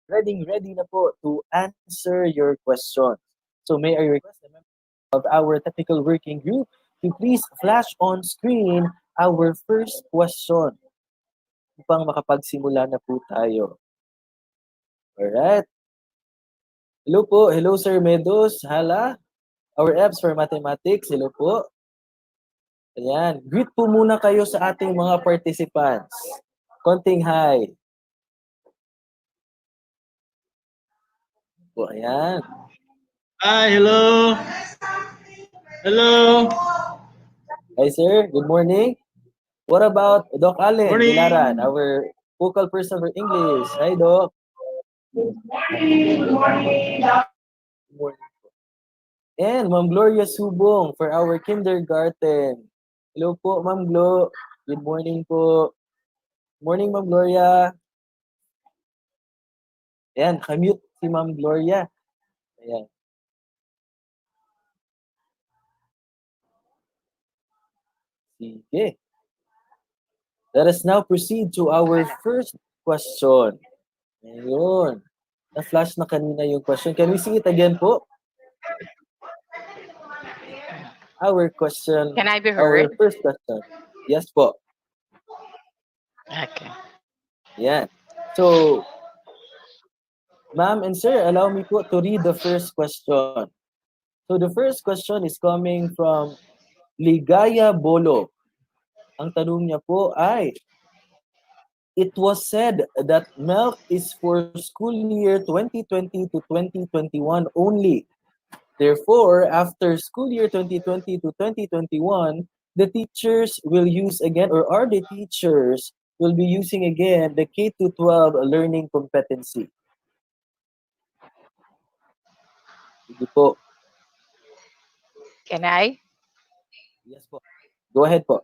ready na po to answer your questions. So may I request the members of our technical working group to please flash on screen our first question upang makapagsimula na po tayo. Alright. Hello po. Hello, Sir Medos. Hala. Our apps for mathematics. Hello po. Ayan. Greet po muna kayo sa ating mga participants. Konting hi. Po, ayan. Hi, hello. Hello. Hi, sir. Good morning. What about Doc Allen Morning. Dilaran, our focal person for English? Hi, Doc. Good morning. Good morning. And Ma'am Gloria Subong for our kindergarten. Hello po, Ma'am Glo. Good morning po. Morning, Ma'am Gloria. Ayan, kamute si Ma'am Gloria. Ayan. Sige. Let us now proceed to our first question. Ayun. Na-flash na kanina yung question. Can we see it again po? Our question. Can I be Our heard? first question. Yes po. Okay. Yan. So, ma'am and sir, allow me po to read the first question. So, the first question is coming from Ligaya Bolo. Ang tanong niya po ay, it was said that milk is for school year 2020 to 2021 only. Therefore, after school year 2020 to 2021, the teachers will use again, or are the teachers will be using again the K to 12 learning competency. Sige po. Can I? Yes po. Go ahead po.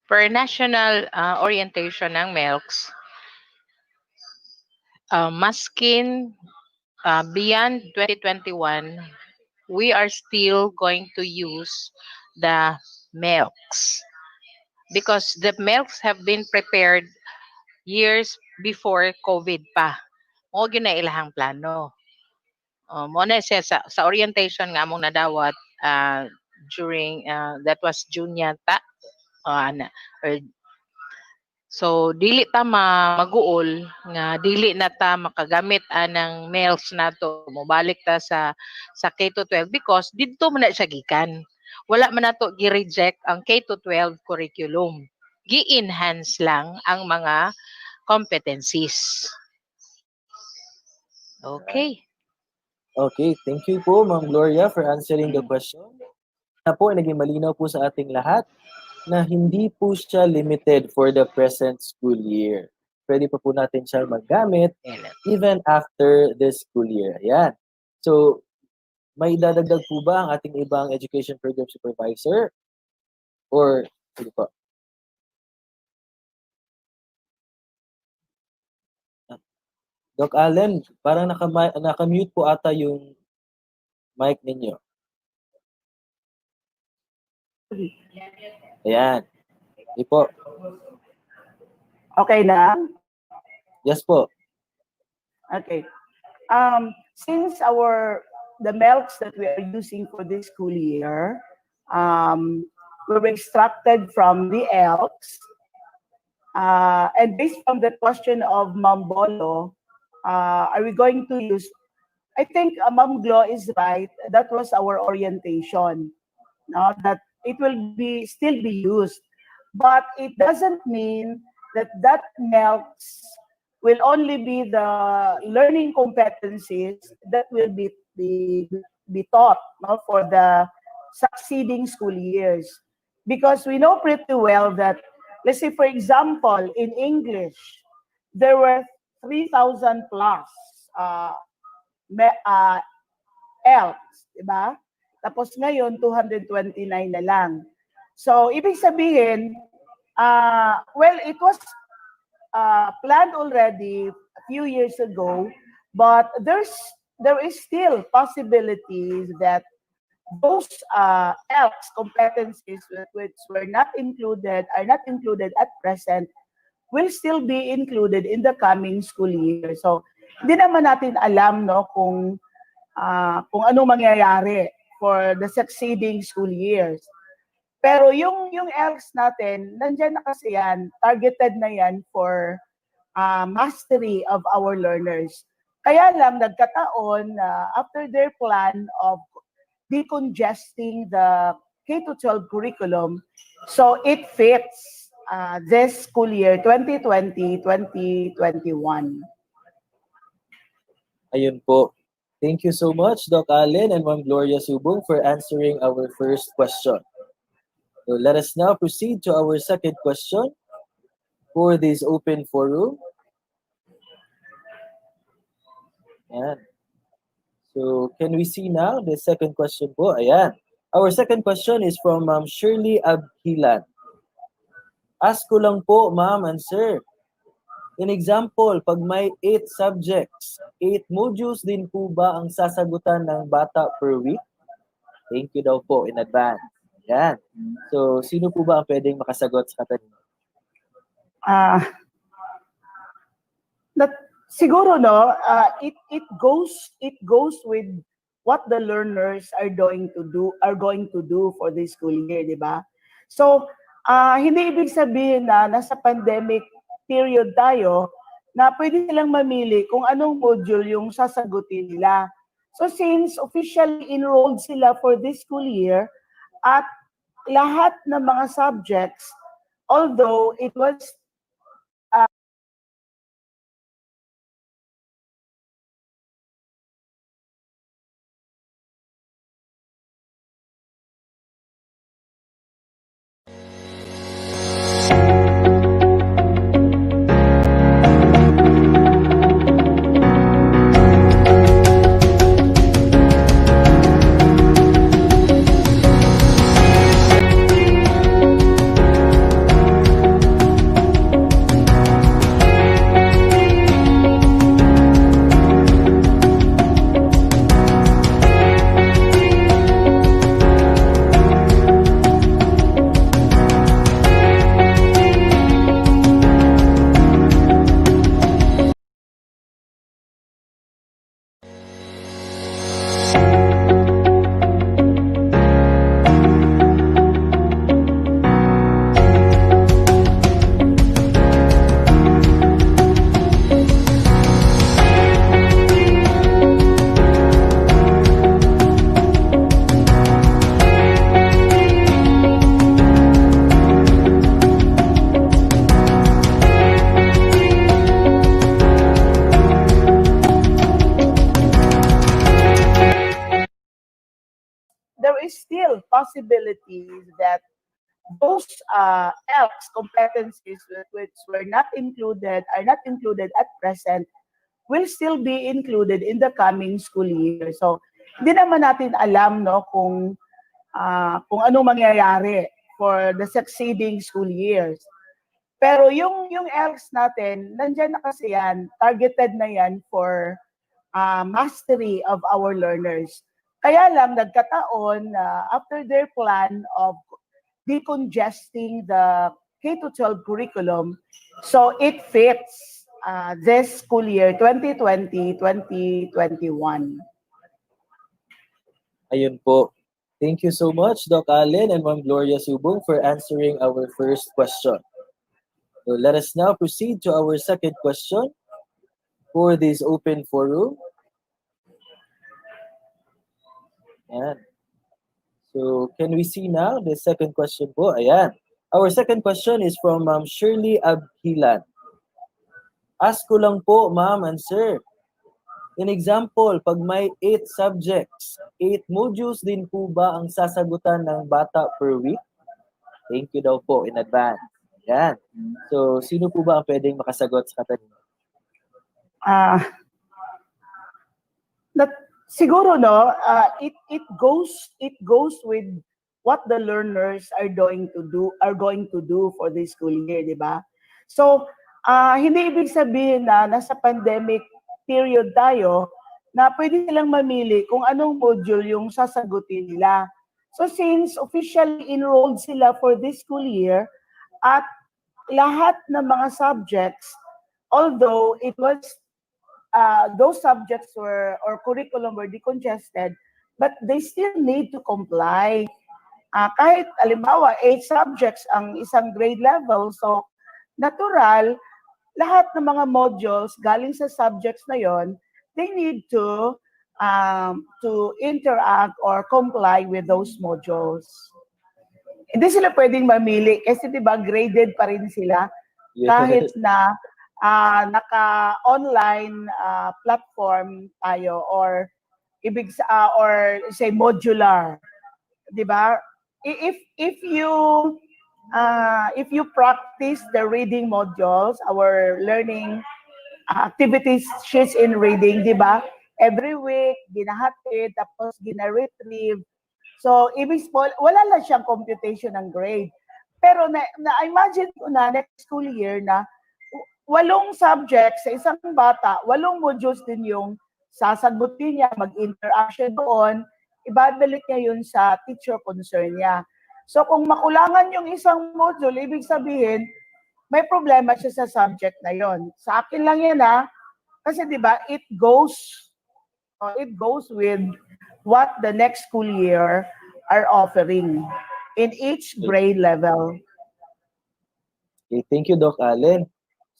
Per national orientation ng MELCS, maskin beyond 2021, we are still going to use the MELCS because the MELCS have been prepared years before COVID pa. Mo gyud na ilahang plano. Mo na siya sa orientation nga among nadawat during that was June yata. Or so dili ta maguol nga dili na ta makagamit anang mails nato mobalik ta sa K to 12 because didto man na siya gikan. Wala man nato gi-reject ang K to 12 curriculum. Gi-enhance lang ang mga competencies. Okay. Okay, thank you po, Ma'am Gloria, for answering the question. Na po, naging malinaw po sa ating lahat na hindi po siya limited for the present school year. Pwede pa po natin siya magamit even after this school year. Ayan. So, may dadagdag po ba ang ating ibang education program supervisor? Or, sige po. Doc Allen, parang naka-mute po ata yung mic ninyo. Ayan. Sige po. Okay na? Yes po. Okay. Since the milks that we are using for this school year, we were extracted from the ELKs, and based on the question of Ma'am Bolo, are we going to use? I think Ma'am Glo is right. That was our orientation. No, that it will still be used, but it doesn't mean that melts will only be the learning competencies that will be taught, no, for the succeeding school years, because we know pretty well that, let's say for example in English there were 3,000 plus ELs, diba? Tapos ngayon, 229 na lang. So, ibig sabihin, well, it was planned already a few years ago, but there is still possibilities that those ELs competencies which are not included at present will still be included in the coming school year. So, hindi naman natin alam no kung ano mangyayari for the succeeding school years. Pero yung ELCs natin, nandiyan na kasi yan, targeted na yan for mastery of our learners. Kaya lang nagkataon na after their plan of decongesting the K-12 curriculum, so it fits this school year 2020-2021. Ayun po. Thank you so much, Doc Allen and Ma'am Gloria Subong, for answering our first question. So let us now proceed to our second question for this open forum. Ayan. So can we see now the second question po? Ayan. Our second question is from Ma'am Shirley Abhilan. Ask ko lang po, Ma'am and Sir. In example, pag may 8 subjects, 8 modules din po ba ang sasagutan ng bata per week? Thank you daw po in advance. Yan. So, sino po ba ang pwedeng makasagot sa katanungan? Siguro no, it goes with what the learners are going to do for this school year, di ba? So, hindi ibig sabihin na nasa pandemic period tayo na pwede silang mamili kung anong module yung sasagutin nila. So since officially enrolled sila for this school year at lahat ng mga subjects, although it was there is still possibilities that those ELCs competencies which are not included at present will still be included in the coming school year. So, hindi naman natin alam no kung ano mangyayari for the succeeding school years. Pero yung ELCs natin, nandiyan na kasi yan, targeted na yan for mastery of our learners. Kaya lang nagkataon na after their plan of decongesting the K-12 curriculum, so it fits this school year 2020-2021. Ayun po. Thank you so much, Doc Allen and Ma'am Gloria Subong, for answering our first question. So let us now proceed to our second question for this open forum. Ayan. So, can we see now the second question po? Ayan. Our second question is from Ma'am Shirley Abhilan. Ask ko lang po, Ma'am and Sir. In example, pag may 8 subjects, 8 modules din po ba ang sasagutan ng bata per week? Thank you daw po in advance. Ayan. So, sino po ba ang pwedeng makasagot sa katanungan? Siguro no, it goes with what the learners are going to do for this school year, di ba? So, hindi ibig sabihin na nasa pandemic period tayo na pwede silang mamili kung anong module yung sasagutin nila. So since officially enrolled sila for this school year at lahat ng mga subjects, although it was those subjects were or curriculum were decongested, but they still need to comply. Kahit alimbawa 8 subjects ang isang grade level, so natural lahat ng mga modules galing sa subjects na yon, they need to interact or comply with those modules. Hindi sila pwedeng mamili kasi 'di ba graded pa rin sila kahit Yes. na naka-online platform tayo or or say modular, 'di ba? If you practice the reading modules, our learning activities sheets in reading, 'di ba? Every week ginahatid tapos gina-retrieve. So, ibig sabihin, wala lang siyang computation ng grade. Pero na-imagine ko na next school year na 8 subjects sa isang bata, 8 modules din yung sasagutin niya, mag-interaction doon, ibabalik niya yun sa teacher concern niya. So, kung makulangan yung isang module, ibig sabihin, may problema siya sa subject na yon. Sa akin lang yan kasi 'di ba, it goes with what the next school year are offering in each grade level. Okay, thank you, Doc Allen.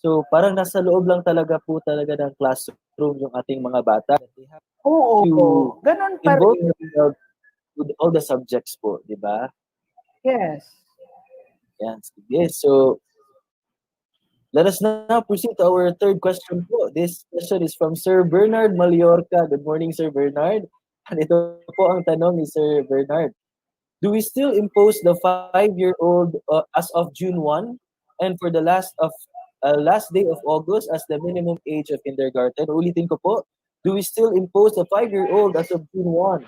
So, parang nasa loob lang talaga po talaga ng classroom yung ating mga bata. They have Oo, to ganun pa involve rin. themselves with all the subjects po, di ba? Yes. Yan, sige. So, let us now proceed to our third question po. This question is from Sir Bernard Mallorca. Good morning, Sir Bernard. And ito po ang tanong ni Sir Bernard. Do we still impose the 5-year-old as of June 1 and for the last day of August as the minimum age of kindergarten? Ulitin ko po. Do we still impose the 5-year-old as of June 1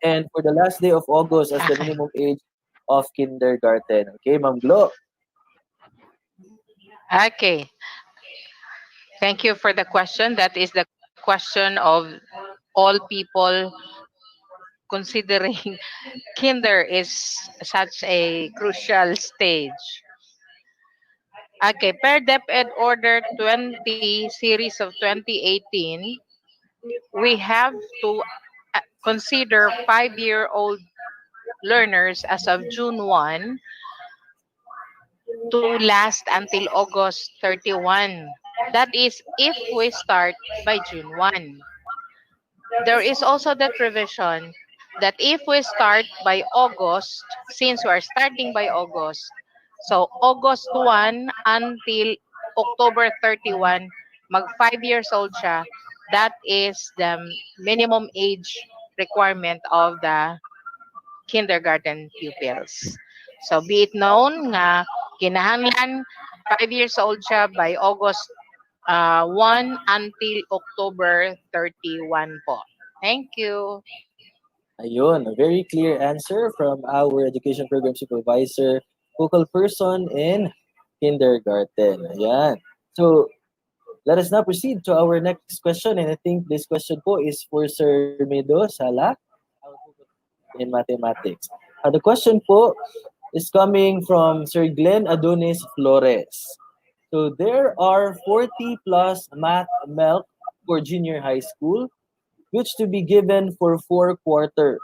and for the last day of August as the Okay. minimum age of kindergarten? Okay, Ma'am Glo. Okay. Thank you for the question. That is the question of all people considering kinder is such a crucial stage. Okay, per DepEd Order 20 series of 2018, we have to consider 5-year-old learners as of June 1 to last until August 31. That is if we start by June 1. There is also that provision that if we start by August, since we are starting by August, so August 1 until October 31, mag 5 years old siya, that is the minimum age requirement of the kindergarten pupils. So be it known nga kinahanglan 5 years old siya by August 1 until October 31 po. Thank you. Ayun, a very clear answer from our education program supervisor, focal person in kindergarten. Ayan. So, let us now proceed to our next question. And I think this question po is for Sir Medo Sala in mathematics. The question po is coming from Sir Glenn Adonis Flores. So, there are 40 plus math milk for junior high school which to be given for 4 quarters.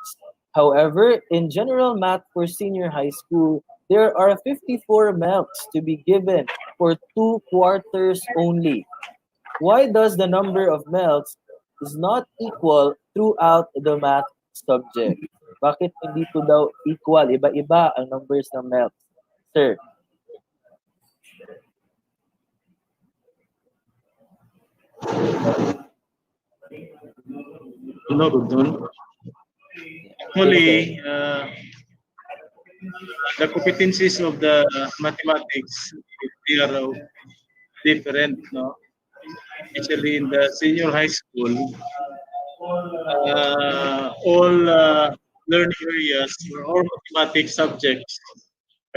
However, in general math for senior high school, there are 54 milks to be given for 2 quarters only. Why does the number of milks is not equal throughout the math subject? Bakit hindi po daw equal? Iba-iba ang numbers ng milks. Sir. No, Gudon. Actually, the competencies of the mathematics, they are different, no? Especially in the senior high school, all learning areas or all mathematics subjects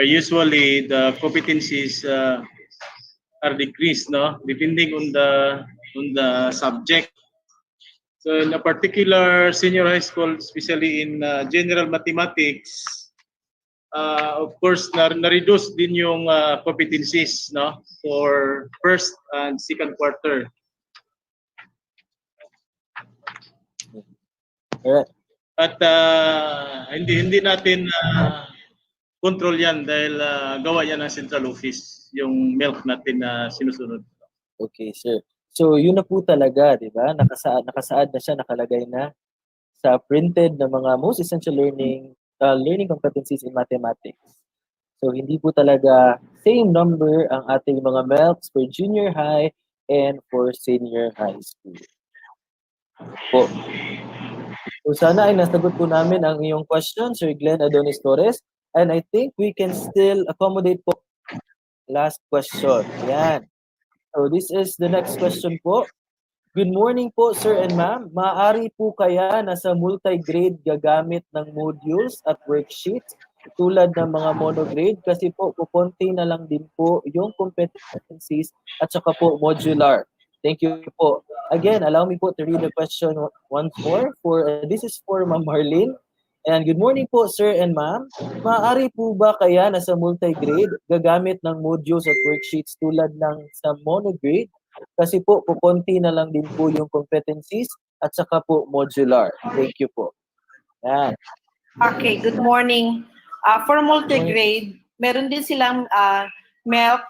are usually the competencies are decreased, no? Depending on the subject. So in a particular senior high school, especially in general mathematics, of course, na-reduce din yung competencies, no, for first and second quarter. Alright. At hindi natin control yan dahil gawa yan ng central office, yung milk natin na sinusunod. Okay, sir. So, yun na po talaga, di ba? Nakasaad na siya, nakalagay na sa printed na mga most essential learning competencies in mathematics. So, hindi po talaga same number ang ating mga MELCs for junior high and for senior high school. Po. So, sana ay nasagot po namin ang iyong question, Sir Glenn Adonis Torres. And I think we can still accommodate po last question. Ayan. So, this is the next question po. Good morning po, sir and ma'am. Maaari po kaya na sa multi-grade gagamit ng modules at worksheets tulad ng mga monograde kasi po kukunti na lang din po yung competencies at saka po modular. Thank you po. Again, allow me po to read the question once more. This is for Ma'am Marlene. And good morning po, sir and ma'am. Maaari po ba kaya na sa multi-grade gagamit ng modules at worksheets tulad ng sa monograde? Kasi po, kukunti na lang din po yung competencies at saka po modular. Thank you po. Yan. Okay, good morning. For multigrade, meron din silang milk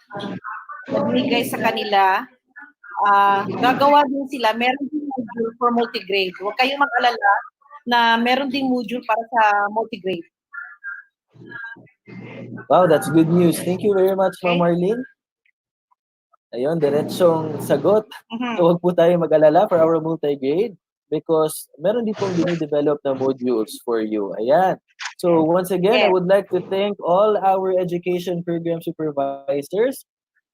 na binigay sa kanila. Gagawa din sila, meron din module for multigrade. Huwag kayong mag-alala na meron din module para sa multigrade. Wow, that's good news. Thank you very much, Ma'am Marlene. Ayun, diretsong sagot. So, huwag po tayo mag-alala for our multi-grade because meron din pong dinidevelop na modules for you. Ayan. So, once again, I would like to thank all our education program supervisors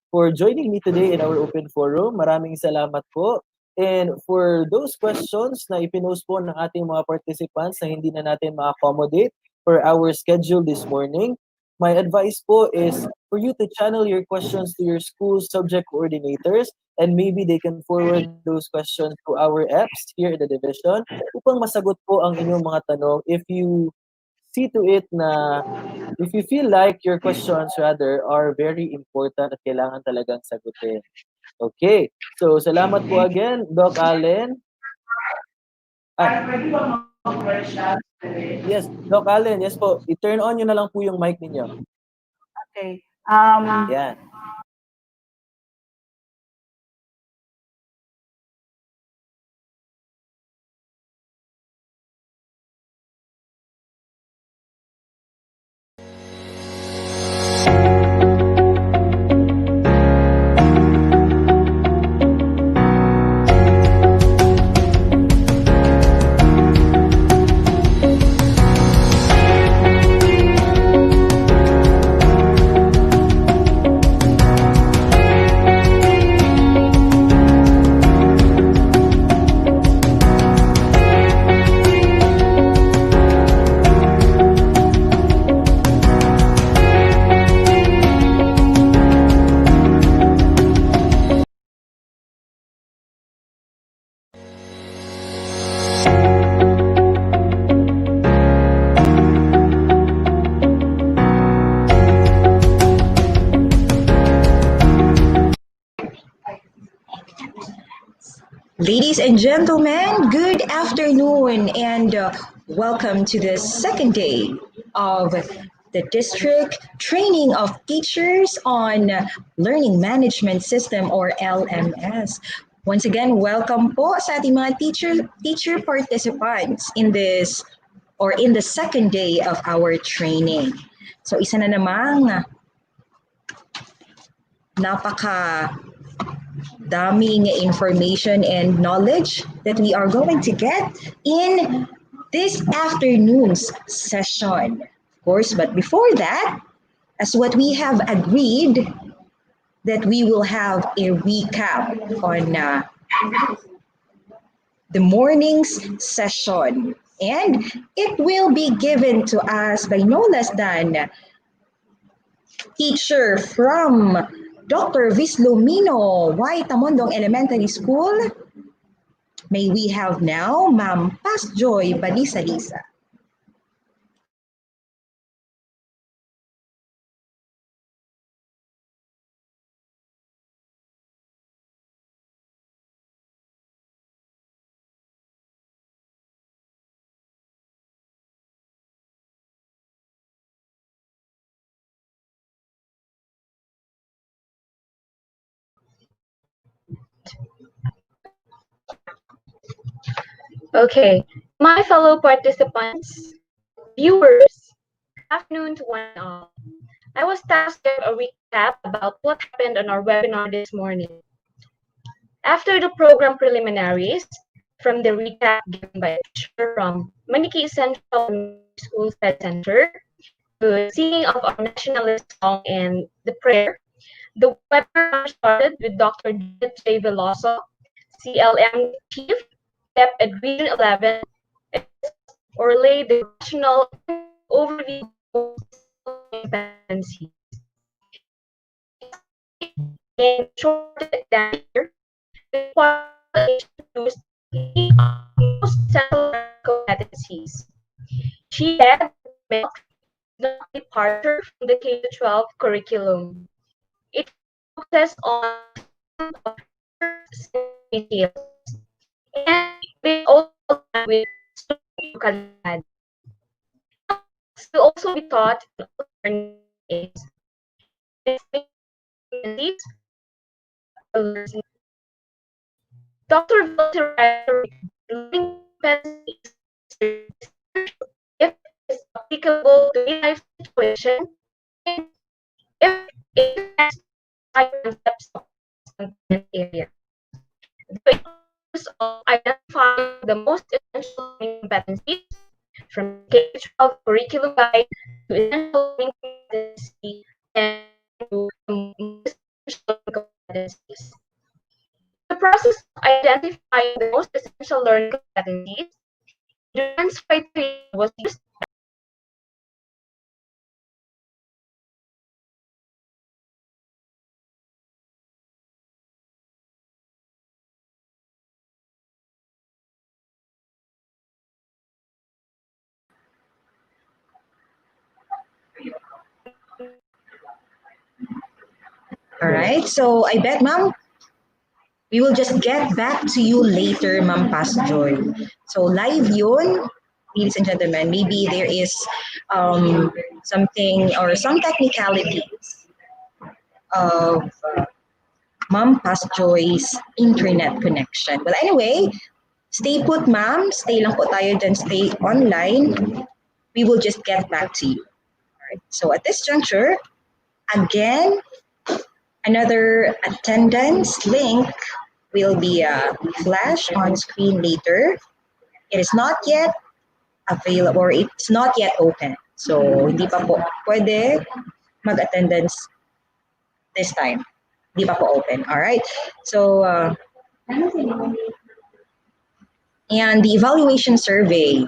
for joining me today in our open forum. Maraming salamat po. And for those questions na ipinost po ng ating mga participants na hindi na natin ma-accommodate for our schedule this morning, my advice po is for you to channel your questions to your school subject coordinators and maybe they can forward those questions to our apps here in the division upang masagot po ang inyong mga tanong if you see to it na if you feel like your questions rather are very important at kailangan talagang sagutin. Okay. So, salamat po again, Doc Allen. Yes, Doc Allen, yes po. I-turn on nyo na lang po yung mic ninyo. Okay. Yan. Ladies and gentlemen, good afternoon and welcome to the second day of the District Training of Teachers on Learning Management System or LMS. Once again, welcome po sa ating mga teacher participants in this or in the second day of our training. So isa na namang napaka daming information and knowledge that we are going to get in this afternoon's session. Of course, but before that, as what we have agreed, that we will have a recap on the morning's session. And it will be given to us by no less than teacher from Dr. Vislomino Y. Tamondong Elementary School. May we have now Ma'am Pasjoy Balisa-Lisa. Okay, my fellow participants, viewers, good afternoon to one and all. I was tasked to give a recap about what happened on our webinar this morning. After the program preliminaries, from the recap given by a teacher from Maniki Central Elementary School Study Center, to the singing of our nationalist song and the prayer, the webinar started with Dr. Janet J. Veloso, CLM Chief, DepEd Region 11, or lay the rational overview of dependency. In short than here, the introduced the most central competencies. She said milk is not a departure from the K-12 curriculum. It focuses on details, and they also align with student. To also be taught learning is Dr. Vilter learning if it's applicable to real life situation and if it has concepts of area. The importance of identifying the most essential learning competencies from K-12 curriculum guide to essential learning competency and to the most essential competencies. The process of identifying the most essential learning competencies, endurance criteria was used. All right. So I bet, ma'am, we will just get back to you later, Ma'am Pasjoy. So live yun, ladies and gentlemen. Maybe there is something or some technicalities of Ma'am Pasjoy's internet connection. Well, anyway, stay put, ma'am. Stay lang po tayo dyan. Stay online. We will just get back to you. All right. So at this juncture, again, another attendance link will be flashed on screen later. It is not yet available or it's not yet open. So hindi pa po pwede mag-attendance this time. Hindi pa po open. All right. So and the evaluation survey.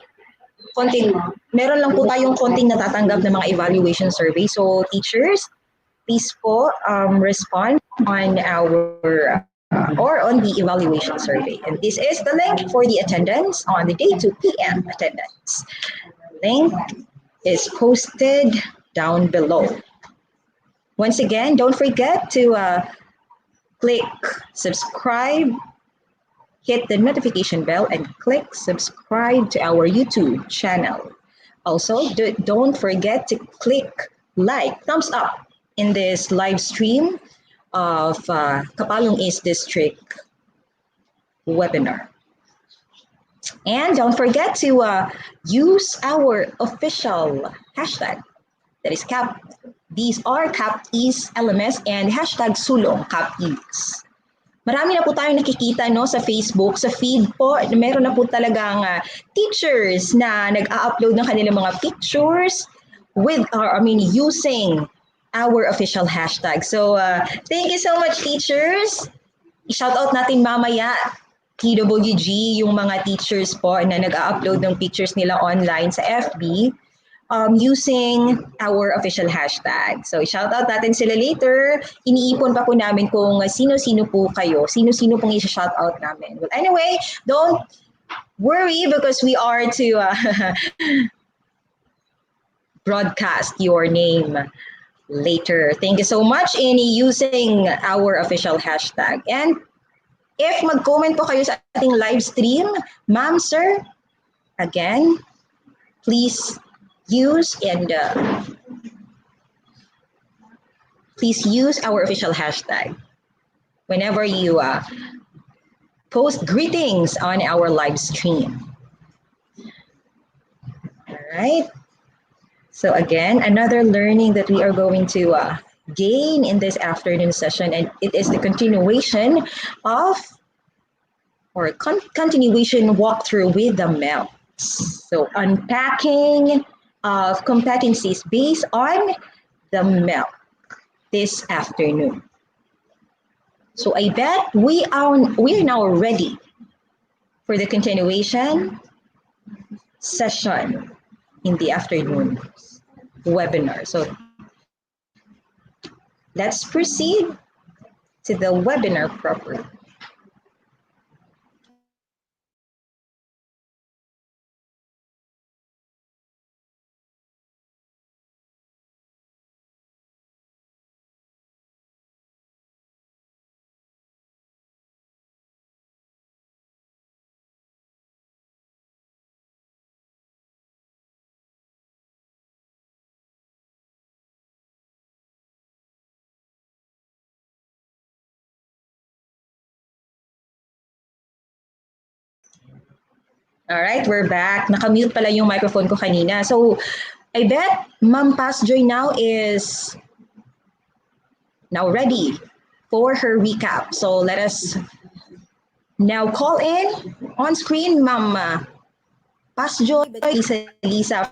Meron lang po tayong konting natatanggap na mga evaluation survey. So teachers, please po respond on our or on the evaluation survey. And this is the link for the attendance on the day 2 p.m. attendance. Link is posted down below. Once again, don't forget to click subscribe, hit the notification bell, and click subscribe to our YouTube channel. Also, don't forget to click like, thumbs up in this live stream of Kapalong East District webinar. And don't forget to use our official hashtag. That is these are CapEast LMS and hashtag Sulong CapEast. Marami na po tayong nakikita no, sa Facebook, sa feed po. Meron na po talagang teachers na nag-a-upload ng kanilang mga pictures using our official hashtag. So thank you so much, teachers. I-shout out natin mamaya TWG, yung mga teachers po na nag-a-upload ng pictures nila online sa FB using our official hashtag. So i-shout out natin sila later. Iniipon pa po namin kung sino-sino po kayo, sino-sino pong i-shout out namin. But anyway, don't worry because we are to broadcast your name later. Thank you so much in using our official hashtag. And if mag-comment po kayo sa ating live stream, ma'am, sir, again, please use our official hashtag whenever you post greetings on our live stream. All right. So again, another learning that we are going to gain in this afternoon session, and it is the continuation of continuation walkthrough with the MELCs. So unpacking of competencies based on the MELC this afternoon. So I bet we are now ready for the continuation session in the afternoon webinar. So let's proceed to the webinar proper. All right, we're back. Nakamute pala yung microphone ko kanina. So, I bet Ma'am Pasjoy now is now ready for her recap. So, let us now call in on screen Ma'am Pasjoy Lisa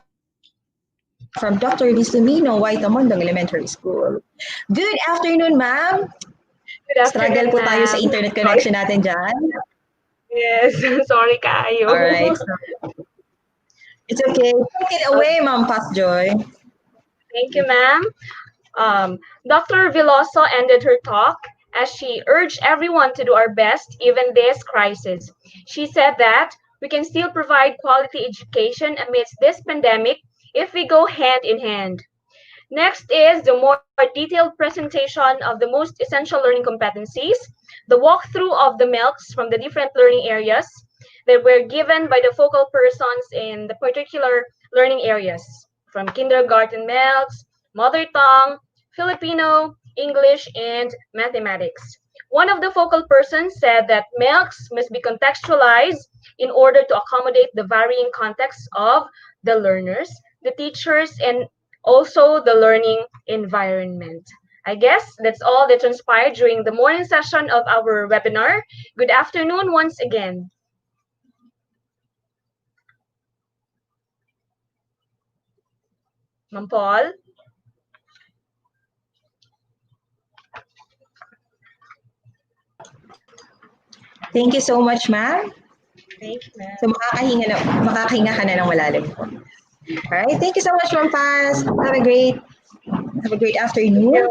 from Dr. Lisumino, Waitamondong Elementary School. Good afternoon, ma'am. Good Struggle afternoon, po tayo sa ma'am. internet connection natin dyan. Yes, sorry kayo. All right. It's okay. Take it away, Ma'am Pasjoy. Thank you, ma'am. Dr. Veloso ended her talk as she urged everyone to do our best, even this crisis. She said that we can still provide quality education amidst this pandemic if we go hand in hand. Next is the more detailed presentation of the most essential learning competencies, the walkthrough of the MELCs from the different learning areas that were given by the focal persons in the particular learning areas, from kindergarten MELCs, mother tongue, Filipino, English, and mathematics. One of the focal persons said that MELCs must be contextualized in order to accommodate the varying contexts of the learners, the teachers, and also the learning environment. I guess that's all that transpired during the morning session of our webinar. Good afternoon once again. Ma'am Paul? Thank you so much, ma'am. Thank you, ma'am. So makakahinga ka na ng malalim po. All right. Thank you so much, Ma'am Paz. Have a great afternoon.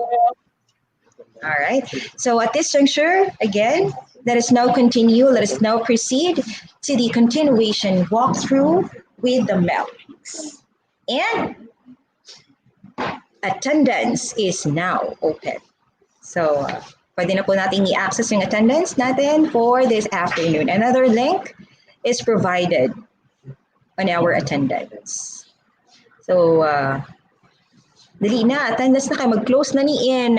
All right. So at this juncture, again, let us now continue. Let us now proceed to the continuation walkthrough with the MELCs. And attendance is now open. So, pwede na po natin i-access yung attendance natin for this afternoon. Another link is provided on our attendance. So, dali na, attendance na kayo. Mag-close na ni in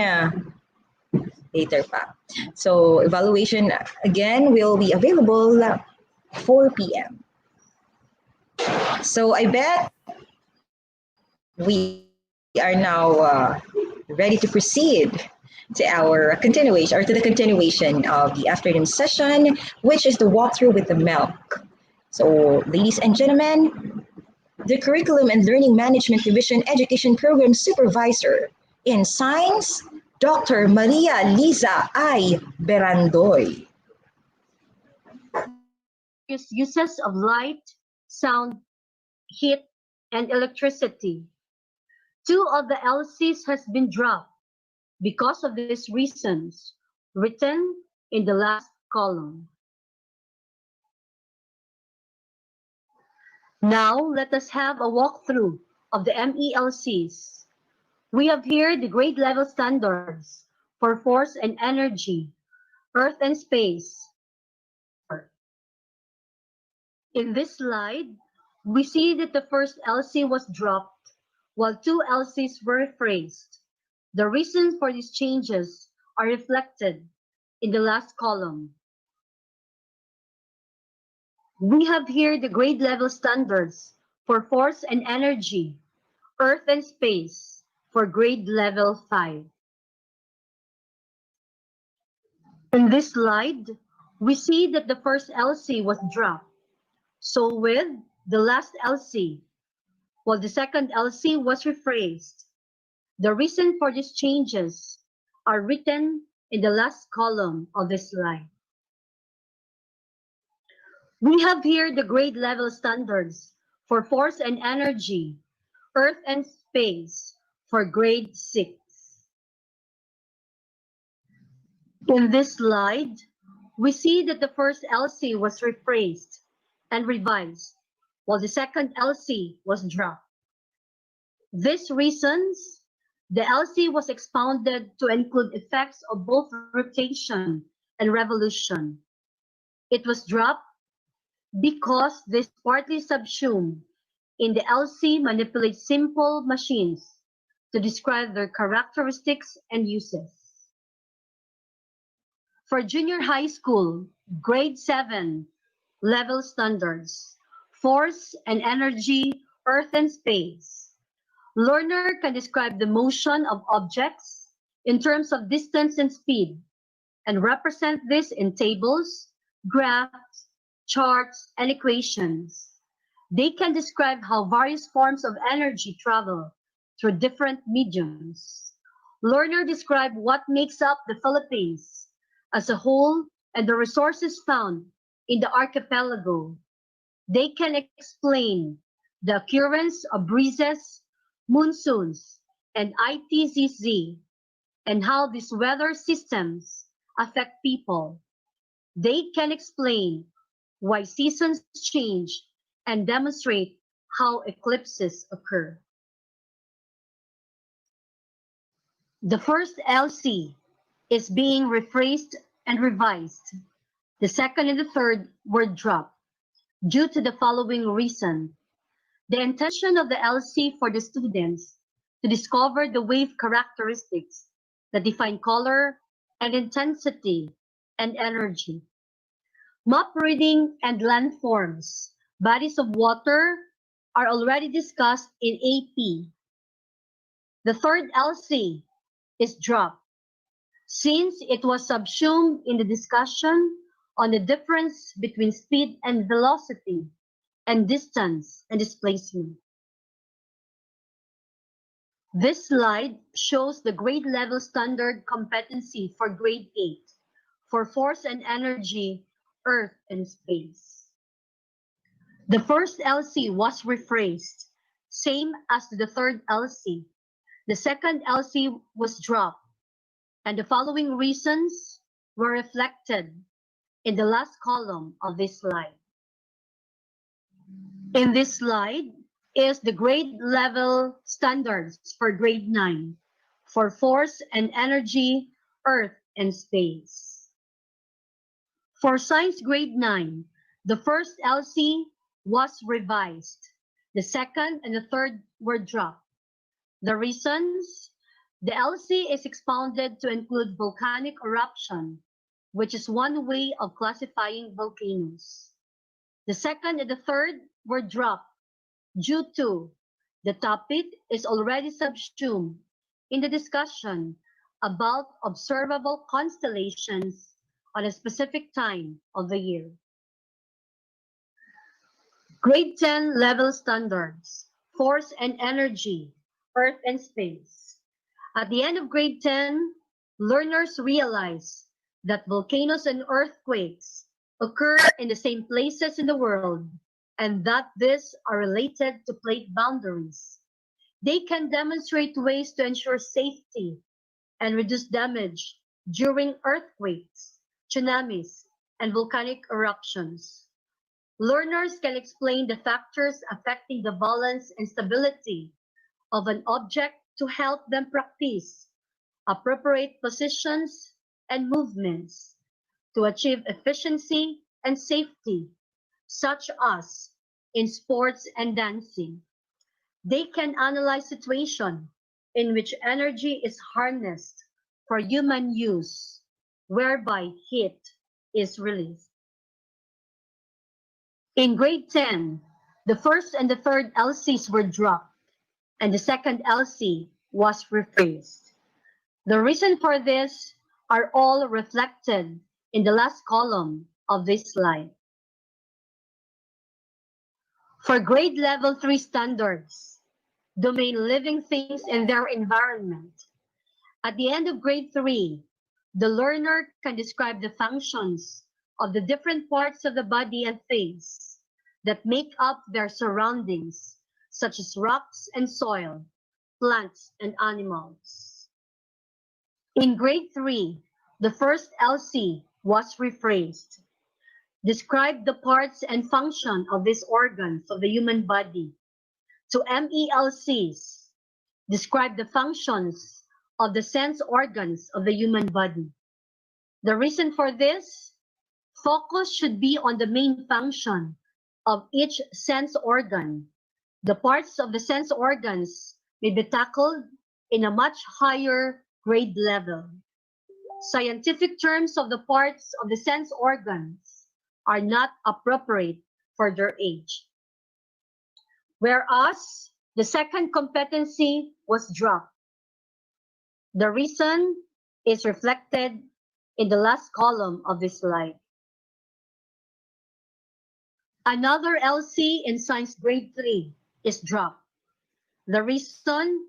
later pa. So, evaluation again will be available 4 p.m. So, I bet we are now ready to proceed to our continuation or to the continuation of the afternoon session, which is the walkthrough with the MELC. So, ladies and gentlemen, the Curriculum and Learning Management Division Education Program Supervisor in Science, Dr. Maria Liza I. Berandoy. Uses of light, sound, heat, and electricity. 2 of the LCs has been dropped because of these reasons, written in the last column. Now, let us have a walkthrough of the MELCs. We have here the grade level standards for force and energy, earth and space. In this slide, we see that the first LC was dropped, while 2 LCs were rephrased. The reasons for these changes are reflected in the last column. We have here the grade level standards for force and energy, earth and space for grade level 5. In this slide, we see that the first LC was dropped. So with the last LC, while the second LC was rephrased. The reason for these changes are written in the last column of this slide. We have here the grade level standards for force and energy, earth and space for grade 6. In this slide, we see that the first LC was rephrased and revised, while the second LC was dropped. These reasons, the LC was expounded to include effects of both rotation and revolution. It was dropped because this partly subsumed in the LC manipulates simple machines to describe their characteristics and uses. For junior high school, grade 7, level standards, force and energy, earth and space. Learner can describe the motion of objects in terms of distance and speed and represent this in tables, graphs, charts, and equations. They can describe how various forms of energy travel through different mediums. Learner describe what makes up the Philippines as a whole and the resources found in the archipelago. They can explain the occurrence of breezes, monsoons, and ITZZ, and how these weather systems affect people. They can explain why seasons change and demonstrate how eclipses occur. The first LC is being rephrased and revised. The second and the third were dropped due to the following reason. The intention of the LC for the students to discover the wave characteristics that define color and intensity and energy. Map reading and landforms, bodies of water are already discussed in AP. The third LC is dropped since it was subsumed in the discussion on the difference between speed and velocity and distance and displacement. This slide shows the grade level standard competency for grade 8 for force and energy, earth and space. The first LC was rephrased, same as the third LC. The second LC was dropped, and the following reasons were reflected in the last column of this slide. In this slide is the grade level standards for grade 9 for force and energy, earth and space. For science grade 9, the first LC was revised. The second and the third were dropped. The reasons: the LC is expounded to include volcanic eruption, which is one way of classifying volcanoes. The second and the third were dropped due to the topic is already subsumed in the discussion about observable constellations on a specific time of the year. Grade 10 level standards, force and energy, earth and space. At the end of grade 10, learners realize that volcanoes and earthquakes occur in the same places in the world and that these are related to plate boundaries. They can demonstrate ways to ensure safety and reduce damage during earthquakes, tsunamis, and volcanic eruptions. Learners can explain the factors affecting the balance and stability of an object to help them practice appropriate positions and movements to achieve efficiency and safety, such as in sports and dancing. They can analyze situations in which energy is harnessed for human use, whereby heat is released. In grade 10, the first and the third LCs were dropped, and the second LC was rephrased. The reason for this are all reflected in the last column of this slide. For grade level 3 standards, domain living things and their environment. At the end of grade 3, the learner can describe the functions of the different parts of the body and things that make up their surroundings, such as rocks and soil, plants and animals. In grade 3, the first LC was rephrased. Describe the parts and function of these organs of the human body. To MELCs, describe the functions of the sense organs of the human body. The reason for this, focus should be on the main function of each sense organ. The parts of the sense organs may be tackled in a much higher grade level. Scientific terms of the parts of the sense organs are not appropriate for their age. Whereas the second competency was dropped. The reason is reflected in the last column of this slide. Another LC in Science Grade 3 is dropped. The reason,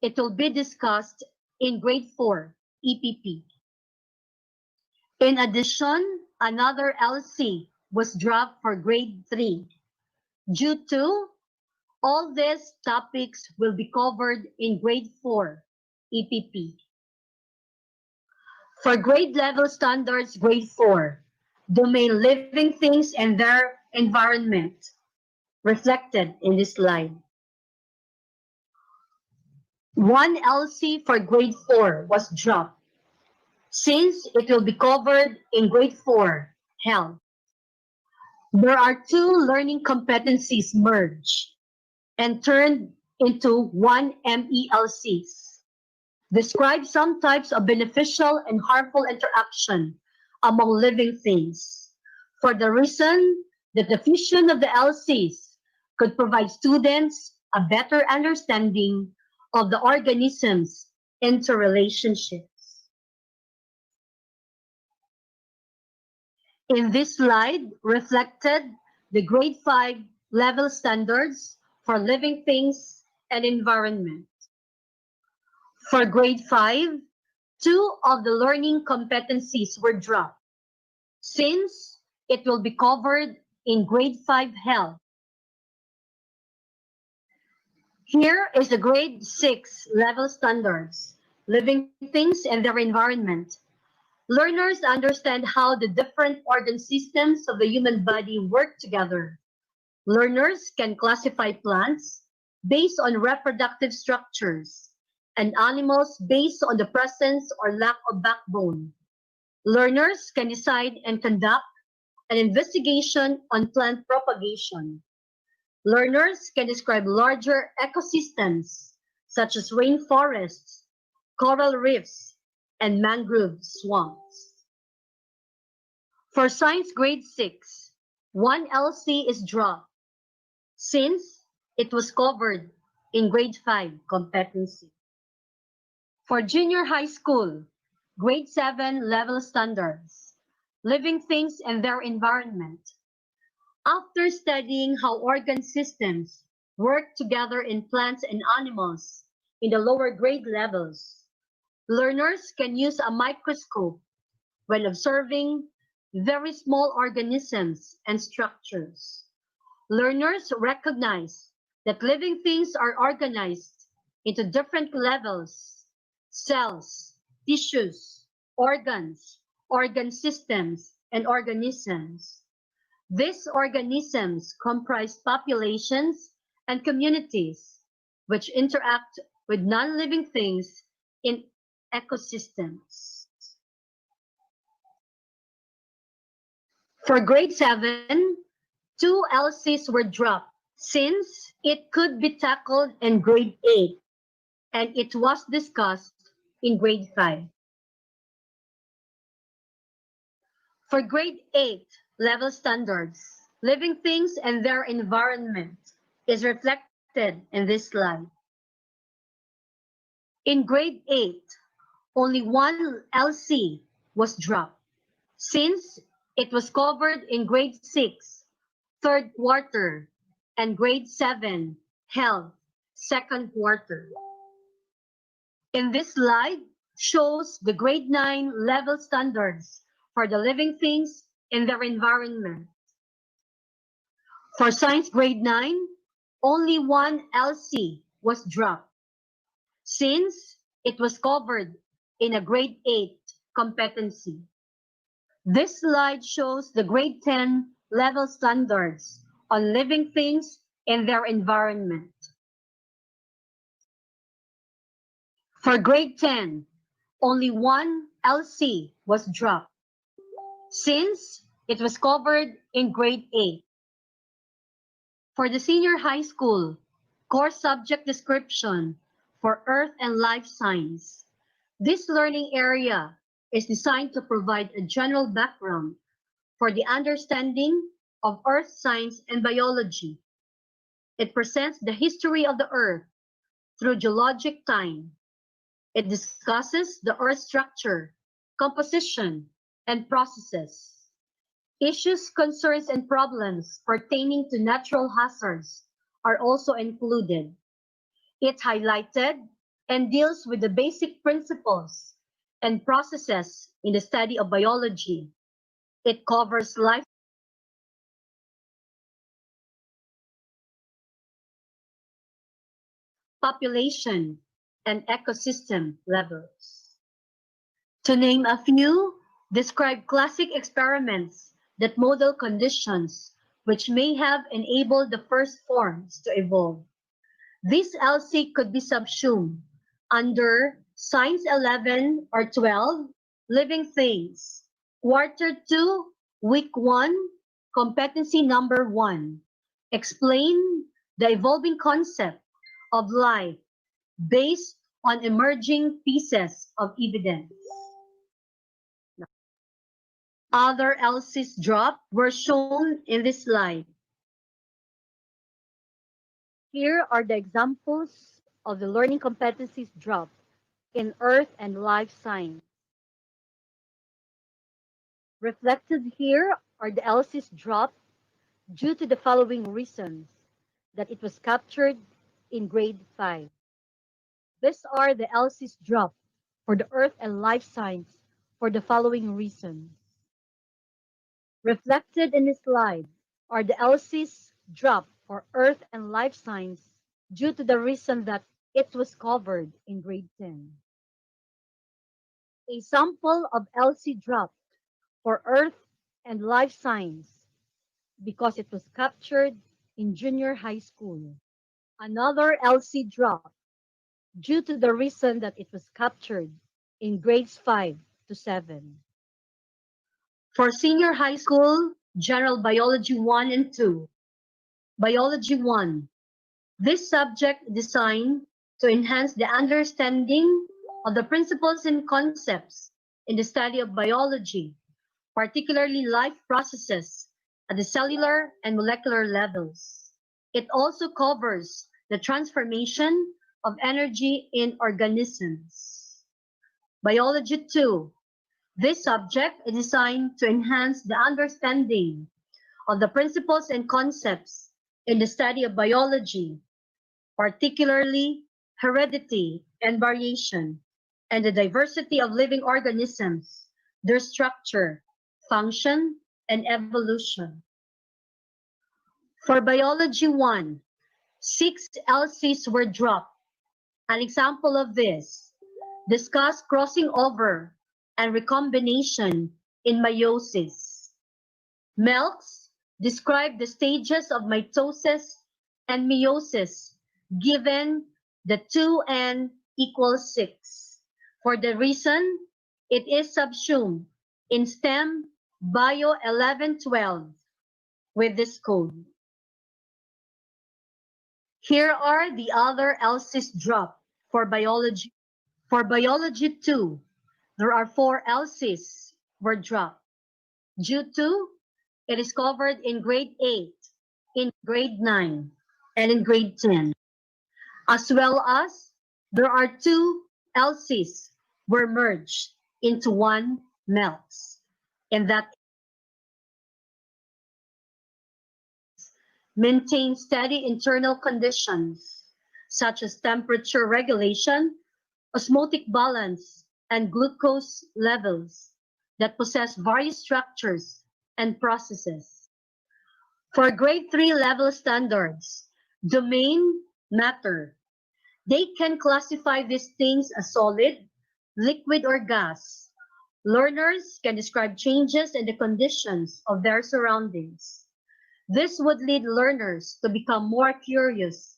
it will be discussed in Grade 4 EPP. In addition, another LC was dropped for Grade 3 due to all these topics will be covered in Grade 4 EPP. For grade level standards, Grade 4, domain living things and their environment, reflected in this slide. One LC for Grade 4 was dropped, since it will be covered in Grade 4 Health. There are two learning competencies merged and turned into one MELCs. Describe some types of beneficial and harmful interaction among living things, for the reason that the fusion of the LCs could provide students a better understanding of the organisms' interrelationships. In this slide, reflected the Grade 5 level standards for living things and environment. For Grade 5, two of the learning competencies were dropped, since it will be covered in Grade 5 Health. Here is the Grade 6 level standards, living things and their environment. Learners understand how the different organ systems of the human body work together. Learners can classify plants based on reproductive structures and animals based on the presence or lack of backbone. Learners can decide and conduct an investigation on plant propagation. Learners can describe larger ecosystems such as rainforests, coral reefs, and mangrove swamps. For Science Grade 6, one LC is dropped, since it was covered in Grade 5 competency. For junior high school, Grade 7 level standards, living things and their environment. After studying how organ systems work together in plants and animals in the lower grade levels, learners can use a microscope when observing very small organisms and structures. Learners recognize that living things are organized into different levels: cells, tissues, organs, organ systems, and organisms. These organisms comprise populations and communities which interact with non-living things in ecosystems. For Grade 7, two LCs were dropped, since it could be tackled in Grade 8 and it was discussed in Grade 5. For Grade 8 level standards, living things and their environment is reflected in this slide. In grade 8, only one LC was dropped since it was covered in grade 6, third quarter, and grade 7, health, second quarter. In this slide shows the grade 9 level standards for the living things in their environment. For science grade 9, only one LC was dropped since it was covered in a grade 8 competency. This slide shows the grade 10 level standards on living things in their environment. For grade 10, only one LC was dropped since it was covered in grade 8. For the senior high school, course subject description for Earth and Life Science, this learning area is designed to provide a general background for the understanding of Earth science and biology. It presents the history of the Earth through geologic time. It discusses the Earth structure, composition, and processes. Issues, concerns, and problems pertaining to natural hazards are also included. It highlighted and deals with the basic principles and processes in the study of biology. It covers life, population, and ecosystem levels. To name a few, describe classic experiments that model conditions which may have enabled the first forms to evolve. This LC could be subsumed under Science 11 or 12, Living Things, Quarter 2, Week 1, Competency Number 1. Explain the evolving concept of life based on emerging pieces of evidence. Other LCs dropped were shown in this slide. Here are the examples of the learning competencies dropped in Earth and Life Science. Reflected here are the LCs dropped due to the following reasons: that it was captured in grade 5. These are the LCs dropped for the Earth and Life Science for the following reasons. Reflected in this slide are the LCs dropped for Earth and Life Science due to the reason that it was covered in grade 10. A sample of LC dropped for Earth and Life Science because it was captured in junior high school. Another LC dropped due to the reason that it was captured in grades 5 to 7. For senior high school, General Biology 1 and 2. Biology 1. This subject designed to enhance the understanding of the principles and concepts in the study of biology, particularly life processes at the cellular and molecular levels. It also covers the transformation of energy in organisms. Biology 2. This subject is designed to enhance the understanding of the principles and concepts in the study of biology, particularly heredity and variation, and the diversity of living organisms, their structure, function, and evolution. For Biology 1, 6 LCs were dropped. An example of this: discuss crossing over and recombination in meiosis. MELCs describe the stages of mitosis and meiosis given the 2n equals 6. For the reason, it is subsumed in STEM Bio 1112 with this code. Here are the other LCs dropped for biology. For biology 2, there are 4 LCs were dropped due to It is covered in grade 8, in grade 9, and in grade 10. As well as there are two LCs were merged into one MELCS. And that maintain steady internal conditions such as temperature regulation, osmotic balance, and glucose levels that possess various structures and processes. For grade 3 level standards, domain matter, they can classify these things as solid, liquid, or gas. Learners can describe changes in the conditions of their surroundings. This would lead learners to become more curious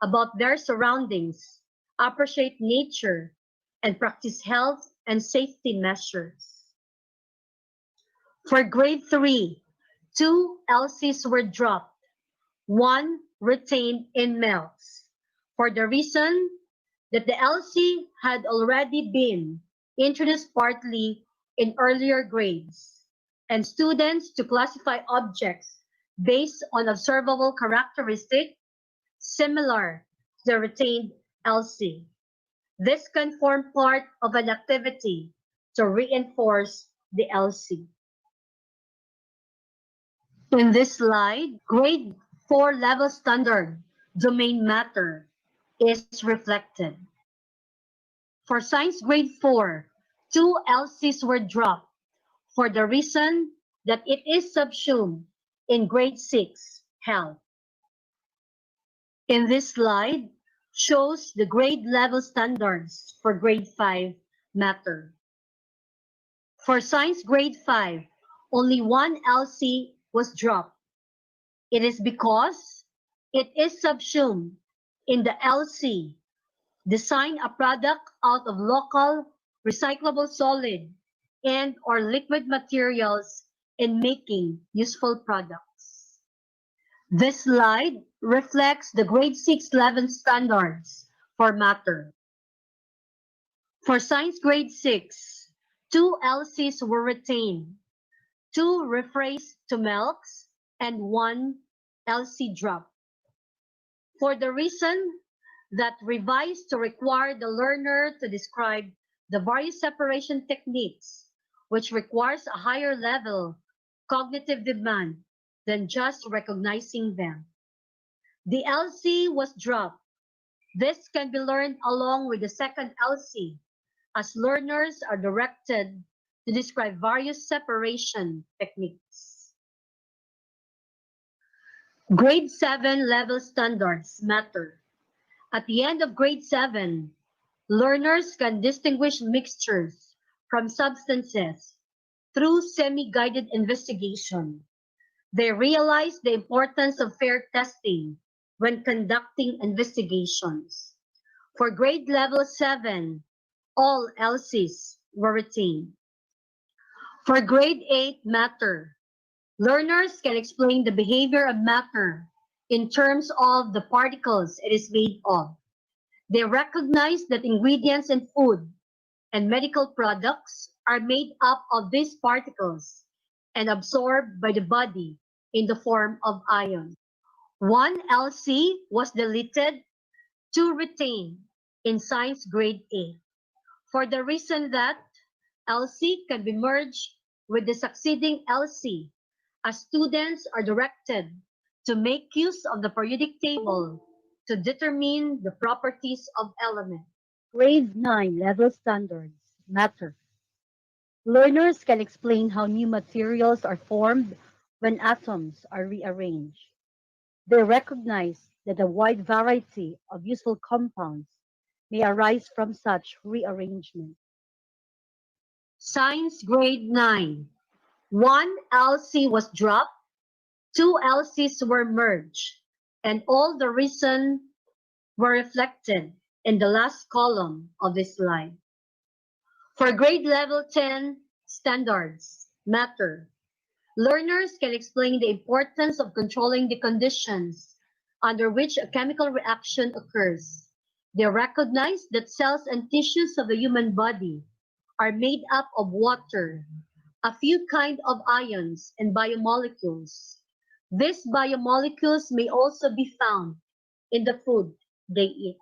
about their surroundings, appreciate nature, and practice health and safety measures. For grade 3, 2 LCs were dropped, 1 retained in MELCS, for the reason that the LC had already been introduced partly in earlier grades, and students to classify objects based on observable characteristics similar to the retained LC. This can form part of an activity to reinforce the LC. In this slide, grade 4 level standard domain matter is reflected. For science grade 4, 2 LCs were dropped for the reason that it is subsumed in grade 6 health. In this slide shows the grade level standards for grade 5 matter. For science grade 5, only 1 LC was dropped. It is because it is subsumed in the LC, design a product out of local recyclable solid and or liquid materials in making useful products. This slide reflects the grade 6 level standards for matter. For science grade 6, 2 LCs were retained, 2 rephrased to MELCS, and 1 LC drop. For the reason that revised to require the learner to describe the various separation techniques, which requires a higher level cognitive demand than just recognizing them. The LC was dropped. This can be learned along with the second LC, as learners are directed to describe various separation techniques. Grade 7 level standards matter. At the end of grade 7, learners can distinguish mixtures from substances through semi-guided investigation. They realize the importance of fair testing when conducting investigations. For grade level 7, all LCs were retained. For grade 8 matter, learners can explain the behavior of matter in terms of the particles it is made of. They recognize that ingredients in food and medical products are made up of these particles and absorbed by the body in the form of ions. One LC was deleted to retain in science grade 8 for the reason that LC can be merged with the succeeding LC as students are directed to make use of the periodic table to determine the properties of elements. Grade 9 level standards matter. Learners can explain how new materials are formed when atoms are rearranged. They recognize that a wide variety of useful compounds may arise from such rearrangement. Science grade 9. 1 LC was dropped, 2 LCs were merged, and all the reasons were reflected in the last column of this slide. For grade level 10 standards matter. Learners can explain the importance of controlling the conditions under which a chemical reaction occurs. They recognize that cells and tissues of the human body are made up of water, a few kind of ions and biomolecules. These biomolecules may also be found in the food they eat.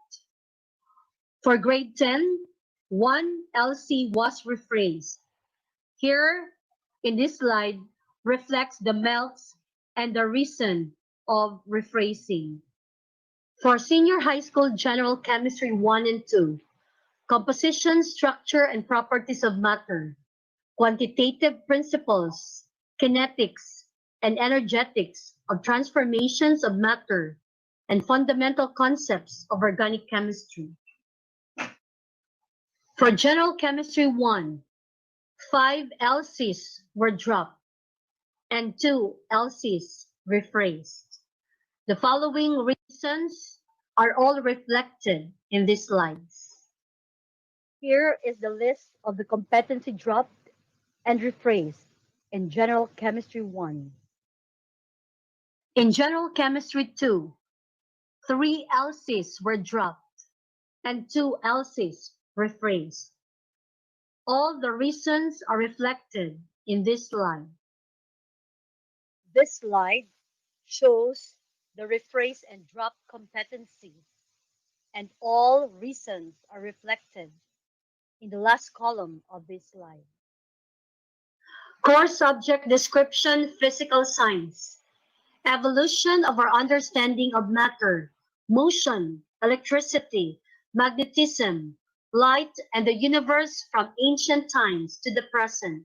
For grade 10, 1LC was rephrased. Here in this slide reflects the melts and the reason of rephrasing. For senior high school general chemistry 1 and 2, composition, structure, and properties of matter, quantitative principles, kinetics, and energetics of transformations of matter, and fundamental concepts of organic chemistry. For general chemistry 1, 5 LCs were dropped and 2 LCs rephrased. The following reasons are all reflected in these slides. Here is the list of the competency dropped and rephrased in General Chemistry 1. In General Chemistry 2, 3 LCs were dropped and 2 LCs rephrased. All the reasons are reflected in this slide. This slide shows the rephrase and drop competencies, and all reasons are reflected in the last column of this slide. Core subject description, physical science. Evolution of our understanding of matter, motion, electricity, magnetism, light, and the universe from ancient times to the present.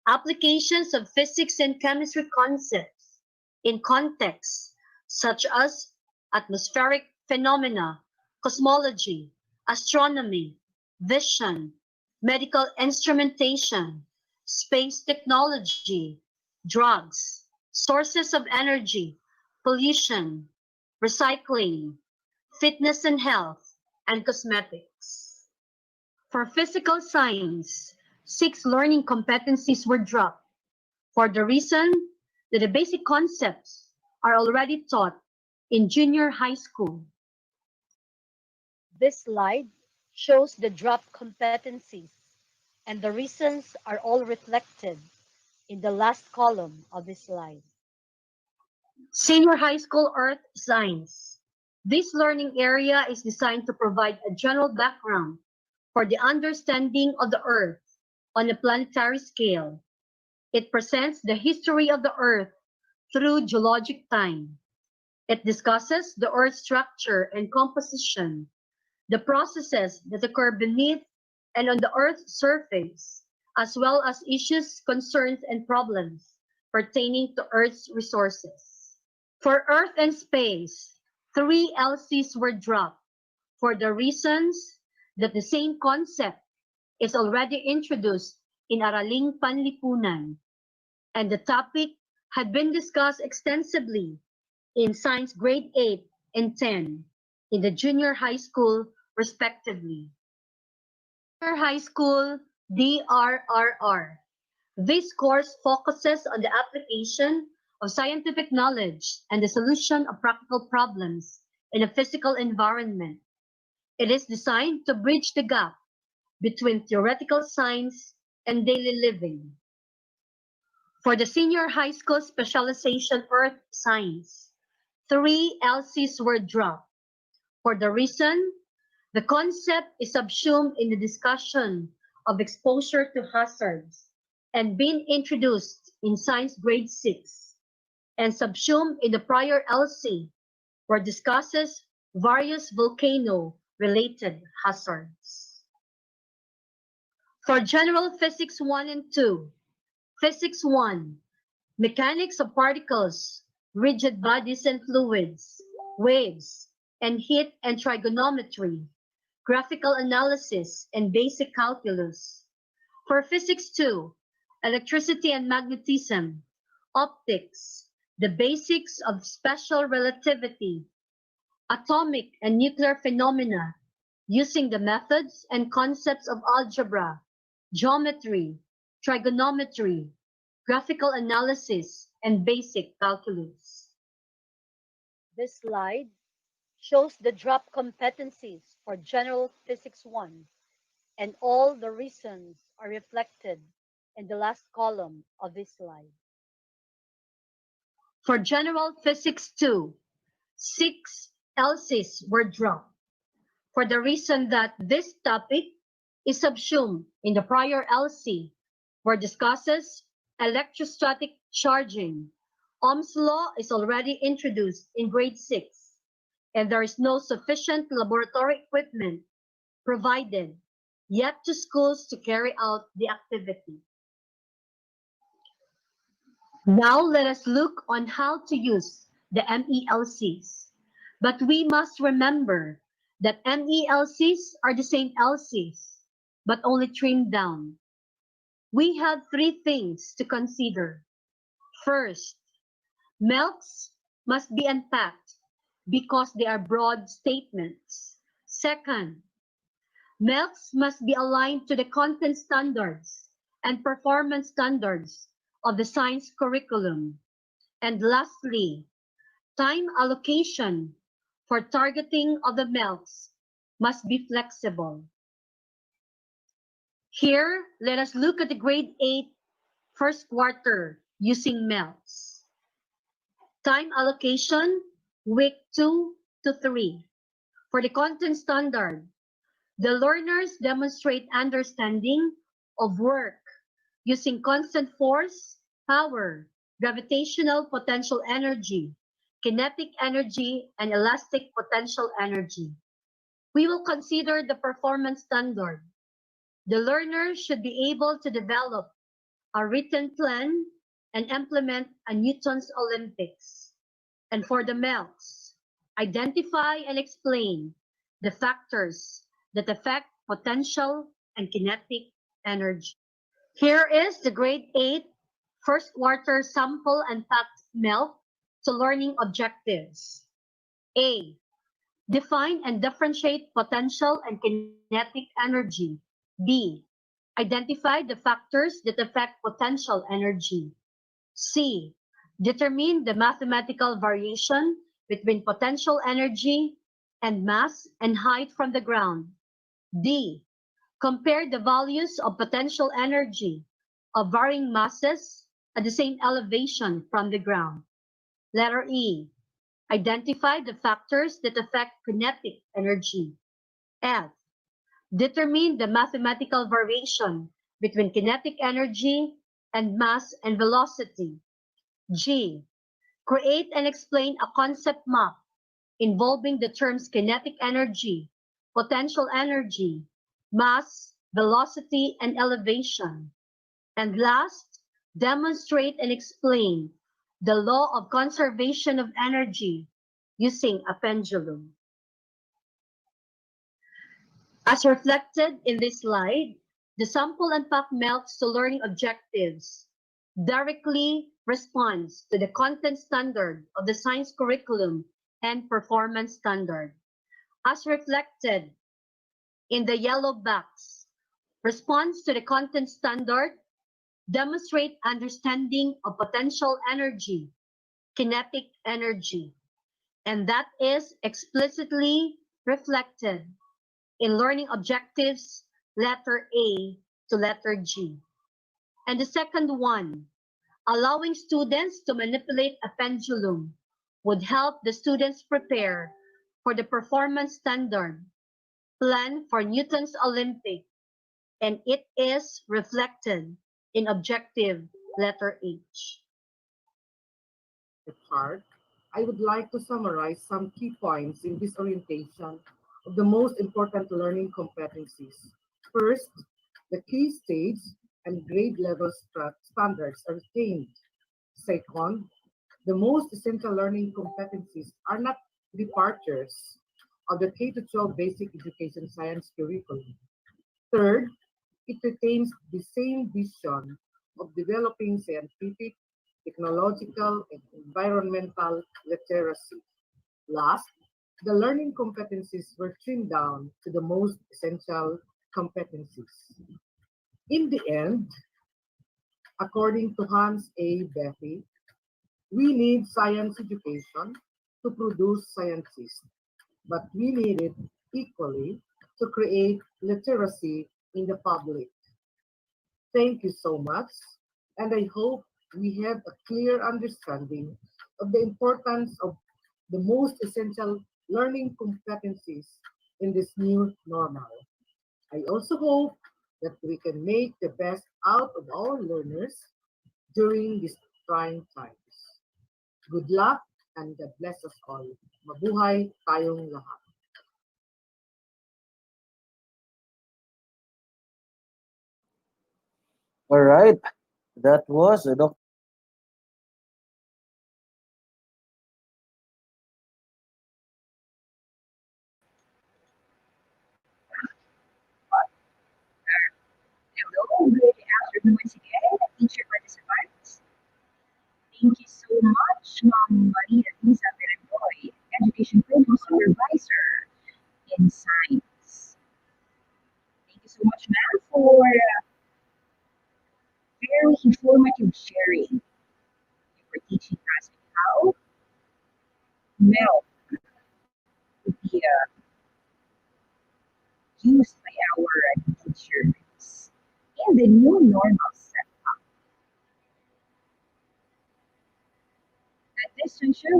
Applications of physics and chemistry concepts in contexts such as atmospheric phenomena, cosmology, astronomy, vision, medical instrumentation, space technology, drugs, sources of energy, pollution, recycling, fitness and health, and cosmetics. For physical science, 6 learning competencies were dropped for the reason that the basic concepts are already taught in junior high school. This slide shows the dropped competencies, and the reasons are all reflected in the last column of this slide. Senior high school earth science. This learning area is designed to provide a general background for the understanding of the earth on a planetary scale. It presents the history of the earth through geologic time. It discusses the earth's structure and composition, the processes that occur beneath and on the earth's surface, as well as issues, concerns, and problems pertaining to earth's resources. For earth and space, 3 LCs were dropped for the reasons that the same concept is already introduced in Araling Panlipunan, and the topic had been discussed extensively in Science Grade 8 and 10 in the junior high school, respectively. Junior high school DRRR. This course focuses on the application of scientific knowledge and the solution of practical problems in a physical environment. It is designed to bridge the gap between theoretical science and daily living. For the senior high school specialization earth science, 3 LCs were dropped. For the reason, the concept is subsumed in the discussion of exposure to hazards and been introduced in Science Grade 6 and subsumed in the prior LC, where discusses various volcano-related hazards. For General Physics 1 and 2, Physics 1, Mechanics of Particles, Rigid Bodies and Fluids, Waves, and Heat and Trigonometry, Graphical Analysis, and Basic Calculus. For Physics 2, Electricity and Magnetism, Optics, the Basics of Special Relativity, Atomic and Nuclear Phenomena, using the methods and concepts of algebra, geometry, trigonometry, graphical analysis, and basic calculus. This slide shows the drop competencies for General Physics 1, and all the reasons are reflected in the last column of this slide. For General Physics 2, 6 LCs were dropped for the reason that this topic is subsumed in the prior LC, where discusses electrostatic charging. Ohm's law is already introduced in grade 6, and there is no sufficient laboratory equipment provided yet to schools to carry out the activity. Now let us look on how to use the MELCs. But we must remember that MELCs are the same LCs, but only trimmed down. We have 3 things to consider. First, MELCs must be unpacked because they are broad statements. Second, MELCs must be aligned to the content standards and performance standards of the science curriculum. And lastly, time allocation for targeting of the MELCs must be flexible. Here, let us look at the grade 8 first quarter using MELCs. Time allocation, week 2 to 3. For the content standard, the learners demonstrate understanding of work using constant force, power, gravitational potential energy, kinetic energy, and elastic potential energy. We will consider the performance standard. The learner should be able to develop a written plan and implement a Newton's Olympics. And for the MELCs, identify and explain the factors that affect potential and kinetic energy. Here is the grade 8 first quarter sample and packed MELC to learning objectives. A. Define and differentiate potential and kinetic energy. B. Identify the factors that affect potential energy. C. Determine the mathematical variation between potential energy and mass and height from the ground. D. Compare the values of potential energy of varying masses at the same elevation from the ground. Letter E. Identify the factors that affect kinetic energy. F. Determine the mathematical variation between kinetic energy and mass and velocity. G. Create and explain a concept map involving the terms kinetic energy, potential energy, mass, velocity, and elevation. And last, demonstrate and explain the law of conservation of energy using a pendulum. As reflected in this slide, the sample and pack MELCs to learning objectives directly responds to the content standard of the science curriculum and performance standard. As reflected in the yellow box, responds to the content standard, demonstrate understanding of potential energy, kinetic energy, and that is explicitly reflected in learning objectives letter A to letter G. And the second one, allowing students to manipulate a pendulum would help the students prepare for the performance standard, plan for Newton's Olympic, and it is reflected in objective letter H. Part, I would like to summarize some key points in this orientation of the most important learning competencies. First, the key stage and grade level standards are retained. Second, the most essential learning competencies are not departures of the K-12 basic education science curriculum. Third, it retains the same vision of developing scientific, technological, and environmental literacy. Last, the learning competencies were trimmed down to the most essential competencies. In the end, according to Hans A. Bethe, we need science education to produce scientists, but we need it equally to create literacy in the public. Thank you so much, and I hope we have a clear understanding of the importance of the most essential learning competencies in this new normal. I also hope that we can make the best out of our learners during these trying times. Good luck and God bless us all. Mabuhay tayong lahat. All right. That was Dr. Liga. Hello, good afternoon once again, teacher participants. Thank you so much, Ma'am Maria Lisa Perandoy, Education Program Supervisor in Science. Thank you so much, ma'am, for very informative sharing. You were teaching us how milk would be used by our teachers in the new normal setup. At this juncture,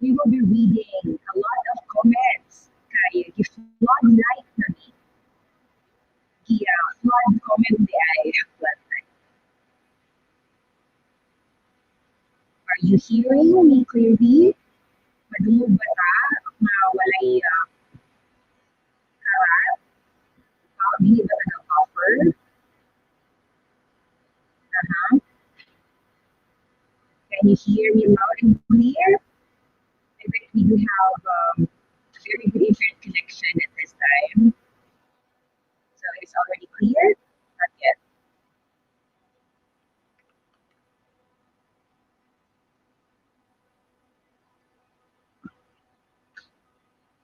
we will be reading a lot of comments. Kaya gi-flood light na mi. Flood comment di ay flood light. Are you hearing me clearly? Madungog ba ta? Walay karat? Bili ba ta ng offer? Uh-huh. Can you hear me loud and clear? I bet we do have very good internet connection at this time. So it's already clear? Not yet.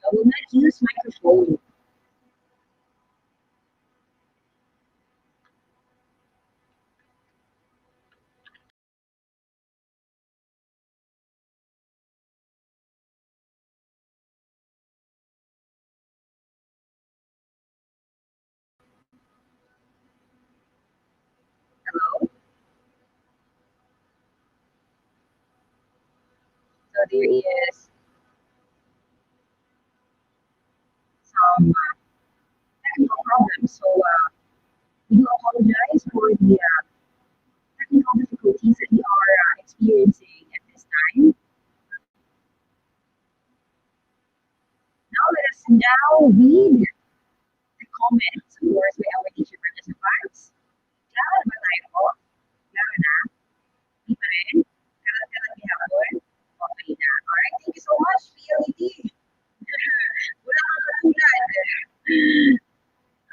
I will not use microphone. Hello? So there is some technical problems. So we do apologize for the technical difficulties that we are experiencing at this time. Now let us now read the comments, of course, by our teacher participants. Klaro na ba tayo po? Klaro na? Di pa rin? Kalat-kalat gihapon? Okay na. Alright, thank you so much, PLET. Wala kang katulad.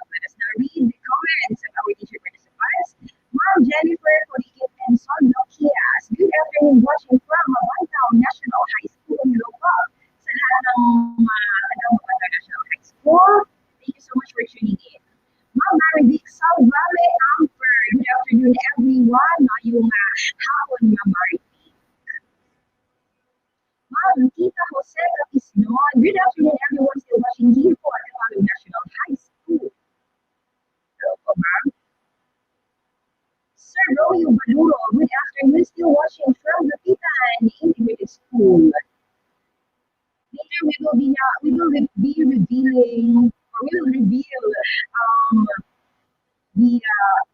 Let us now read the comments of our teacher participants. Ma'am Jennifer Corriquet and Son Nokias. Good afternoon, watching from Mabantao National High School in Lopa. Sa lahat ng taga Mabantao National High School, thank you so much for tuning in. Ma'am Marivic Salvale Amper. Good afternoon, everyone. Ngayong hapon, Ma'am Marivic. Ma'am Tita Jose Capisnon. Good afternoon, everyone still watching here po at Kapalong National High School. Hello po, ma'am. Sir Romeo Baluro, good afternoon, still watching from the Pitan Integrated School. Later we will be revealing, or we will reveal the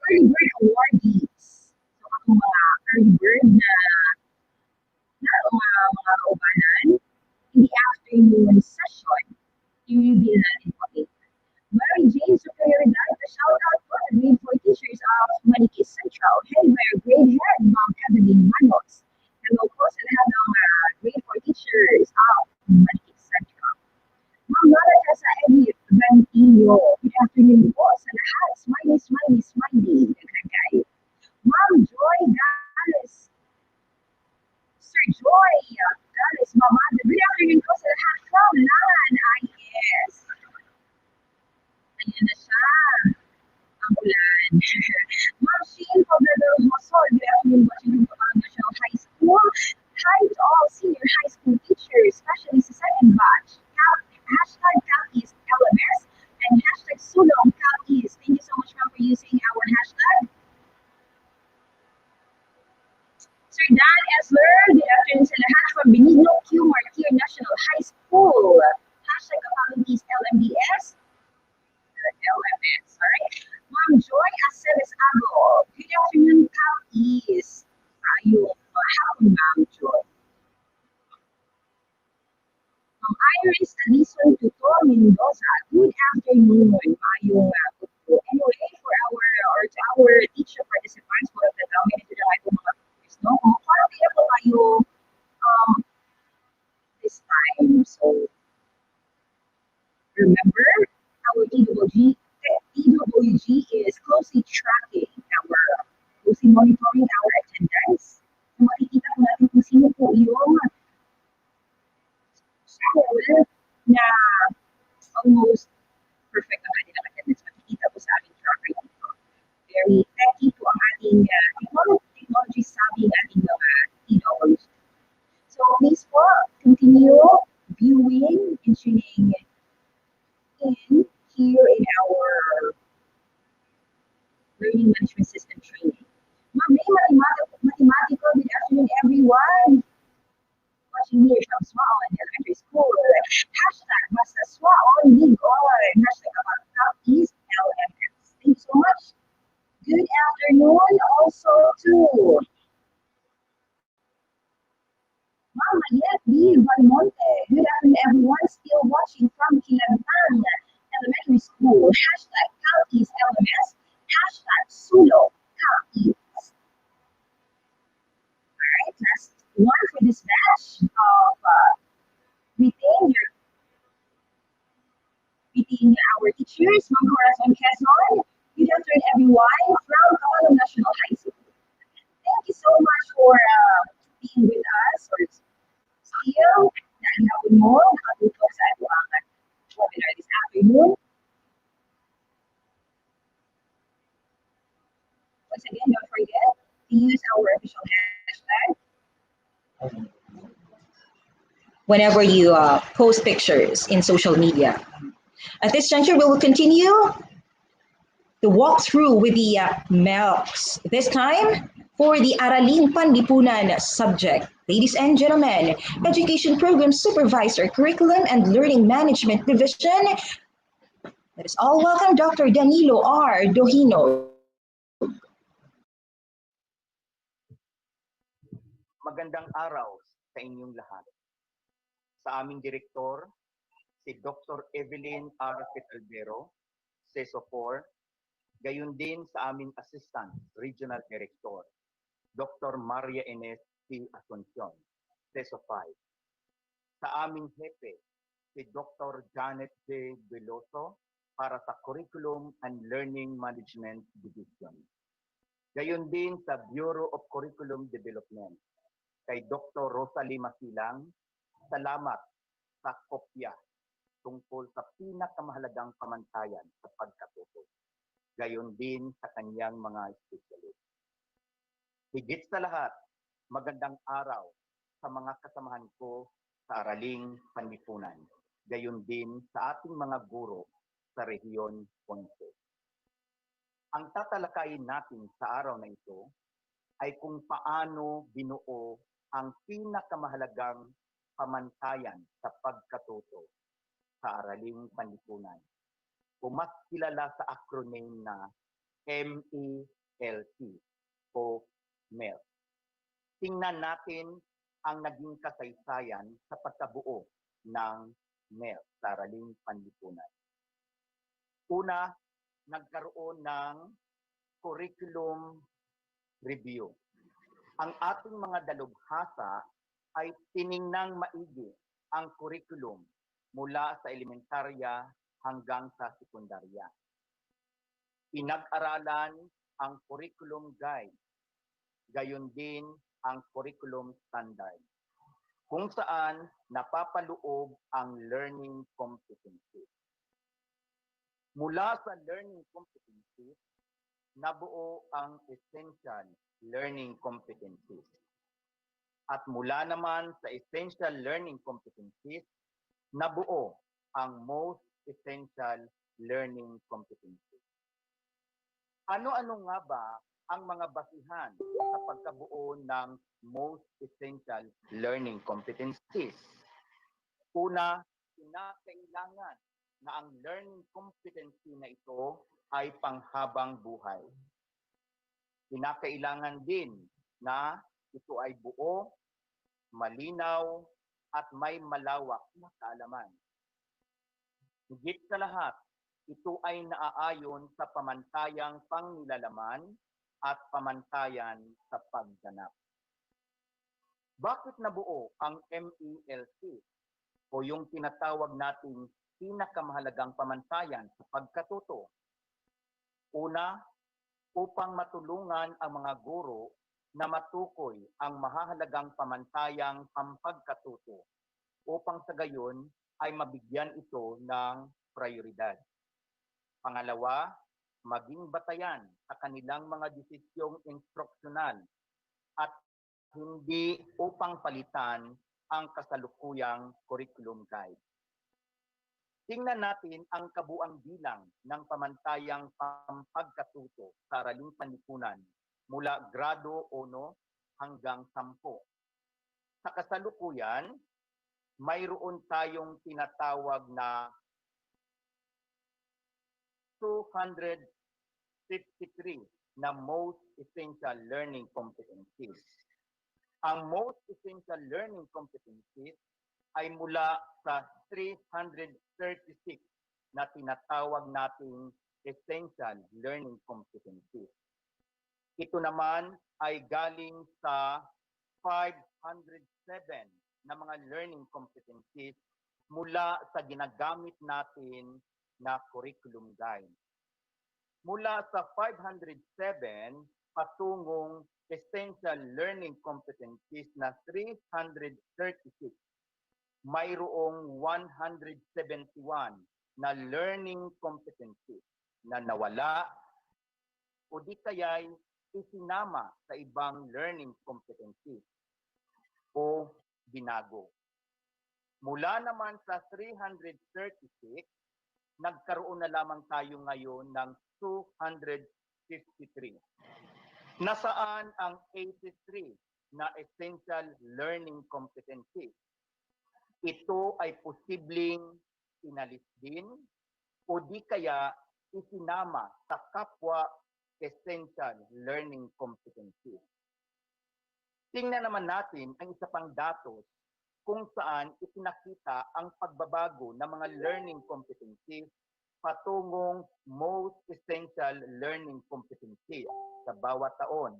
early bird awardees. So akong mga early bird na mga kaubanan, in the afternoon session, i-reveal natin po later. Mary Jane Superioridad, a shout out po sa grade 4 teachers of Maniquis Central, headed by our grade head, Ma'am Evelyn Manos. Hello po sa lahat ng grade 4 teachers of Maniquis Central. Ma'am Lola Tessa Eddie Vantino, good afternoon po sa lahat. Smiley, smiley, smiley. Nagkag kayo. Ma'am Joy Gales, Sir Joy Gales, Mama, good afternoon po sa lahat from Lan IS. Ayan na siya. Ang ulan. Ma'am Shane Poblador Mosol, good afternoon watching from Kapalong National High School. Hi to all senior high school teachers, especially sa second batch. Hashtag CapEast LMS and hashtag Sulong CapEast. Thank you so much, ma'am, for using our hashtag Iris Alison Tutor Mendoza. Good afternoon. Mayong po. Anyway, for our teacher participants, wala na daw, medyo na kayo mga teachers, no? Kung parang po kayo this time. So, remember, our EWG is closely tracking closely monitoring our attendance. So, makikita po natin kung sino po yung school na almost perfect ang kanilang attendance. Makikita po sa aming tracker dito. Very techy po ang ating technology savvy ng ating mga EWG. So, please po, continue viewing and tuning in here in our learning management system training. May mathematical, good afternoon everyone. Watching here from Swaon Elementary School. Hashtag Masa Swaon Ligon. Hashtag about Southeast LMS. Thank you so much. Good afternoon also to Mama Yeti Valmonte. Good afternoon everyone still watching from Kilantan Elementary School. Hashtag Southeast LMS. Hashtag Sulo Southeast. Alright, last one for this batch of greeting our teachers, Ma'am Corazon Quezon. Good afternoon everyone from Kapalong National High School. Thank you so much for being with us or still nahihapon mo nakatutok sa ating webinar this afternoon. Once again, don't forget to use our official hashtag whenever you post pictures in social media. At this juncture, we will continue the walkthrough with the MELCs. This time, for the Araling Panlipunan subject. Ladies and gentlemen, Education Program Supervisor, Curriculum and Learning Management Division. Let us all welcome Dr. Danilo R. Dohinog. Magandang araw sa inyong lahat. Sa aming direktor, si Dr. Evelyn R. Petalbero, CESO 4, gayon din sa aming Assistant Regional Director, Dr. Maria Ines P. Asuncion, CESO 5. Sa aming hepe, si Dr. Janet J. Veloso para sa Curriculum and Learning Management Division. Gayon din sa Bureau of Curriculum Development, kay Dr. Rosalie Masilang, salamat sa kopya tungkol sa pinakamahalagang pamantayan sa pagkatuto. Gayon din sa kanyang mga specialist. Higit sa lahat, magandang araw sa mga kasamahan ko sa Araling Panlipunan. Gayon din sa ating mga guro sa Rehiyon 11. Ang tatalakayin natin sa araw na ito ay kung paano binuo ang pinakamahalagang pamantayan sa pagkatuto sa Araling Panlipunan, o mas kilala sa acronym na MELT o MELT. Tingnan natin ang naging kasaysayan sa pagkabuo ng MELT sa Araling Panlipunan. Una, nagkaroon ng curriculum review. Ang ating mga dalubhasa ay tiningnang maigi ang curriculum mula sa elementarya hanggang sa sekundarya. Pinag-aralan ang curriculum guide, gayon din ang curriculum standard, kung saan napapaloob ang learning competencies. Mula sa learning competencies, nabuo ang essential learning competencies. At mula naman sa essential learning competencies, nabuo ang most essential learning competencies. Ano-ano nga ba ang mga basihan sa pagkabuo ng most essential learning competencies? Una, kinakailangan na ang learning competency na ito ay panghabang buhay. Kinakailangan din na ito ay buo, malinaw, at may malawak na kaalaman. Higit sa lahat, ito ay naaayon sa pamantayang pangnilalaman at pamantayan sa pagganap. Bakit nabuo ang MELC o yung tinatawag nating pinakamahalagang pamantayan sa pagkatuto? Una, upang matulungan ang mga guro na matukoy ang mahahalagang pamantayang pampagkatuto upang sa gayon ay mabigyan ito ng prioridad. Pangalawa, maging batayan sa kanilang mga desisyong instruksyonal at hindi upang palitan ang kasalukuyang curriculum guide. Tingnan natin ang kabuang bilang ng pamantayang pampagkatuto sa araling panlipunan mula grado 1 hanggang 10. Sa kasalukuyan, mayroon tayong tinatawag na 253 na most essential learning competencies. Ang most essential learning competencies ay mula sa 336 na tinatawag nating essential learning competencies. Ito naman ay galing sa 507 na mga learning competencies mula sa ginagamit natin na curriculum guide. Mula sa 507 patungong essential learning competencies na 336, mayroong 171 na learning competencies na nawala o di kaya'y isinama sa ibang learning competencies o binago. Mula naman sa 336, nagkaroon na lamang tayo ngayon ng 253. Nasaan ang 83 na essential learning competencies? Ito ay posibleng inalis din o di kaya isinama sa kapwa essential learning competencies. Tingnan naman natin ang isa pang datos kung saan ipinakita ang pagbabago ng mga learning competencies patungong most essential learning competencies sa bawat taon.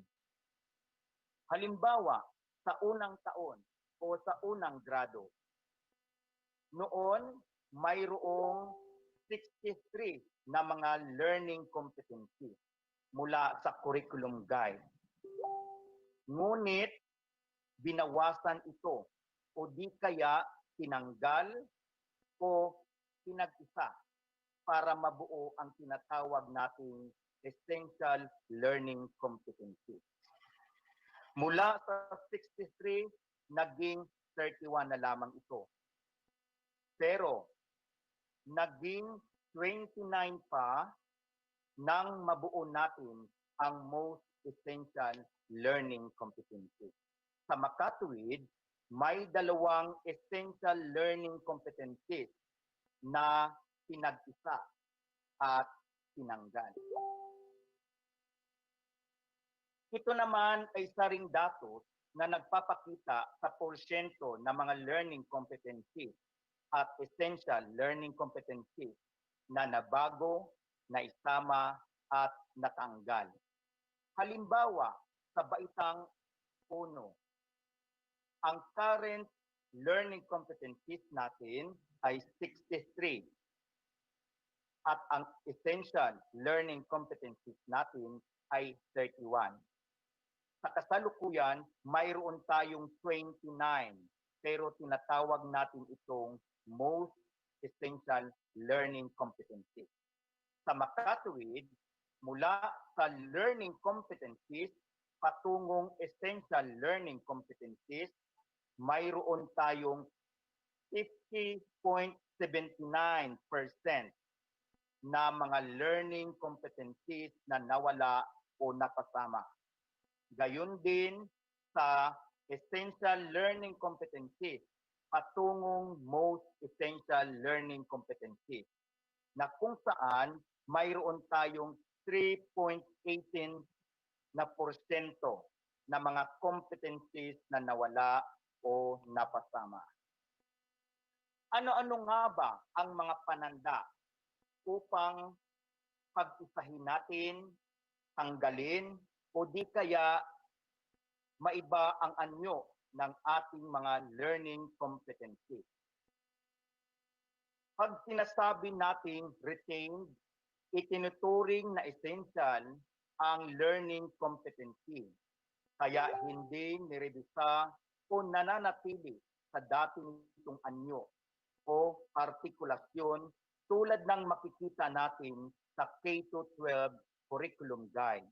Halimbawa, sa unang taon o sa unang grado, noon mayroong 63 na mga learning competencies mula sa curriculum guide. Ngunit binawasan ito o di kaya tinanggal o pinag-isa para mabuo ang tinatawag nating essential learning competencies. Mula sa 63, naging 31 na lamang ito. Pero naging 29 pa nang mabuo natin ang most essential learning competencies. Sa makatuwid, may dalawang essential learning competencies na pinag-isa at tinanggal. Ito naman ay saring datos na nagpapakita sa porsyento ng mga learning competencies at essential learning competencies na nabago, naisama at natanggal. Halimbawa, sa baitang 1, ang current learning competencies natin ay 63 at ang essential learning competencies natin ay 31. Sa kasalukuyan, mayroon tayong 29 pero tinatawag natin itong most essential learning competencies. Sa makatuwid, mula sa learning competencies patungong essential learning competencies, mayroon tayong 50.79% na mga learning competencies na nawala o napasama. Gayon din sa essential learning competencies patungong most essential learning competencies na kung saan mayroon tayong 3.18 na porsyento na mga competencies na nawala o napasama. Ano-ano nga ba ang mga pananda upang pag-isahin natin, tanggalin, o di kaya maiba ang anyo ng ating mga learning competency? Pag sinasabi nating retained, itinuturing na essential ang learning competency. Kaya hindi niredusa o nananatili sa dating itong anyo o artikulasyon tulad ng makikita natin sa K-12 curriculum guide.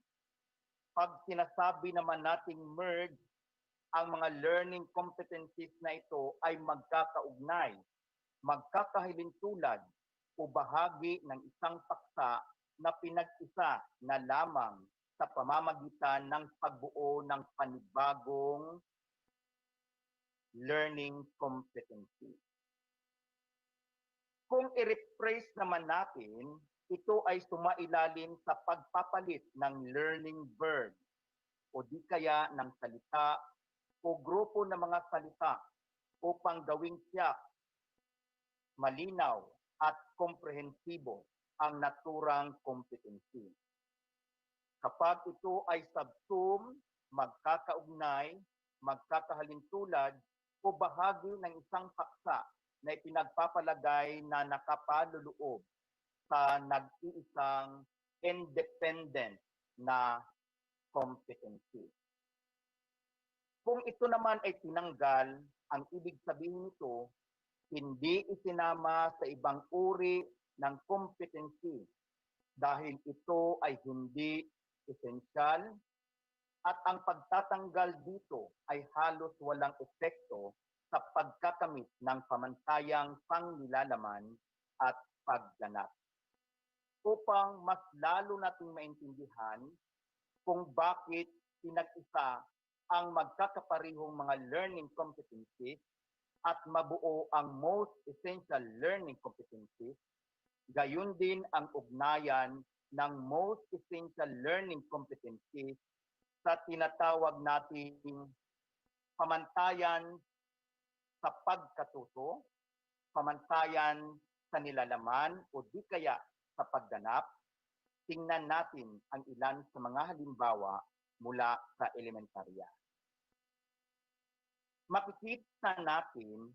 Pag sinasabi naman nating merge, ang mga learning competencies na ito ay magkakaugnay, magkakahilintulad o bahagi ng isang paksa na pinag-isa na lamang sa pamamagitan ng pagbuo ng panibagong learning competency. Kung i-rephrase naman natin, ito ay sumailalim sa pagpapalit ng learning verb o di kaya ng salita o grupo ng mga salita upang gawing tiyak, malinaw at komprehensibo ang naturang competency. Kapag ito ay subsume, magkakaugnay, magkakahalintulad o bahagi ng isang paksa na ipinagpapalagay na nakapaluloob sa nag-iisang independent na competency. Kung ito naman ay tinanggal, ang ibig sabihin nito, hindi isinama sa ibang uri ng competency dahil ito ay hindi esensyal at ang pagtatanggal dito ay halos walang epekto sa pagkakamit ng pamantayang pangnilalaman at pagganap. Upang mas lalo nating maintindihan kung bakit pinag-isa ang magkakaparihong mga learning competencies at mabuo ang most essential learning competencies, gayon din ang ugnayan ng most essential learning competencies sa tinatawag nating pamantayan sa pagkatuto, pamantayan sa nilalaman o di kaya sa pagganap. Tingnan natin ang ilan sa mga halimbawa mula sa elementarya. Makikita natin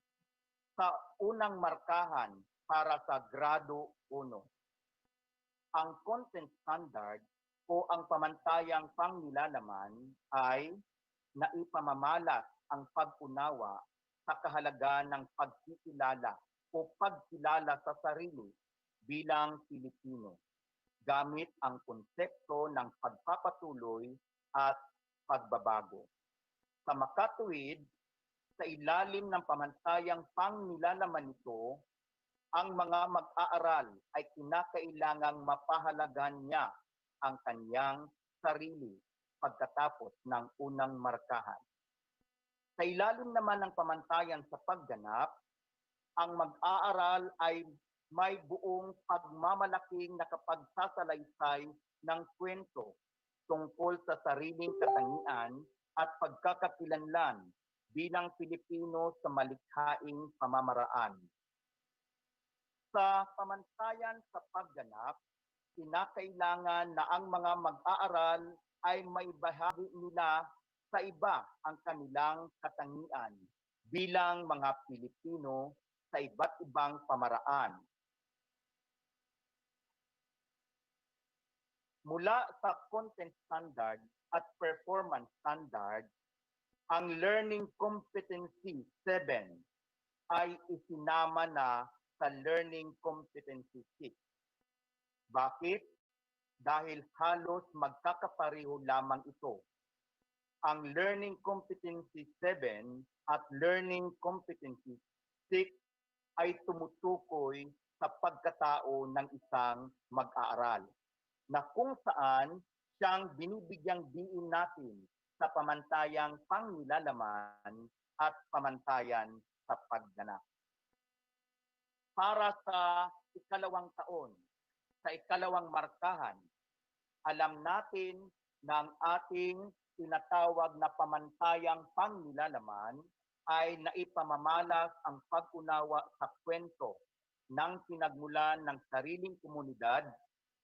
sa unang markahan para sa grado 1. Ang content standard o ang pamantayang pangnilalaman ay naipamamalas ang pag-unawa sa kahalagaan ng pagkikilala o pagkilala sa sarili bilang Pilipino gamit ang konsepto ng pagpapatuloy at pagbabago. Sa makatuwid, sa ilalim ng pamantayang pangnilalaman nito, ang mga mag-aaral ay kinakailangang mapahalagan niya ang kanyang sarili pagkatapos ng unang markahan. Sa ilalim naman ng pamantayan sa pagganap, ang mag-aaral ay may buong pagmamalaking nakapagsasalaysay ng kwento tungkol sa sariling katangian at pagkakakilanlan bilang Pilipino sa malikhaing pamamaraan. Sa pamantayan sa pagganap, kinakailangan na ang mga mag-aaral ay may bahagi nila sa iba ang kanilang katangian bilang mga Pilipino sa iba't ibang pamaraan. Mula sa content standard at performance standard, ang Learning Competency 7 ay isinama na sa Learning Competency 6. Bakit? Dahil halos magkakapareho lamang ito. Ang Learning Competency 7 at Learning Competency 6 ay tumutukoy sa pagkatao ng isang mag-aaral, na kung saan siyang binibigyang diin natin sa pamantayang pangnilalaman at pamantayan sa pagganap. Para sa ikalawang taon, sa ikalawang markahan, alam natin na ang ating tinatawag na pamantayang pangnilalaman ay naipamamalas ang pag-unawa sa kwento ng pinagmulan ng sariling komunidad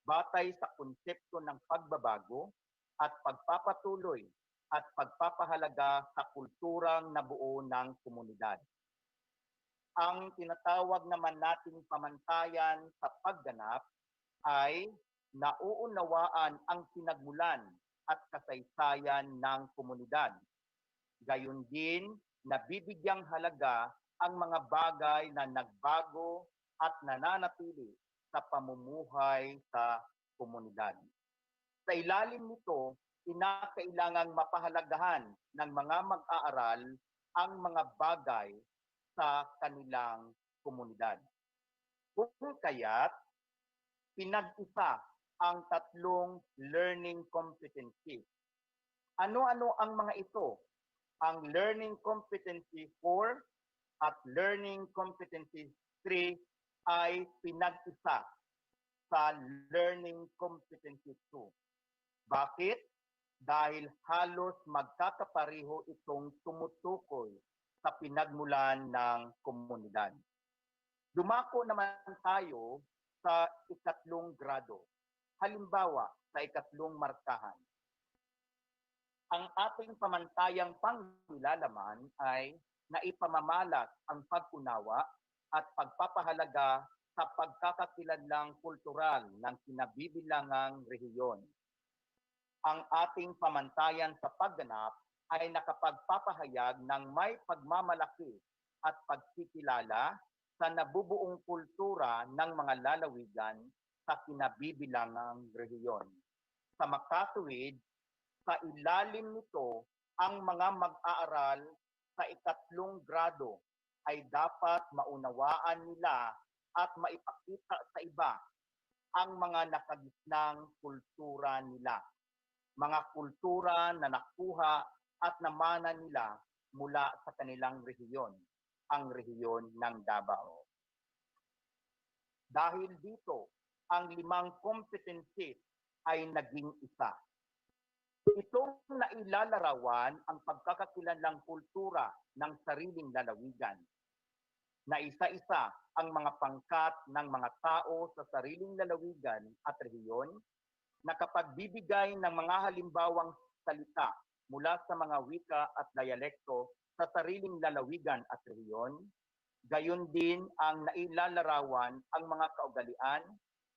batay sa konsepto ng pagbabago at pagpapatuloy at pagpapahalaga sa kulturang nabuo ng komunidad. Ang tinatawag naman nating pamantayan sa pagganap ay nauunawaan ang pinagmulan at kasaysayan ng komunidad. Gayon din, nabibigyang halaga ang mga bagay na nagbago at nananatili sa pamumuhay sa komunidad. Sa ilalim nito, kinakailangang mapahalagahan ng mga mag-aaral ang mga bagay sa kanilang komunidad. Kung kaya't, pinag-isa ang tatlong learning competencies. Ano-ano ang mga ito? Ang Learning Competency 4 at Learning Competency 3 ay pinag-isa sa Learning Competency 2. Bakit? Dahil halos magkakapareho itong tumutukoy sa pinagmulan ng komunidad. Dumako naman tayo sa ikatlong grado. Halimbawa, sa ikatlong markahan. Ang ating pamantayang panglalaman ay naipamamalas ang pag-unawa at pagpapahalaga sa pagkakakilanlang kultural ng kinabibilangang rehiyon. Ang ating pamantayan sa pagganap ay nakapagpapahayag ng may pagmamalaki at pagkikilala sa nabubuong kultura ng mga lalawigan sa kinabibilangang rehiyon. Sa makatuwid, sa ilalim nito, ang mga mag-aaral sa ikatlong grado ay dapat maunawaan nila at maipakita sa iba ang mga nakagisnang kultura nila, mga kultura na nakuha at namana nila mula sa kanilang rehiyon, ang rehiyon ng Davao. Dahil dito, ang 5 competencies ay naging isa. Itong nailalarawan ang pagkakakilanlang kultura ng sariling lalawigan, na isa-isa ang mga pangkat ng mga tao sa sariling lalawigan at rehiyon, nakapagbibigay ng mga halimbawang salita mula sa mga wika at dialekto sa sariling lalawigan at rehiyon. Gayon din ang nailalarawan ang mga kaugalian,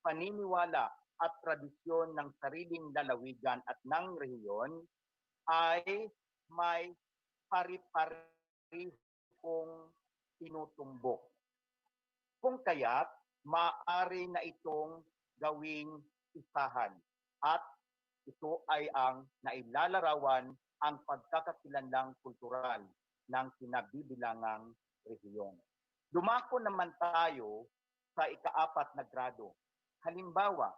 paniniwala at tradisyon ng sariling lalawigan at ng rehiyon ay may pari-parihong tinutumbok. Kung kaya't, maaari na itong gawing isahan at ito ay ang nailalarawan ang pagkakakilanlang kultural ng kinabibilangang rehiyon. Dumako naman tayo sa ika-4 na grado. Halimbawa,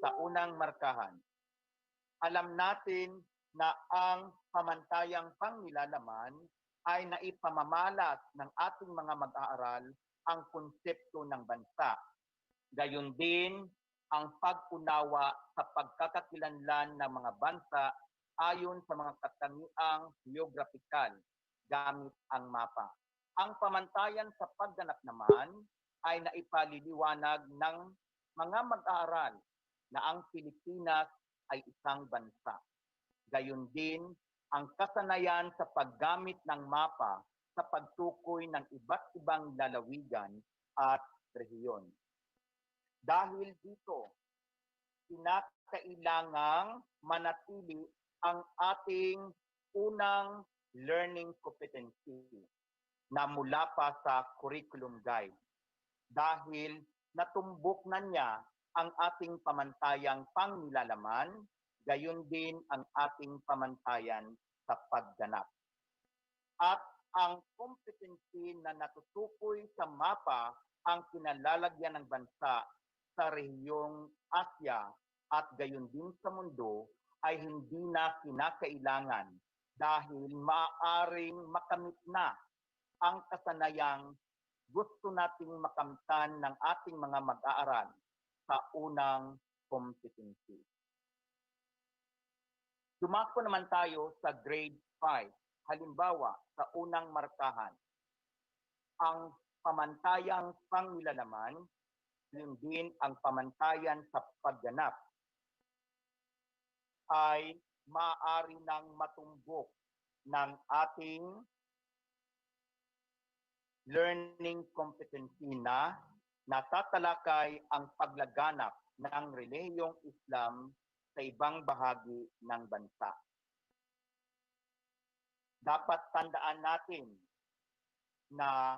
sa unang markahan, alam natin na ang pamantayang panglalaman ay naipamamalas ng ating mga mag-aaral ang konsepto ng bansa. Gayon din ang pag-unawa sa pagkakakilanlan ng mga bansa ayon sa mga katangiang geographical gamit ang mapa. Ang pamantayan sa pagganap naman ay naipaliliwanag ng mga mag-aaral na ang Pilipinas ay isang bansa. Gayon din ang kasanayan sa paggamit ng mapa sa pagtukoy ng iba't ibang lalawigan at rehiyon. Dahil dito, kinakailangang manatili ang ating unang learning competency na mula pa sa curriculum guide. Dahil natumbok na niya ang ating pamantayang panglalaman, gayon din ang ating pamantayan sa pagganap. At ang competency na natutukoy sa mapa ang kinalalagyan ng bansa sa rehiyong Asya at gayon din sa mundo ay hindi na kinakailangan dahil maaaring makamit na ang kasanayang gusto nating makamtan ng ating mga mag-aaral sa unang competency. Dumako naman tayo sa grade 5. Halimbawa, sa unang markahan, ang pamantayang panglalaman, yun din ang pamantayan sa pagganap, ay maaari nang matumbok ng ating learning competency na natatalakay ang paglaganap ng relihiyong Islam sa ibang bahagi ng bansa. Dapat tandaan natin na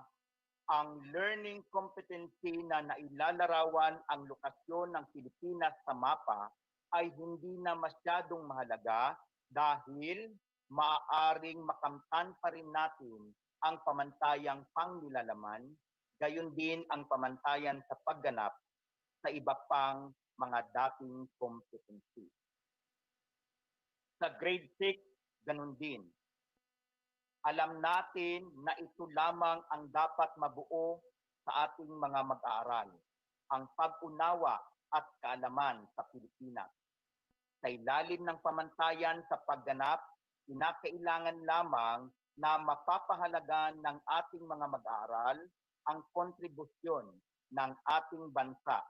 ang learning competency na nailalarawan ang lokasyon ng Pilipinas sa mapa ay hindi na masyadong mahalaga dahil maaaring makamtan pa rin natin ang pamantayang panglalaman, gayon din ang pamantayan sa pagganap sa iba pang mga dating competency. Sa grade 6, ganun din. Alam natin na ito lamang ang dapat mabuo sa ating mga mag-aaral, ang pag-unawa at kaalaman sa Pilipinas. Sa ilalim ng pamantayan sa pagganap, kinakailangan lamang na mapapahalagan ng ating mga mag-aaral ang kontribusyon ng ating bansa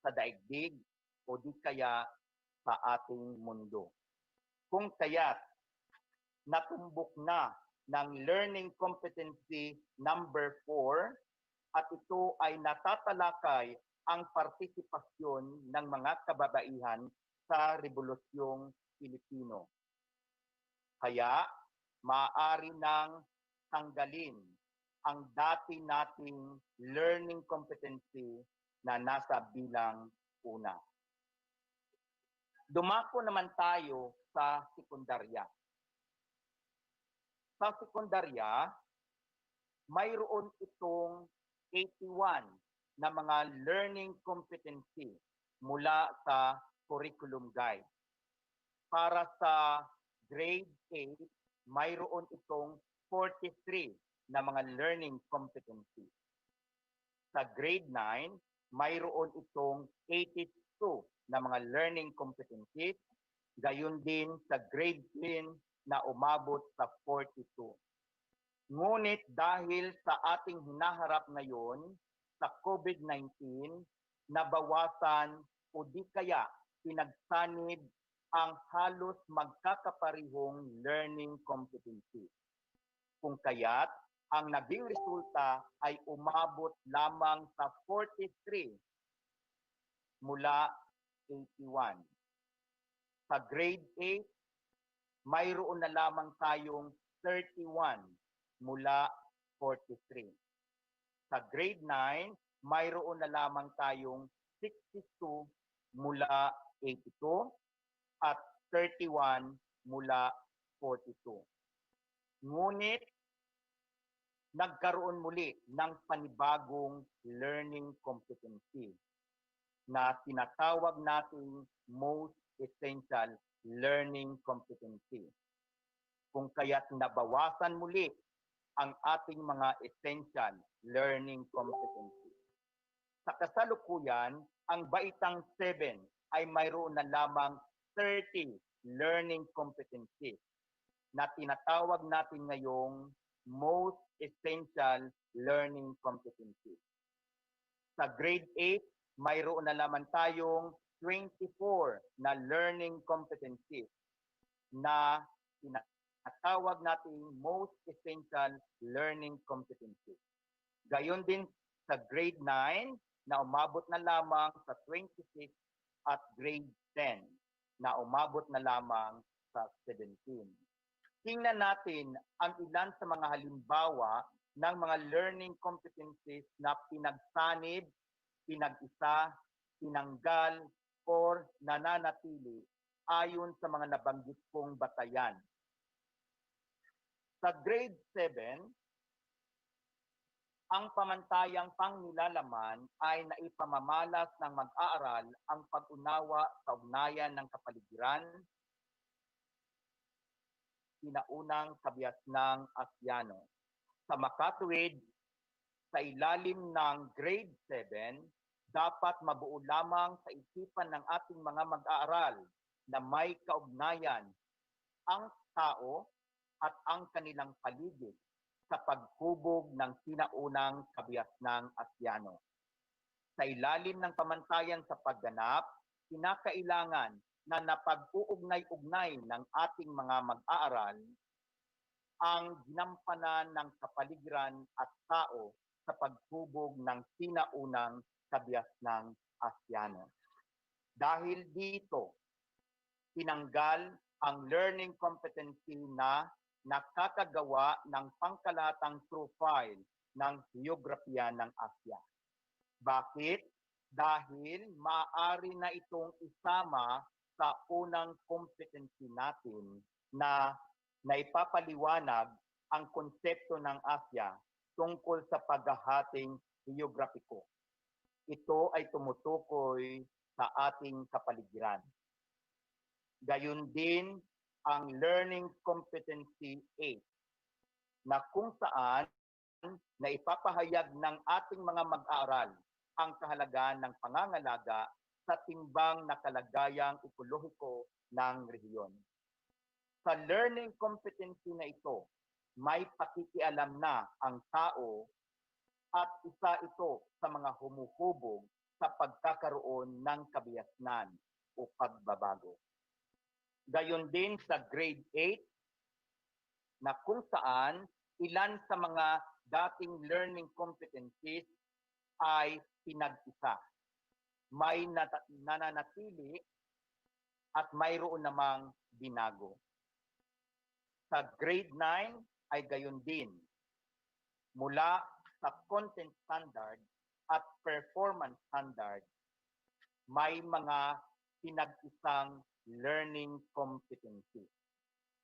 sa daigdig o di kaya sa ating mundo. Kung kaya't natumbok na ng learning competency number 4 at ito ay natatalakay ang partisipasyon ng mga kababaihan sa Rebolusyong Pilipino. Kaya maaari nang tanggalin ang dati nating learning competency na nasa bilang una. Dumako naman tayo sa sekundarya. Sa sekundarya, mayroon itong 81 na mga learning competency mula sa curriculum guide. Para sa grade 8, mayroon itong 43 na mga learning competency. Sa grade 9, mayroon itong 82 na mga learning competencies. Gayon din sa grade 10 na umabot sa 42. Ngunit dahil sa ating hinaharap ngayon sa COVID-19, nabawasan o di kaya pinagsanib ang halos magkakaparihong learning competency. Kung kaya't ang naging resulta ay umabot lamang sa 43 mula 81. Sa grade 8, mayroon na lamang tayong 31 mula 43. Sa grade 9, mayroon na lamang tayong 62 mula 82 at 31 mula 42. Ngunit, nagkaroon muli ng panibagong learning competency na tinatawag nating most essential learning competency. Kung kaya't nabawasan muli ang ating mga essential learning competency. Sa kasalukuyan, ang baitang 7 ay mayroon na lamang 30 learning competencies na tinatawag natin ngayong most essential learning competencies. Sa grade 8, mayroon na lamang tayong 24 na learning competencies na tinatawag nating most essential learning competencies. Gayon din sa grade 9 na umabot na lamang sa 26 at grade 10 na umabot na lamang sa 17. Tingnan natin ang ilan sa mga halimbawa ng mga learning competencies na pinagsanib, pinag-isa, tinanggal, or nananatili ayon sa mga nabanggit kong batayan. Sa grade 7, ang pamantayang pangnilalaman ay naipamamalas ng mag-aaral ang pag-unawa sa ugnayan ng kapaligiran, sinaunang kabias ng Asyano. Sa makatuwid, sa ilalim ng grade 7, dapat mabuo lamang sa isipan ng ating mga mag-aaral na may kaugnayan ang tao, at ang kanilang paligid sa paghubog ng sinaunang kabiasnang Asyano. Sa ilalim ng pamantayan sa pagganap, kinakailangan na napag-uugnay-ugnay ng ating mga mag-aaral ang ginampanan ng kapaligiran at tao sa paghubog ng sinaunang kabiasnang Asyano. Dahil dito, tinanggal ang learning competency na nakakagawa ng pangkalatang profile ng geografiya ng Asya. Bakit? Dahil maaari na itong isama sa unang competency natin na naipapaliwanag ang konsepto ng Asya tungkol sa paghahating geograpiko. Ito ay tumutukoy sa ating kapaligiran. Gayon din ang learning competency 8 na kung saan na ipapahayag ng ating mga mag-aaral ang kahalagahan ng pangangalaga sa timbang na kalagayang ekologiko ng rehiyon. Sa learning competency na ito, may pakikialam na ang tao at isa ito sa mga humuhubog sa pagkakaroon ng kabiasnan o pagbabago. Gayon din sa grade 8 na kung saan ilan sa mga dating learning competencies ay pinag-isa. May nananatili at mayroon namang binago. Sa grade 9 ay gayon din. Mula sa content standard at performance standard, may mga pinag-isang learning competency.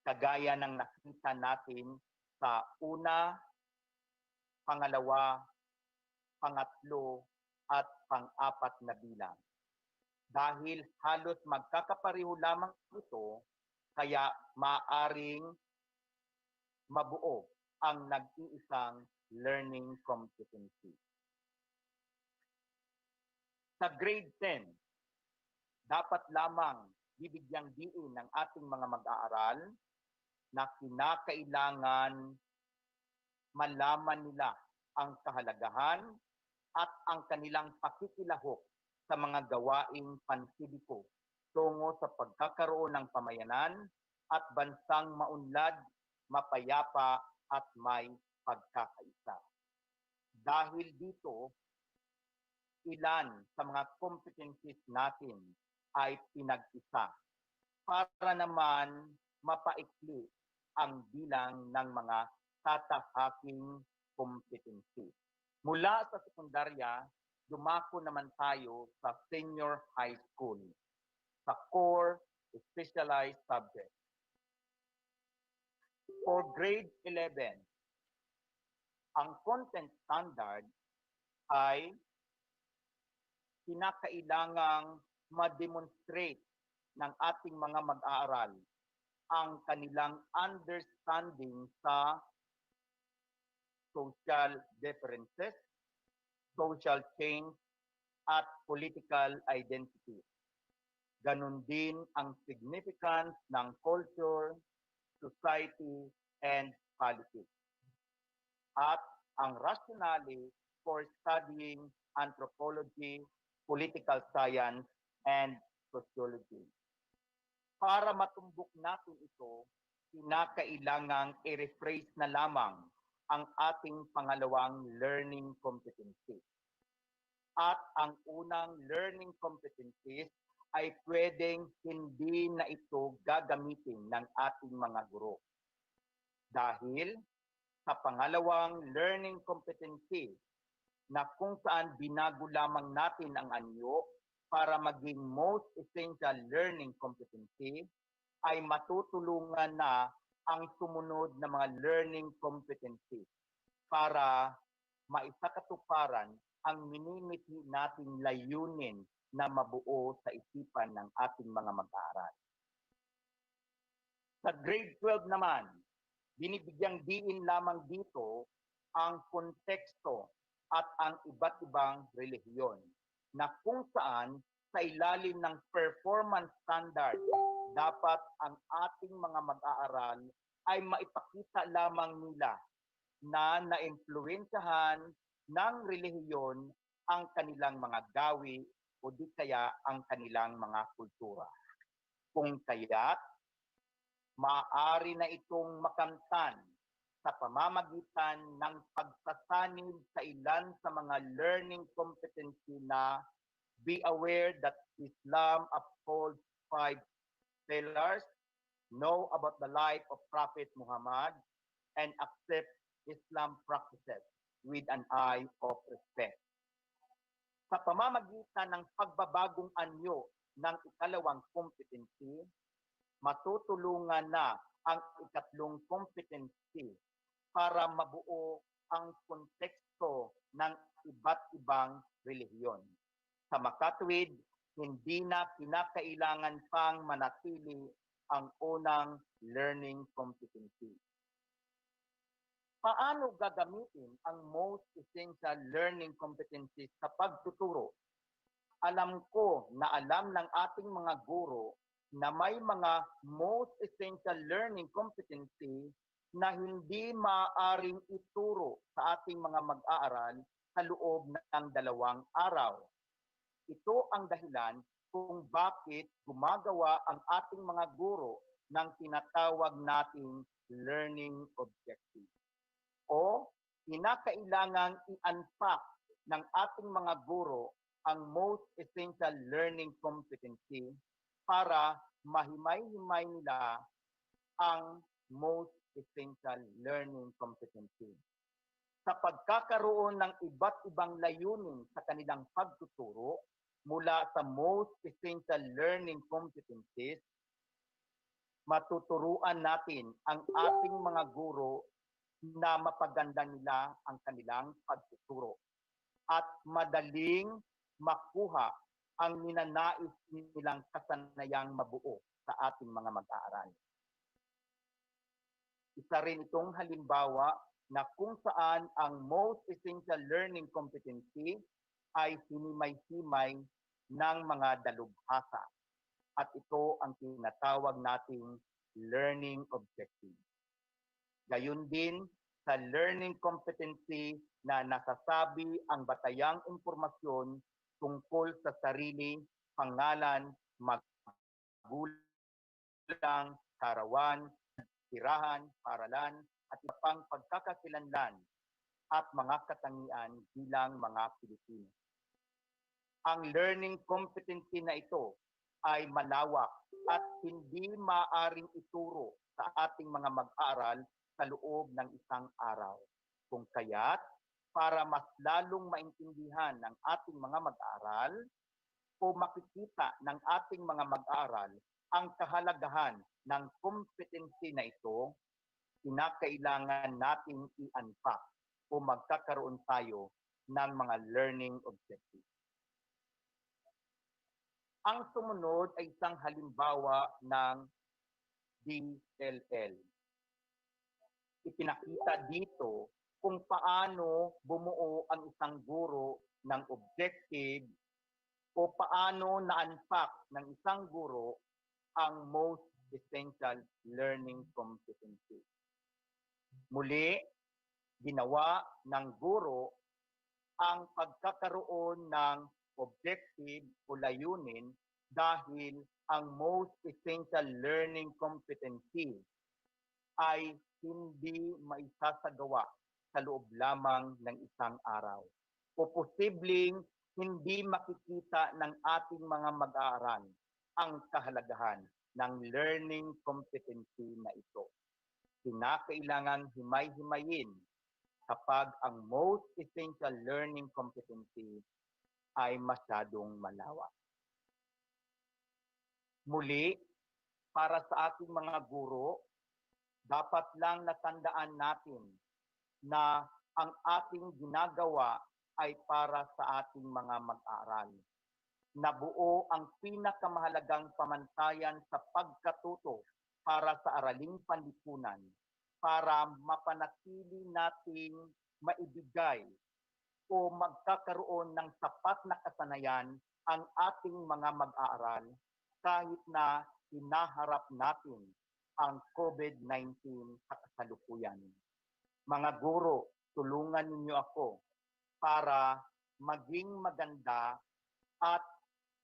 Kagaya ng nakita natin sa una, pangalawa, pangatlo, at pang-apat na bilang. Dahil halos magkakapareho lamang ito, kaya maaring mabuo ang nag-iisang learning competency. Sa grade 10, dapat lamang bibigyang diin ng ating mga mag-aaral na kinakailangan malaman nila ang kahalagahan at ang kanilang pakikilahok sa mga gawaing pansibiko tungo sa pagkakaroon ng pamayanan at bansang maunlad, mapayapa at may pagkakaisa. Dahil dito, ilan sa mga competencies natin ay pinag-isa para naman mapaikli ang bilang ng mga tatahaking competency. Mula sa sekundarya, dumako naman tayo sa senior high school, sa core specialized subject. For grade 11, ang content standard ay kinakailangang ma-demonstrate ng ating mga mag-aaral ang kanilang understanding sa social differences, social change, at political identity. Ganon din ang significance ng culture, society, and politics. At ang rationale for studying anthropology, political science, and sociology. Para matumbok natin ito, kinakailangang i-rephrase na lamang ang ating pangalawang learning competency. At ang unang learning competencies ay pwedeng hindi na ito gagamitin ng ating mga guro. Dahil sa pangalawang learning competency na kung saan binago lamang natin ang anyo para maging most essential learning competency, ay matutulungan na ang sumunod na mga learning competency para maisakatuparan ang minimithi nating layunin na mabuo sa isipan ng ating mga mag-aaral. Sa grade 12 naman, binibigyang diin lamang dito ang konteksto at ang iba't ibang relihiyon na kung saan sa ilalim ng performance standard dapat ang ating mga mag-aaral ay maipakita lamang nila na naimpluwensyahan ng relihiyon ang kanilang mga gawi o di kaya ang kanilang mga kultura. Kung kaya't, maaari na itong makamtan sa pamamagitan ng pagsasanib sa ilan sa mga learning competency na be aware that Islam upholds 5 pillars, know about the life of Prophet Muhammad, and accept Islam practices with an eye of respect. Sa pamamagitan ng pagbabagong anyo ng ikalawang competency, matutulungan na ang ikatlong competency para mabuo ang konteksto ng iba't ibang relihiyon. Sa makatwid, hindi na kinakailangan pang manatili ang unang learning competency. Paano gagamitin ang most essential learning competencies sa pagtuturo? Alam ko na alam ng ating mga guro na may mga most essential learning competency na hindi maaaring ituro sa ating mga mag-aaral sa loob ng 2 araw. Ito ang dahilan kung bakit gumagawa ang ating mga guro ng tinatawag nating learning objectives. O kinakailangang i-unpack ng ating mga guro ang most essential learning competency para mahimay-himay nila ang most essential learning competency. Sa pagkakaroon ng iba't ibang layunin sa kanilang pagtuturo mula sa most essential learning competencies, matuturuan natin ang ating mga guro na mapaganda nila ang kanilang pagtuturo at madaling makuha ang ninanais nilang kasanayang mabuo sa ating mga mag-aaral. Isa rin itong halimbawa na kung saan ang most essential learning competency ay hinimay-himay ng mga dalubhasa at ito ang tinatawag nating learning objective. Gayon din sa learning competency na nasasabi ang batayang impormasyon tungkol sa sarili, pangalan, magulang, karawan, tirahan, paralan, at iba pang pagkakakilanlan at mga katangian bilang mga Pilipino. Ang learning competency na ito ay malawak at hindi maaring ituro sa ating mga mag-aaral sa loob ng 1 araw. Kung kaya't, para mas lalong maintindihan ng ating mga mag-aaral o makikita ng ating mga mag-aaral ang kahalagahan ng competency na ito, kinakailangan nating i-unpack o magkakaroon tayo ng mga learning objectives. Ang sumunod ay isang halimbawa ng DLL. Ipinakita dito kung paano bumuo ang isang guro ng objective o paano na-unpack ng isang guro ang most essential learning competency. Muli, ginawa ng guro ang pagkakaroon ng objective o layunin dahil ang most essential learning competency ay hindi maisasagawa sa loob lamang ng 1 araw. O posibleng hindi makikita ng ating mga mag-aaral ang kahalagahan ng learning competency na ito. Kinakailangang himay-himayin kapag ang most essential learning competency ay masyadong malawak. Muli, para sa ating mga guro, dapat lang natandaan natin na ang ating ginagawa ay para sa ating mga mag-aaral. Nabuo ang pinakamahalagang pamantayan sa pagkatuto para sa araling panlipunan para mapanatili nating maibigay o magkakaroon ng sapat na kasanayan ang ating mga mag-aaral kahit na hinaharap natin ang COVID-19 sa kasalukuyan. Mga guro, tulungan ninyo ako para maging maganda at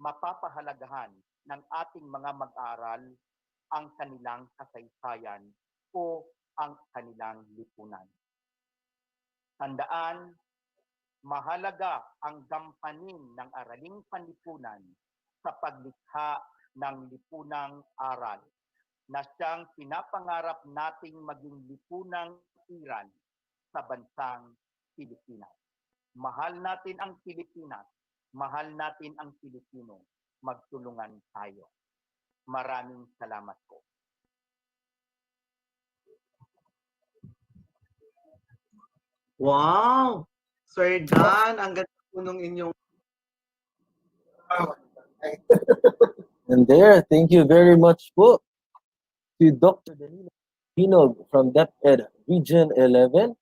mapapahalagahan ng ating mga mag-aaral ang kanilang kasaysayan o ang kanilang lipunan. Tandaan, mahalaga ang gampanin ng araling panlipunan sa paglikha ng lipunang aral na siyang pinapangarap nating maging lipunang iran sa bansang Pilipinas. Mahal natin ang Pilipinas, mahal natin ang Pilipino, magtulungan tayo. Maraming salamat po. Wow! Sir Dan, ang ganda po nung inyong And there, thank you very much po to Dr. Danilo Hinog from DepEd Region 11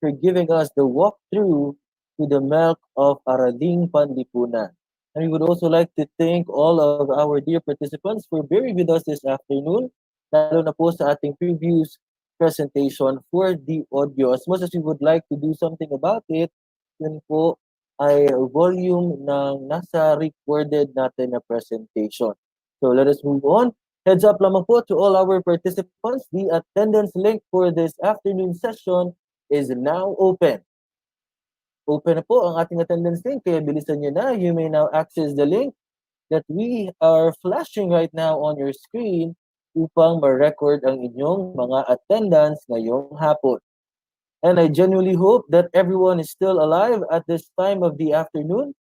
for giving us the walkthrough to the milk of Araling Panlipunan. And we would also like to thank all of our dear participants for bearing with us this afternoon, lalo na po sa ating previous presentation for the audio. As much as we would like to do something about it, yun po ay volume ng nasa recorded natin na presentation. So let us move on. Heads up lamang po to all our participants. The attendance link for this afternoon session is now open. Open na po ang ating attendance link, kaya bilisan nyo na. You may now access the link that we are flashing right now on your screen upang ma-record ang inyong mga attendance ngayong hapon. And I genuinely hope that everyone is still alive at this time of the afternoon.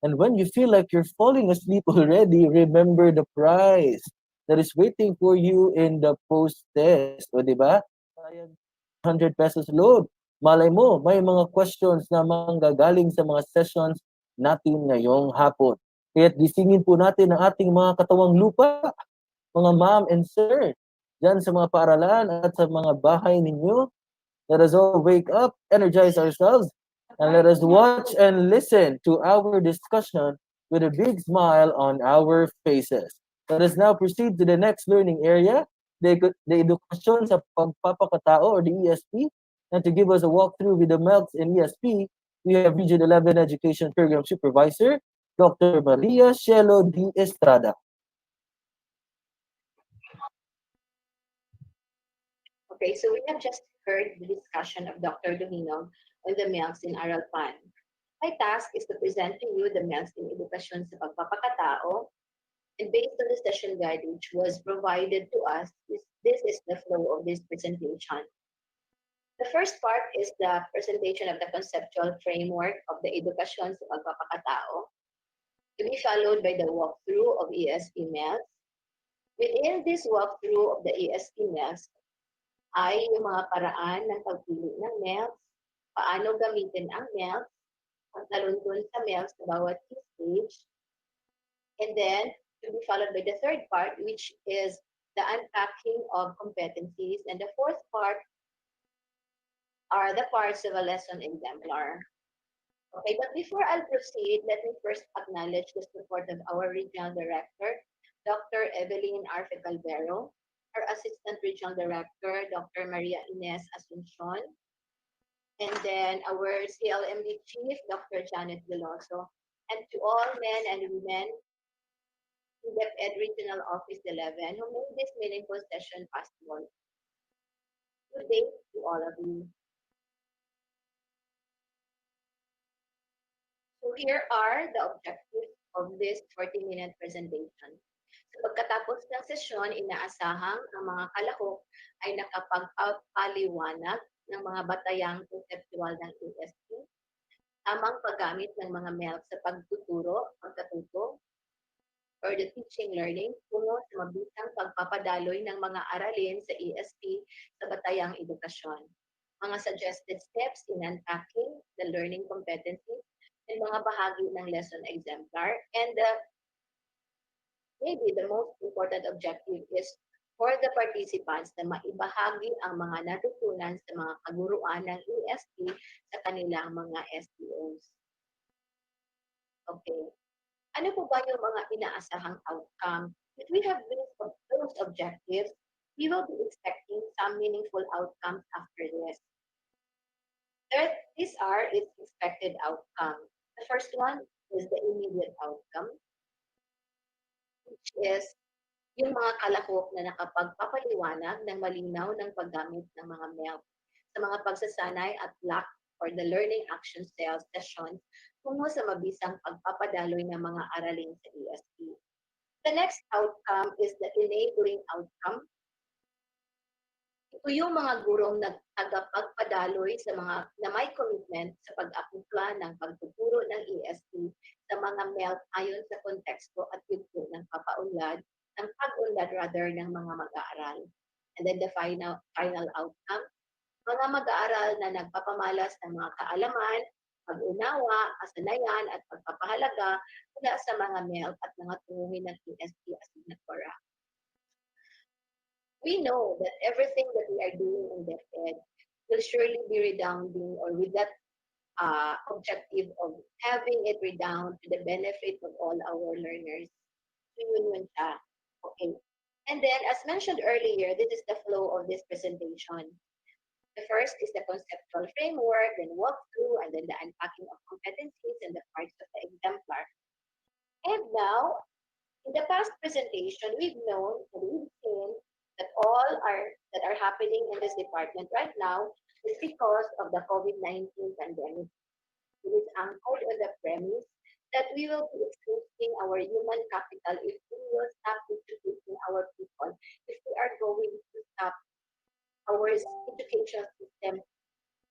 And when you feel like you're falling asleep already, remember the prize that is waiting for you in the post-test. O diba? 100 pesos load. Malay mo, may mga questions na manggagaling sa mga sessions natin ngayong hapon. Kaya't gisingin po natin ang ating mga katawang lupa, mga ma'am and sir, dyan sa mga paaralan at sa mga bahay ninyo. Let us all wake up, energize ourselves, and let us watch and listen to our discussion with a big smile on our faces. Let us now proceed to the next learning area, the edukasyon sa pagpapakatao or the ESP. And to give us a walkthrough with the MELCs in ESP, we have Region 11 Education Program Supervisor, Dr. Maria Cielo D. Estrada. Okay, so we have just heard the discussion of Dr. Dominong on the MELCs in Aral Pan. My task is to present to you the MELCs in Edukasyon sa Pagpapakatao, and based on the session guide which was provided to us, this is the flow of this presentation. The first part is the presentation of the conceptual framework of the Edukasyon sa Pagpapakatao, to be followed by the walkthrough of ESP MELCs. Within this walkthrough of the ESP MELCs, ay yung mga paraan ng pagpili ng MELCs, paano gamitin ang MELCs, pagtaluntun sa MELCs sa bawat stage, and then to be followed by the third part, which is the unpacking of competencies, and the fourth part are the parts of a lesson exemplar. Okay, but before I'll proceed, let me first acknowledge the support of our regional director, Dr. Evelyn R. Calvero, our Assistant Regional Director, Dr. Maria Ines Asuncion, and then our CLMD Chief, Dr. Janet Veloso, and to all men and women in DepEd Regional Office 11 who made this meaningful session possible. Good day to all of you. So here are the objectives of this 40-minute presentation. So pagkatapos ng sesyon, inaasahang ang mga kalahok ay nakapag-paliwanag ng mga batayang conceptual ng ESP, tamang paggamit ng mga MELCs sa pagtuturo, pagkatuto, or the teaching learning, tungo sa mabisang pagpapadaloy ng mga aralin sa ESP sa batayang edukasyon. Mga suggested steps in unpacking the learning competencies and mga bahagi ng lesson exemplar, and maybe the most important objective is for the participants na maibahagi ang mga natutunan sa mga kaguruan ng ESP sa kanilang mga STOs. Okay. Ano po ba yung mga inaasahang outcome? If we have those objectives, we will be expecting some meaningful outcomes after this. These are its expected outcomes. The first one is the immediate outcome, which is yung mga kalahok na nakapagpapaliwanag ng malinaw ng paggamit ng mga MELP sa mga pagsasanay at block or the learning action cells sessions tungo sa mabisang pagpapadaloy ng mga aralin sa ESP. The next outcome is the enabling outcome. Ito yung mga gurong tagapagpadaloy sa mga na may commitment sa pag-apupla ng pagtuturo ng ESP sa mga MELP ayon sa konteksto at yugto ng papaunlad, ng pag-unlad rather ng mga mag-aaral. And then the final outcome, mga mag-aaral na nagpapamalas ng mga kaalaman, pag-unawa, kasanayan at pagpapahalaga mula sa mga MELP at mga tunguhin ng ESP asignatura. We know that everything that we are doing in DepEd will surely be redounding or with that objective of having it redound to the benefit of all our learners. So yun siya. Okay. And then, as mentioned earlier, this is the flow of this presentation. The first is the conceptual framework, then walkthrough, and then the unpacking of competencies and the parts of the exemplar. And now, in the past presentation, we've known and we've seen that that are happening in this department right now is because of the COVID-19 pandemic. It is anchored on the premise that we will be exhausting our human capital if we will stop educating our people, if we are going to stop our education system,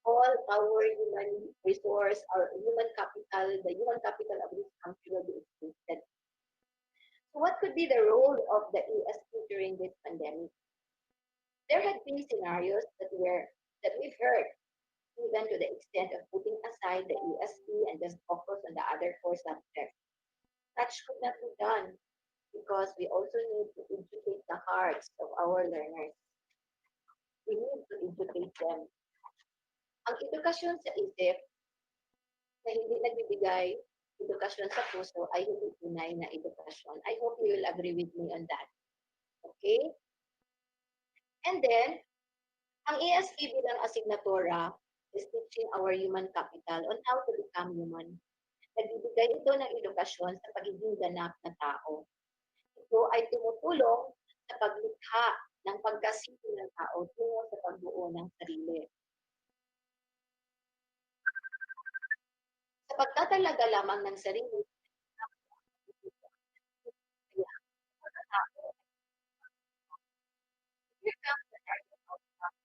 all our human resource, our human capital, the human capital of this country will be exhausted. So what could be the role of the ESP during this pandemic? There had been scenarios that we've heard, even to the extent of putting aside the ESP and just focus on the other core subjects. That should not be done because we also need to educate the hearts of our learners. We need to educate them. Ang edukasyon sa isip na hindi nagbibigay edukasyon sa puso ay hindi tunay na edukasyon. I hope you will agree with me on that. Okay? And then, ang ESP bilang asignatura is teaching our human capital on how to become human. Nagbibigay ito ng edukasyon sa pagiging ganap na tao. Ito ay tumutulong sa paglikha ng pagkasito ng tao tungo sa pagbuo ng sarili. Sa pagtatalaga lamang ng sarili, here comes the target outcome.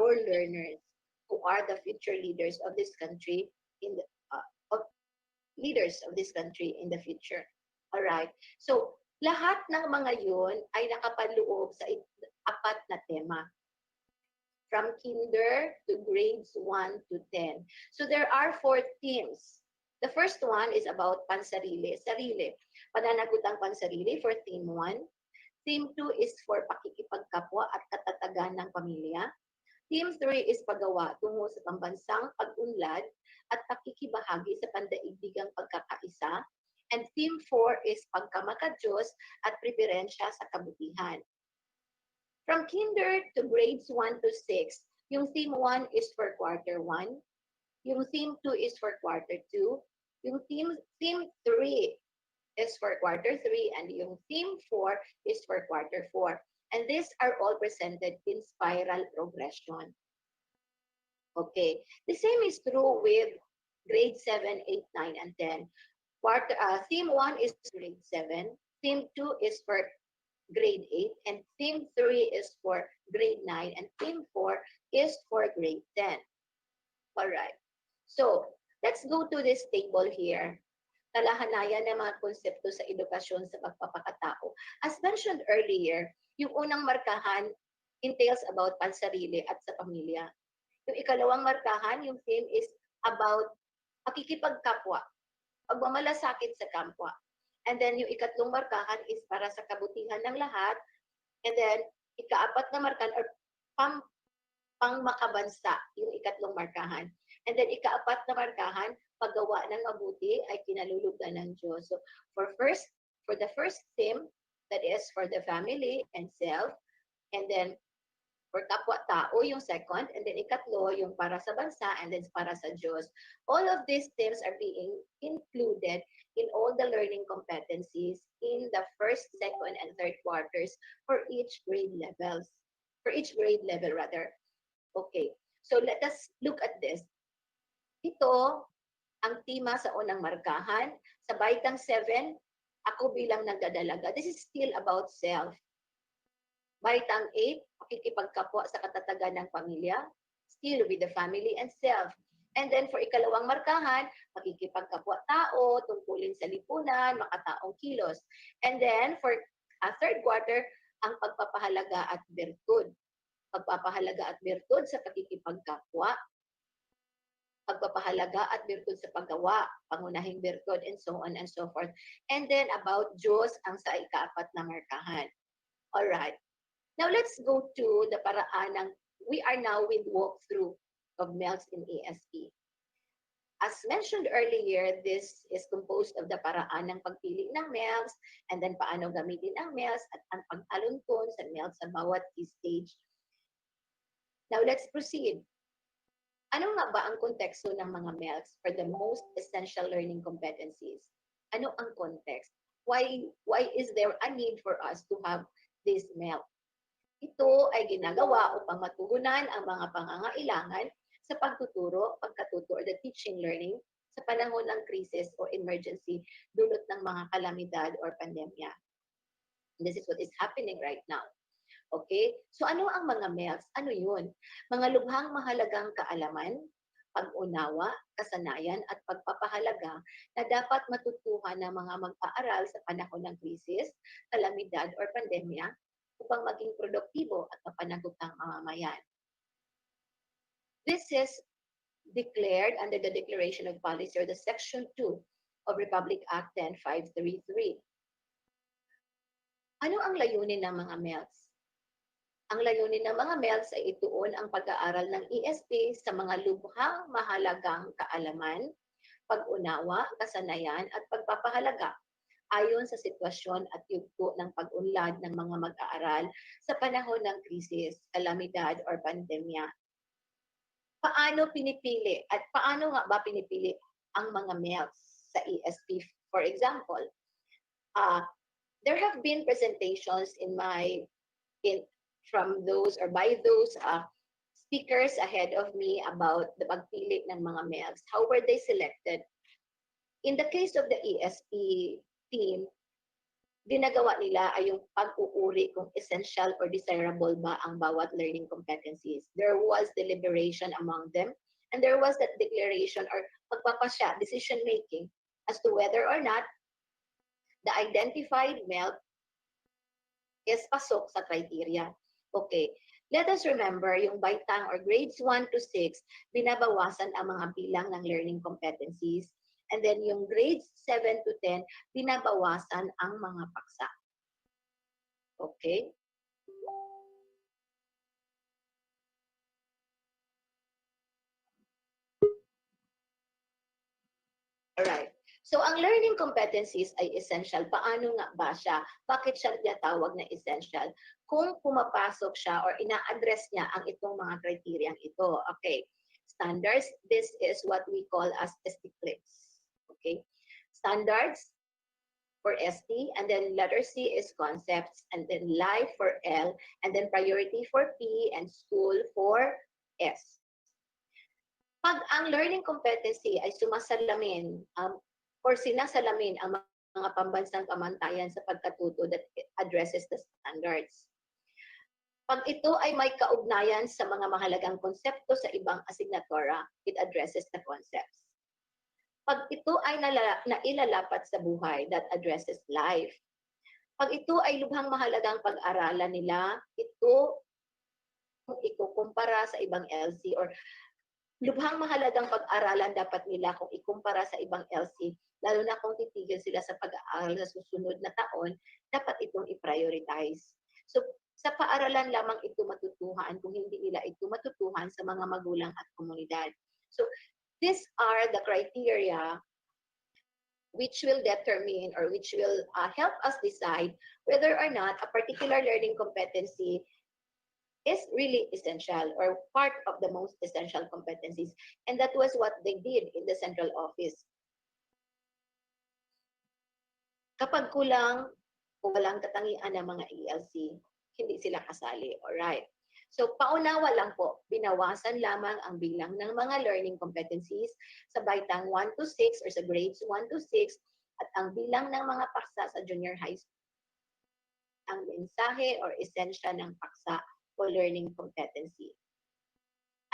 our learners who are the future leaders of this country in the of leaders of this country in the future. All right. So, lahat ng mga yun ay nakapaloob sa apat na tema. From kinder to grades 1 to 10. So there are 4 themes. The first one is about pansarili, sarili. Pananagutang pansarili for theme 1. Theme 2 is for pakikipagkapwa at katatagan ng pamilya. Theme 3 is paggawa tungo sa pambansang pag-unlad at pakikibahagi sa pandaigdigang pagkakaisa. And theme 4 is pagkamakadiyos at preferensya sa kabutihan. From kinder to grades 1 to 6, yung theme 1 is for quarter 1, yung theme 2 is for quarter 2, yung theme 3 is for quarter 3, and yung theme 4 is for quarter 4. And these are all presented in spiral progression. Okay, the same is true with grade 7, 8, 9, and 10. Theme 1 is grade 7, theme 2 is for grade 8, and theme 3 is for grade 9, and theme 4 is for grade 10. All right. So, let's go to this table here. Talahanayan ng mga konsepto sa edukasyon sa pagpapakatao. As mentioned earlier, yung unang markahan entails about pansarili at sa pamilya. Yung ikalawang markahan, yung theme is about pakikipagkapwa, pagmamalasakit sa kapwa. And then yung ikatlong markahan is para sa kabutihan ng lahat. And then ikaapat na markahan or pangmakabansa, yung ikatlong markahan. And then ikaapat na markahan, paggawa ng mabuti ay kinalulugdan ng Diyos. So for the first theme, that is for the family and self. And then for kapwa-tao, yung second, and then ikatlo, yung para sa bansa, and then para sa Diyos. All of these themes are being included in all the learning competencies in the first, second, and third quarters for each grade level rather. Okay, so let us look at this. Ito ang tema sa unang markahan. Sa baitang 7, ako bilang nagdadalaga. This is still about self. Baitang 8, pakikipagkapwa sa katatagan ng pamilya, still with the family and self. And then for ikalawang markahan, pakikipagkapwa-tao, tungkulin sa lipunan, makataong kilos. And then for third quarter, ang pagpapahalaga at birtud. Pagpapahalaga at birtud sa pakikipagkapwa, pagpapahalaga at birtud sa paggawa, pangunahing birtud, and so on and so forth. And then about Diyos ang sa ikaapat na markahan. Alright. Now let's go to the paraan ng, we are now with walkthrough of MELCs in ASP. As mentioned earlier, this is composed of the paraan ng pagpili ng MELCs, and then paano gamitin ang MELCs at ang pag-aluntun sa MELCs sa bawat key stage. Now let's proceed. Ano nga ba ang konteksto ng mga MELCs for the most essential learning competencies? Ano ang context? Why is there a need for us to have this MELC? Ito ay ginagawa upang matugunan ang mga pangangailangan sa pagtuturo, pagkatuto, or the teaching learning sa panahon ng krisis o emergency dulot ng mga kalamidad or pandemya. This is what is happening right now. Okay? So ano ang mga MELCs? Ano yun? Mga lubhang mahalagang kaalaman, pag-unawa, kasanayan, at pagpapahalaga na dapat matutuhan ng mga mag-aaral sa panahon ng krisis, kalamidad, or pandemya upang maging produktibo at mapanagutang mamamayan. This is declared under the Declaration of Policy or the Section 2 of Republic Act 10533. Ano ang layunin ng mga MELCs? Ang layunin ng mga MELCs ay ituon ang pag-aaral ng ESP sa mga lubhang mahalagang kaalaman, pag-unawa, kasanayan, at pagpapahalaga ayon sa sitwasyon at yugto ng pag-unlad ng mga mag-aaral sa panahon ng krisis, kalamidad, or pandemya. Paano pinipili at paano nga ba pinipili ang mga MELCs sa ESP? For example, there have been presentations from those or by those speakers ahead of me about the pagpili ng mga MELCs. How were they selected? In the case of the ESP team, ginagawa nila ay yung pag-uuri kung essential or desirable ba ang bawat learning competencies. There was deliberation among them, and there was that declaration or pagpapasya, decision making, as to whether or not the identified MELC is pasok sa criteria. Okay. Let us remember, yung baitang or grades 1 to 6, binabawasan ang mga bilang ng learning competencies. And then yung grades 7 to 10, binabawasan ang mga paksa. Okay? Alright. So, ang learning competencies ay essential. Paano nga ba siya? Bakit siya tinatawag na essential? Kung pumapasok siya or ina-address niya ang itong mga criteria ito. Okay. Standards, this is what we call as ST clips. Okay. Standards for ST, and then letter C is concepts, and then life for L, and then priority for P, and school for S. Pag ang learning competency ay sumasalamin or sinasalamin ang mga pambansang pamantayan sa pagkatuto that addresses the standards. Pag ito ay may kaugnayan sa mga mahalagang konsepto sa ibang asignatura, it addresses the concepts. Pag ito ay nailalapat sa buhay, that addresses life. Pag ito ay lubhang mahalagang pag-aralan nila, ito kung ikukumpara sa ibang LC or lubhang mahalagang pag-aralan dapat nila kung ikumpara sa ibang LC, lalo na kung titigil sila sa pag-aaral sa susunod na taon, dapat itong i-prioritize. So, sa paaralan lamang ito matutuhan kung hindi nila ito matutuhan sa mga magulang at komunidad. So, these are the criteria which will determine or which will help us decide whether or not a particular learning competency is really essential or part of the most essential competencies. And that was what they did in the central office. Kapag kulang o walang katangian ng mga ELC, hindi sila kasali. Alright. So, paunawa lang po, binawasan lamang ang bilang ng mga learning competencies sa baitang 1 to 6 or sa grades 1 to 6 at ang bilang ng mga paksa sa junior high school. Ang mensahe or esensya ng paksa o learning competency.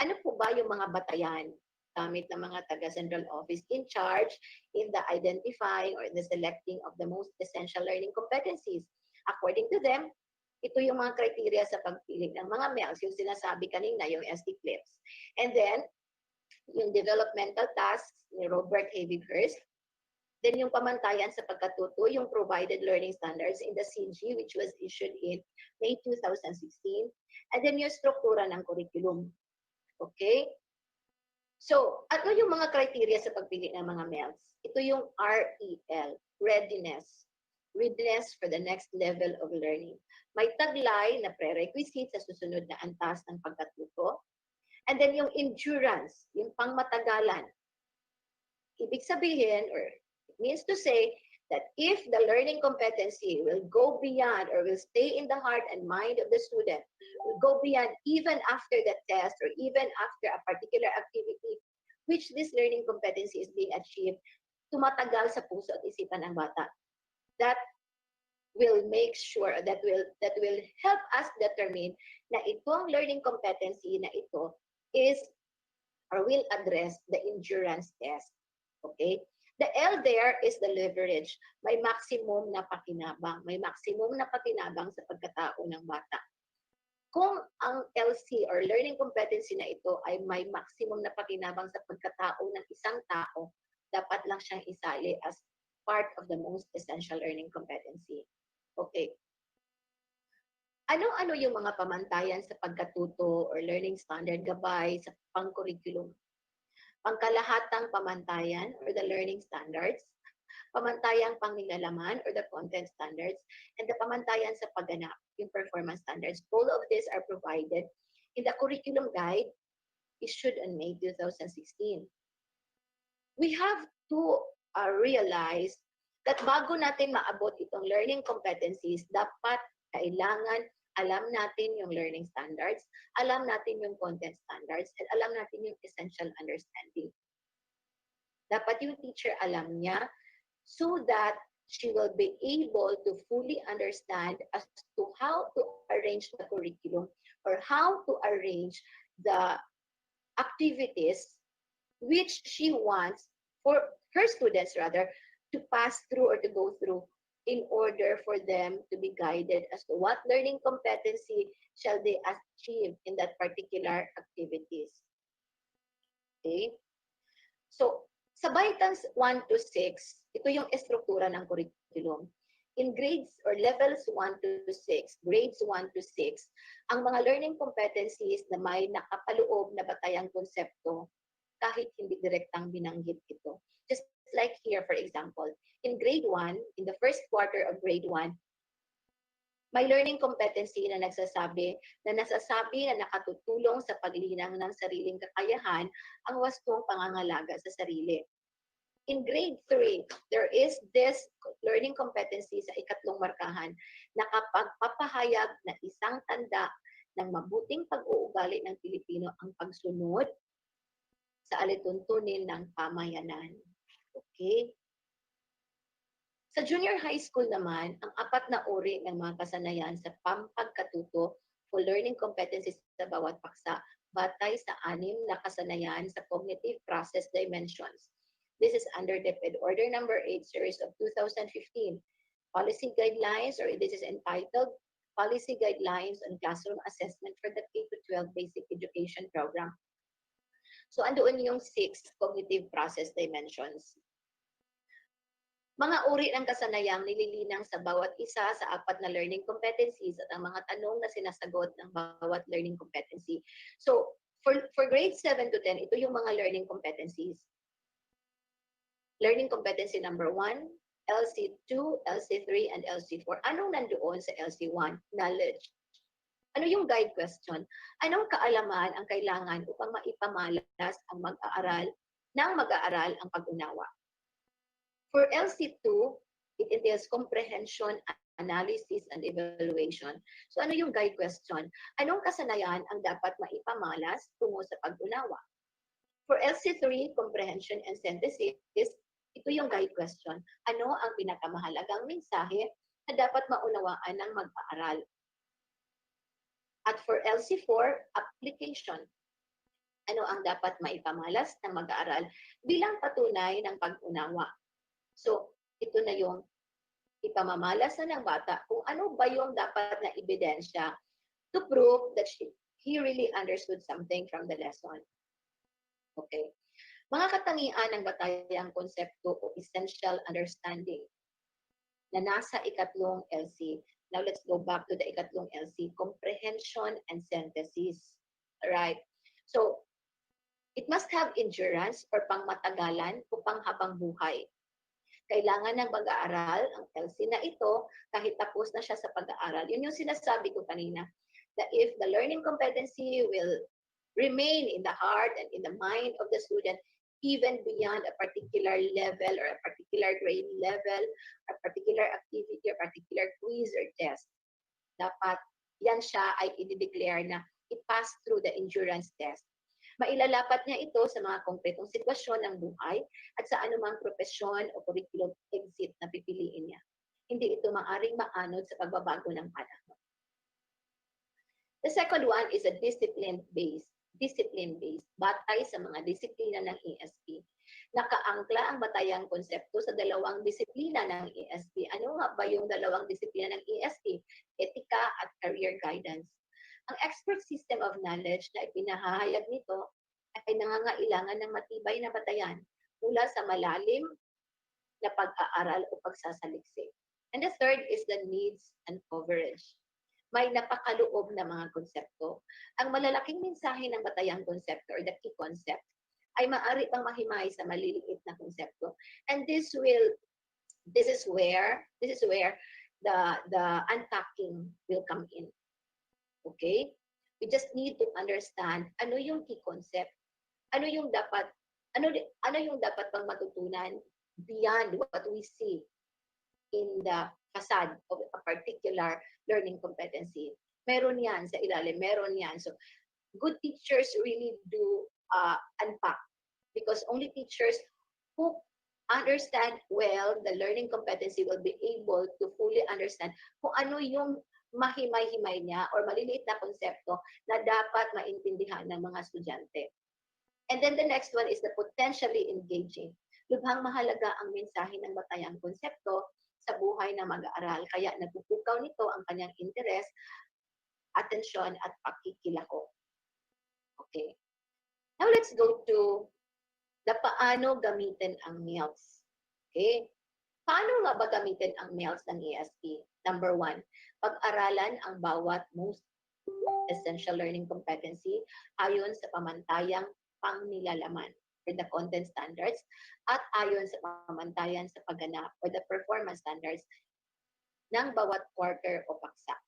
Ano po ba yung mga batayan gamit ng mga taga-central office in charge in the identifying or the selecting of the most essential learning competencies? According to them, ito yung mga criteria sa pagpili ng mga MELs, yung sinasabi kanina, yung ST clips. And then, yung developmental tasks ni Robert Havighurst. Then yung pamantayan sa pagkatuto, yung provided learning standards in the CG, which was issued in May 2016. And then yung struktura ng curriculum. Okay? So, ano yung mga criteria sa pagpili ng mga MELs? Ito yung REL, readiness. Readiness for the next level of learning. May taglay na prerequisite sa susunod na antas ng pagkatuto. And then yung endurance, yung pangmatagalan. Ibig sabihin, or it means to say, that if the learning competency will go beyond or will stay in the heart and mind of the student, will go beyond even after the test or even after a particular activity, which this learning competency is being achieved, tumatagal sa puso at isipan ng bata. That will make sure, that will help us determine na itong learning competency na ito is or will address the endurance test. Okay? The L there is the leverage. May maximum na pakinabang. May maximum na pakinabang sa pagkatao ng bata. Kung ang LC or learning competency na ito ay may maximum na pakinabang sa pagkatao ng isang tao, dapat lang siyang isali as part of the most essential learning competency. Okay. Ano-ano yung mga pamantayan sa pagkatuto or learning standard gabay sa pang-curriculum? Pangkalahatang pamantayan or the learning standards, pamantayang pangnilalaman or the content standards, and the pamantayan sa pagganap, yung performance standards. All of these are provided in the curriculum guide issued on May 2016. We have to realize that bago natin maabot itong learning competencies, dapat kailangan alam natin yung learning standards, alam natin yung content standards, and alam natin yung essential understanding. Dapat yung teacher alam niya so that she will be able to fully understand as to how to arrange the curriculum or how to arrange the activities which she wants for her students rather to pass through or to go through in order for them to be guided as to what learning competency shall they achieve in that particular activities. Okay? So, sa Vitals 1 to 6, ito yung estruktura ng curriculum. In grades or levels 1 to 6, grades 1 to 6, ang mga learning competencies na may nakapaloob na batayang konsepto kahit hindi direktang binanggit ito. Just like here, for example, in grade 1, in the first quarter of grade 1, may learning competency na nasasabi na nakatutulong sa paglinang ng sariling kakayahan ang wastong pangangalaga sa sarili. In grade 3, there is this learning competency sa ikatlong markahan na kapag papahayag na isang tanda ng mabuting pag-uugali ng Pilipino ang pagsunod sa alituntunin ng pamayanan. Okay? Sa junior high school naman, ang 4 na uri ng mga kasanayan sa pampagkatuto for learning competencies sa bawat paksa batay sa 6 na kasanayan sa cognitive process dimensions. This is under DepEd Order Number 8 Series of 2015. Policy Guidelines, or this is entitled Policy Guidelines on Classroom Assessment for the K-12 Basic Education Program. So, andoon yung 6 cognitive process dimensions. Mga uri ng kasanayang nililinang sa bawat isa sa 4 na learning competencies at ang mga tanong na sinasagot ng bawat learning competency. So, for grade 7 to 10, ito yung mga learning competencies. Learning competency number 1, LC2, LC3, and LC4. Anong nandoon sa LC1? Knowledge. Ano yung guide question? Anong kaalaman ang kailangan upang maipamalas ang mag-aaral ang pag-unawa? For LC2, it entails comprehension, analysis, and evaluation. So ano yung guide question? Anong kasanayan ang dapat maipamalas tungo sa pag-unawa? For LC3, comprehension and synthesis, ito yung guide question. Ano ang pinakamahalagang mensahe na dapat maunawaan ng mag-aaral? At for LC4, application. Ano ang dapat maipamalas ng mag-aaral bilang patunay ng pag-unawa? So, ito na yung ipamamalas na ng bata kung ano ba yung dapat na ebidensya to prove that he really understood something from the lesson. Okay. Mga katangian ng batayang konsepto o essential understanding na nasa ikatlong LC. Now, let's go back to the ikatlong LC, comprehension and synthesis. Alright? So, it must have endurance or pangmatagalan o panghabang buhay. Kailangan ng mag-aaral ang LC na ito kahit tapos na siya sa pag-aaral. Yun yung sinasabi ko kanina, that if the learning competency will remain in the heart and in the mind of the student, even beyond a particular level or a particular grade level, a particular activity, or particular quiz or test, dapat yan siya ay i-declare na i-pass through the endurance test. Mailalapat niya ito sa mga konkretong sitwasyon ng buhay at sa anumang profesyon o curriculum exit na pipiliin niya. Hindi ito maaring maanod sa pagbabago ng panahon. The second one is a discipline-based, batay sa mga disiplina ng ESP. Nakaangkla ang batayang konsepto sa 2 disiplina ng ESP. Ano nga ba yung 2 disiplina ng ESP? Etika at career guidance. Ang expert system of knowledge na ipinahayag nito ay nangangailangan ng matibay na batayan mula sa malalim na pag-aaral o pagsasaliksik. And the third is the needs and coverage. May napakaloob na mga konsepto. Ang malalaking mensahe ng batayang konsepto or the key concept ay maaari pang mahimay sa maliliit na konsepto. And this is where the unpacking will come in. Okay? We just need to understand ano yung key concept. Ano yung dapat pang matutunan beyond what we see in the facade of a particular learning competency. Meron yan sa ilalim, meron yan. So, good teachers really do unpack because only teachers who understand well the learning competency, will be able to fully understand kung ano yung mahimay-himay niya or maliliit na konsepto na dapat maintindihan ng mga estudyante. And then the next one is the potentially engaging. Lubhang mahalaga ang mensahe ng batayang konsepto sa buhay ng mag-aaral. Kaya nagpupukaw nito ang kanyang interes, atensyon, at pakikilahok. Okay. Now let's go to the paano gamitin ang MELS. Okay. Paano nga ba gamitin ang MELS ng ESP? Number 1, pag-aralan ang bawat most essential learning competency ayon sa pamantayang pangnilalaman or the content standards at ayon sa pamantayan sa pagganap or the performance standards ng bawat quarter o paksa.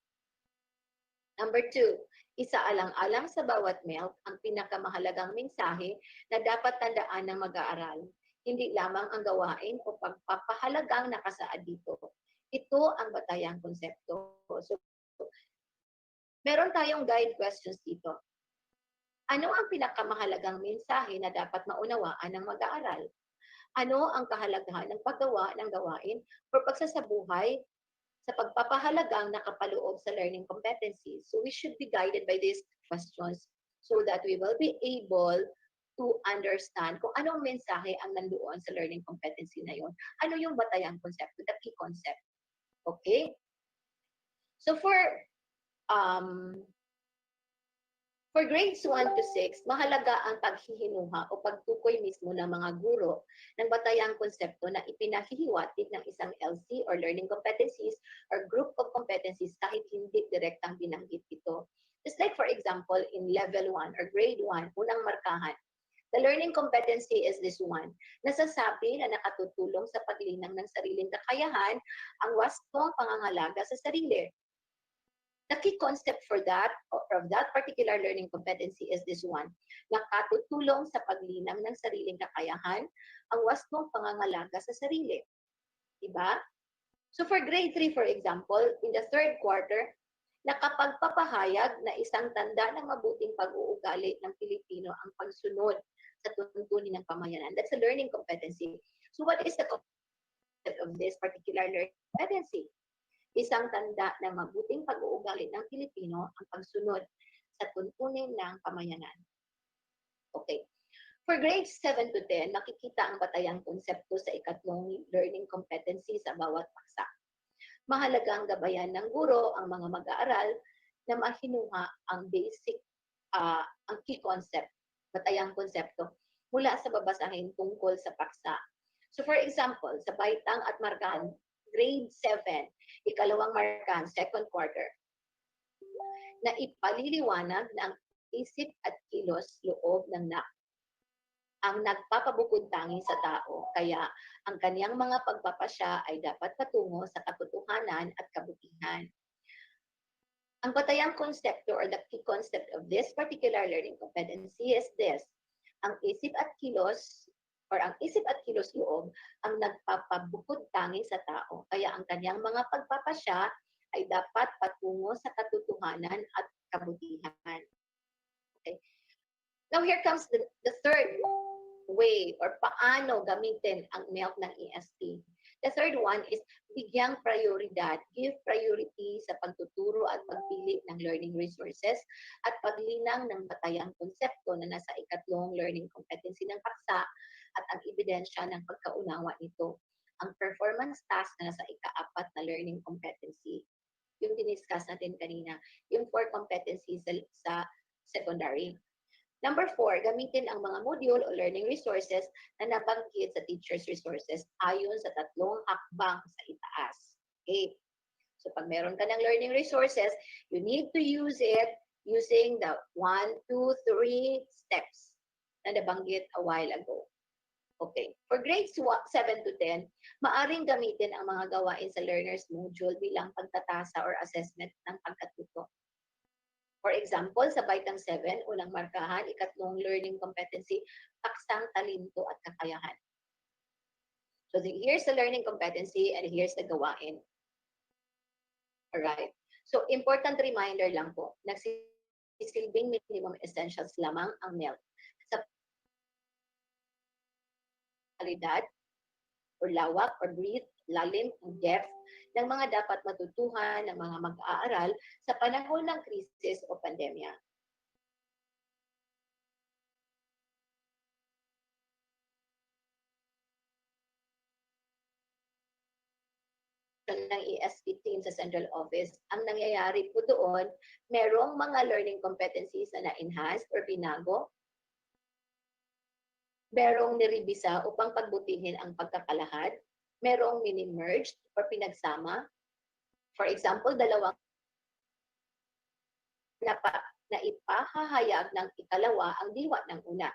Number 2, isaalang-alang sa bawat MELC ang pinakamahalagang mensahe na dapat tandaan ng mag-aaral. Hindi lamang ang gawain o pagpapahalagang nakasaad dito. Ito ang batayang konsepto. So, meron tayong guide questions dito. Ano ang pinakamahalagang mensahe na dapat maunawaan ng mag-aaral? Ano ang kahalagahan ng paggawa ng gawain o pagsasabuhay sa pagpapahalagang nakapaloob sa learning competencies? So we should be guided by these questions so that we will be able to understand kung anong mensahe ang nandoon sa learning competency na yun. Ano yung batayang konsepto, the key concept. Okay? So for grades 1 to 6, mahalaga ang paghihinuha o pagtukoy mismo ng mga guro ng batayang konsepto na ipinahihiwatig ng isang LC or learning competencies or group of competencies kahit hindi direktang binanggit ito. Just like for example, in level 1 or grade 1, unang markahan, the learning competency is this one. Nasasabi na nakatutulong sa paglinang ng sariling kakayahan ang wastong pangangalaga sa sarili. The key concept for that, or of that particular learning competency is this one. Nakatutulong sa paglinang ng sariling kakayahan ang wastong pangangalaga sa sarili. Diba? So for grade 3, for example, in the third quarter, nakapagpapahayag na isang tanda ng mabuting pag-uugali ng Pilipino ang pagsunod sa tuntunin ng pamayanan. That's a learning competency. So what is the concept of this particular learning competency? Isang tanda ng mabuting pag-uugali ng Pilipino ang pagsunod sa tuntunin ng pamayanan. Okay. For grades 7 to 10, makikita ang batayang konsepto sa ikatlong learning competency sa bawat paksa. Mahalagang gabayan ng guro ang mga mag-aaral na mahinuha ang basic, ang key concept, batayang konsepto, mula sa babasahin tungkol sa paksa. So for example, sa baitang at markahan, grade 7, ikalawang markahan, second quarter, na ipaliliwanag na ang isip at kilos loob ng ang nagpapabukod tangi sa tao, kaya ang kaniyang mga pagpapasya ay dapat patungo sa katotohanan at kabutihan. Ang batayang konsepto or the key concept of this particular learning competency is this. Ang isip at kilos loob ang nagpapabukod tangi sa tao, kaya ang kanyang mga pagpapasya ay dapat patungo sa katotohanan at kabutihan. Okay. Now here comes the third way or paano gamitin ang MELC ng ESP. The third one is bigyang prioridad, give priority sa pagtuturo at pagpili ng learning resources at paglinang ng batayang konsepto na nasa ikatlong learning competency ng paksa at ang ebidensya ng pagkaunawa nito. Ang performance task na nasa ika-4 na learning competency. Yung diniscuss natin kanina, yung 4 competencies sa secondary. Number 4, gamitin ang mga module o learning resources na nabanggit sa teacher's resources ayon sa 3 hakbang sa itaas. Okay. So pag meron ka ng learning resources, you need to use it using the 1, 2, 3 steps na nabanggit a while ago. Okay. For grades 7 to 10, maaring gamitin ang mga gawain sa learner's module bilang pagtatasa or assessment ng pagkatuto. For example, sa baitang 7, unang markahan, ikatlong learning competency, paksang talento at kakayahan. So here's the learning competency and here's the gawain. Alright. So important reminder lang po, nagsisilbing minimum essentials lamang ang MELC. Sa kalidad, or lawak or breadth, lalim, and depth ng mga dapat matutuhan ng mga mag-aaral sa panahon ng krisis o pandemya. Ng ESP team sa central office, ang nangyayari po doon, merong mga learning competencies na na-enhance or binago, merong niribisa upang pagbutihin ang pagkakalahad, merong mini-merged or pinagsama. For example, dalawang na ipahahayag ng ikalawa ang diwa ng una.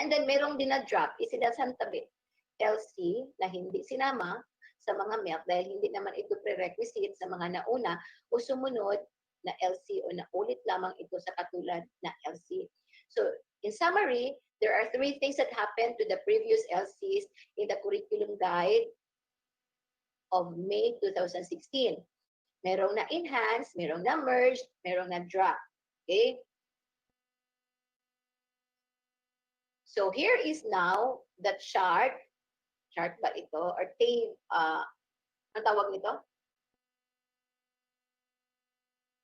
And then merong dinadrop, isinasantabi, LC na hindi sinama sa mga MELC dahil hindi naman ito prerequisite sa mga nauna o sumunod na LC o naulit lamang ito sa katulad na LC. So, in summary, there are 3 things that happened to the previous LCs in the curriculum guide of May 2016. Merong na-enhance, merong na-merge, merong na-drop. Okay? So, here is now the chart ba ito? Or ang tawag nito?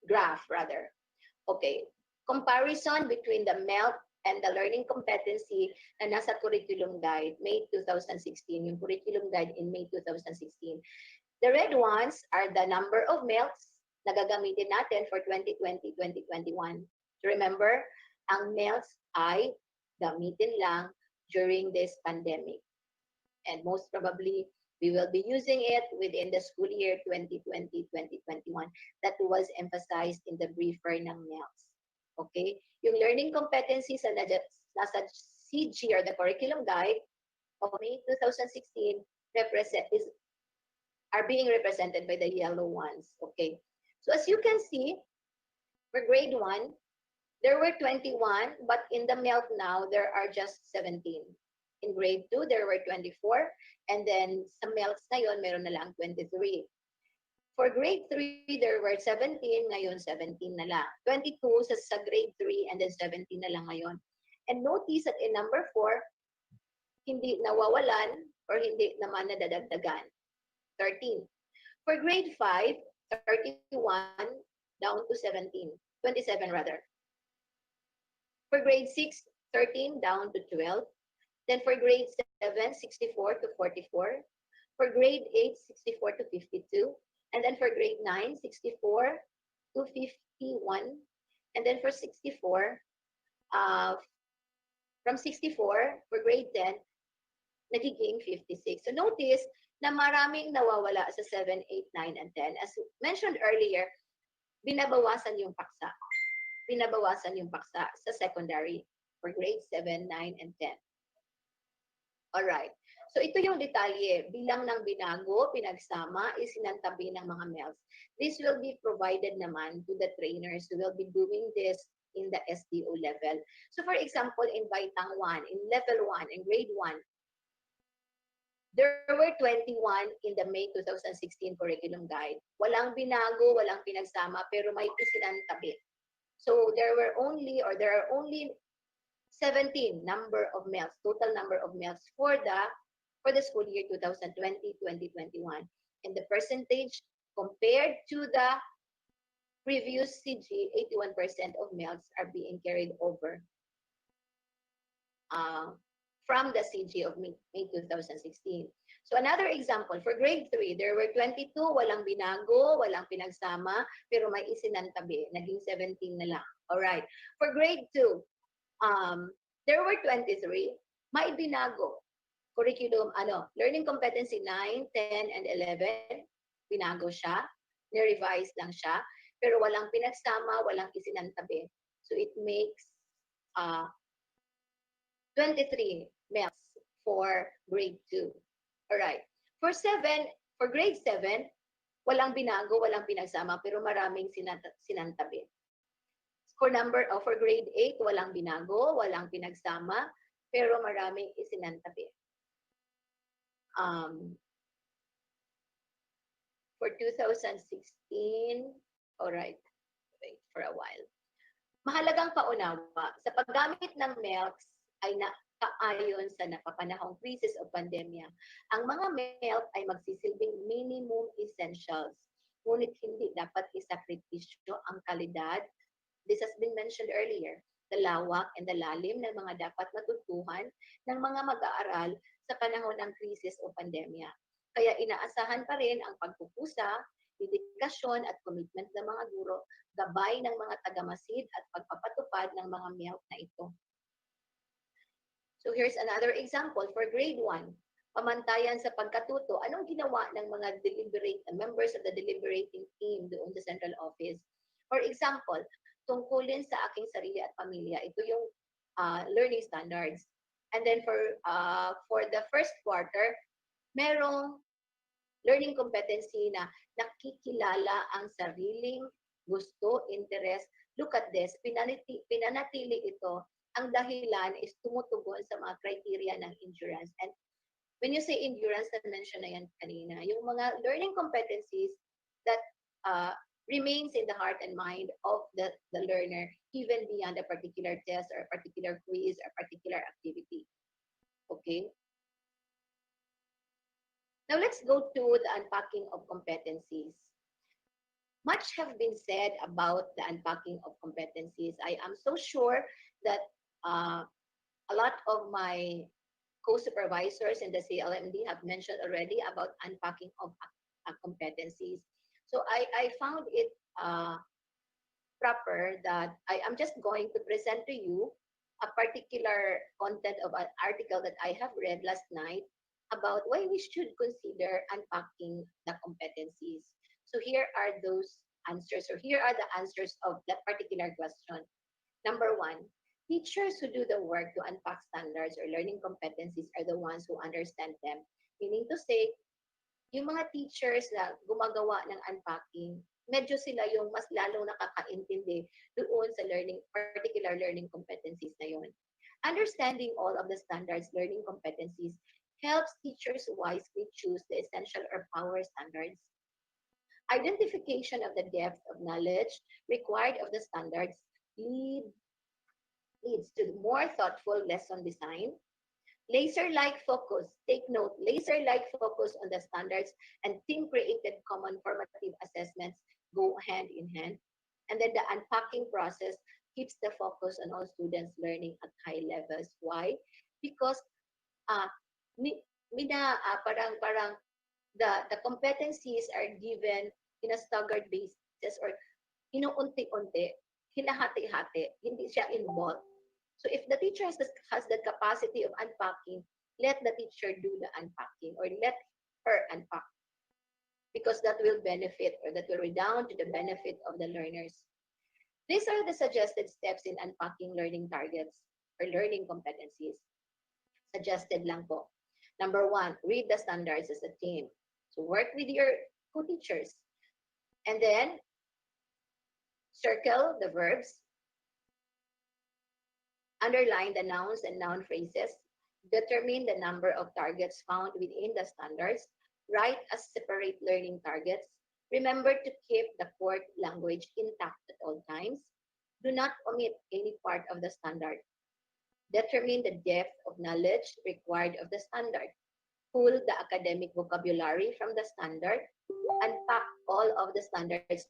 Graph, rather. Okay. Comparison between the MELC and the learning competency na nasa curriculum guide, May 2016, yung curriculum guide in May 2016. The red ones are the number of MELCs na gagamitin natin for 2020-2021. Remember, ang MELCs ay gamitin lang during this pandemic. And most probably, we will be using it within the school year 2020-2021. That was emphasized in the briefer ng MELCs. Okay? Yung learning competencies na nasa CG or the curriculum guide of May 2016 are being represented by the yellow ones. Okay? So as you can see, for grade 1, there were 21, but in the MELC now, there are just 17. In grade 2, there were 24, and then sa MELCs ngayon, meron na lang 23. For grade 3, there were 17, ngayon 17 na lang. 22 sa grade 3, and then 17 na lang ngayon. And notice that in number 4, hindi nawawalan or hindi naman nadadagdagan. 13. For grade 5, 31 down to 17. 27 rather. For grade 6, 13 down to 12. Then for grade 7, 64 to 44. For grade 8, 64 to 52. And then for grade 9, 64 to 51. And then for 64, from 64, for grade 10, nagiging 56. So notice na maraming nawawala sa 7, 8, 9, and 10. As mentioned earlier, binabawasan yung paksa. Binabawasan yung paksa sa secondary for grade 7, 9, and 10. Alright. So ito yung detalye. Bilang ng binago, pinagsama, isinantabi ng mga MELCs. This will be provided naman to the trainers who will be doing this in the SDO level. So for example, in Baitang 1, in level 1, in grade 1, there were 21 in the May 2016 curriculum guide. Walang binago, walang pinagsama, pero may isinantabi. So there are only 17 number of MELCs, total number of MELCs for the school year 2020-2021. And the percentage compared to the previous CG, 81% of MELCs are being carried over from the CG of May 2016. So another example, for grade 3, there were 22, walang binago, walang pinagsama, pero may isinantabi, naging 17 na lang. Alright. For grade 2, there were 23, may binago. Curriculum, learning competency 9, 10, and 11, binago siya, ni-revise lang siya, pero walang pinagsama, walang isinantabi. So it makes 23 MELCs for grade 2. Alright. For grade 7, walang binago, walang pinagsama, pero maraming sinantabi. For grade 8, walang binago, walang pinagsama, pero maraming isinantabi. For 2016, alright, wait for a while. Mahalagang paunawa, sa paggamit ng MELCs ay kaayon sa napapanahong krisis o pandemya. Ang mga milk ay magsisilbing minimum essentials, ngunit hindi dapat isakripisyo ang kalidad. This has been mentioned earlier, the lawak and the lalim ng mga dapat matutuhan ng mga mag-aaral sa panahon ng krisis o pandemya. Kaya inaasahan pa rin ang pagpupusa, dedikasyon at commitment ng mga guro, gabay ng mga tagamasid at pagpapatupad ng mga milk na ito. So here's another example for grade 1. Pamantayan sa pagkatuto, anong ginawa ng mga members of the deliberating team doon sa central office? For example, tungkulin sa aking sarili at pamilya. Ito yung learning standards. And then for the first quarter, merong learning competency na nakikilala ang sariling gusto, interest. Look at this, pinanatili ito. Ang dahilan is tumutugon sa mga criteria ng endurance. And when you say endurance, na-mention na yan kanina, yung mga learning competencies that remains in the heart and mind of the learner, even beyond a particular test or a particular quiz or particular activity. Okay? Now let's go to the unpacking of competencies. Much have been said about the unpacking of competencies. I am so sure that a lot of my co-supervisors in the CLMD have mentioned already about unpacking of competencies. So I found it proper that I am just going to present to you a particular content of an article that I have read last night about why we should consider unpacking the competencies. So here are those answers, or here are the answers of that particular question. Number 1, teachers who do the work to unpack standards or learning competencies are the ones who understand them. Meaning to say, yung mga teachers na gumagawa ng unpacking, medyo sila yung mas lalong nakakaintindi doon sa particular learning competencies na yun. Understanding all of the standards learning competencies helps teachers wisely choose the essential or power standards. Identification of the depth of knowledge required of the standards leads to more thoughtful lesson design. Laser-like focus, take note, laser-like focus on the standards and team-created common formative assessments go hand in hand. And then the unpacking process keeps the focus on all students learning at high levels. Why? Because parang the competencies are given in a staggered basis or inuunti-unti, hinahati-hati, hindi siya involved. So if the teacher has the capacity of unpacking, let the teacher do the unpacking or let her unpack, because that will benefit or that will redound to the benefit of the learners. These are the suggested steps in unpacking learning targets or learning competencies. Suggested lang po. Number 1, read the standards as a team. So work with your co-teachers. And then circle the verbs, underline the nouns and noun phrases, determine the number of targets found within the standards, write as separate learning targets, remember to keep the core language intact at all times, do not omit any part of the standard, determine the depth of knowledge required of the standard, pull the academic vocabulary from the standard, unpack all of the standards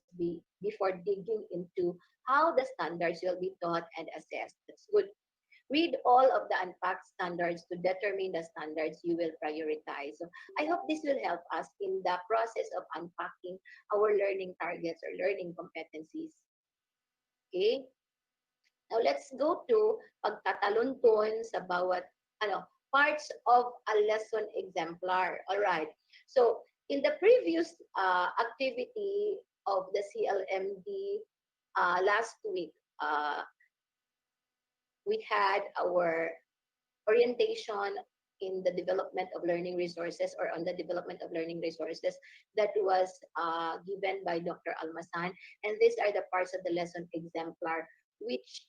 before digging into how the standards will be taught and assessed. That's good. Read all of the unpacked standards to determine the standards you will prioritize. So I hope this will help us in the process of unpacking our learning targets or learning competencies. Okay? Now let's go to pagtatalunton sa bawat parts of a lesson exemplar. All right. So in the previous activity of the CLMD last week, we had our orientation in the development of learning resources or on the development of learning resources that was given by Dr. Almasan. And these are the parts of the lesson exemplar, which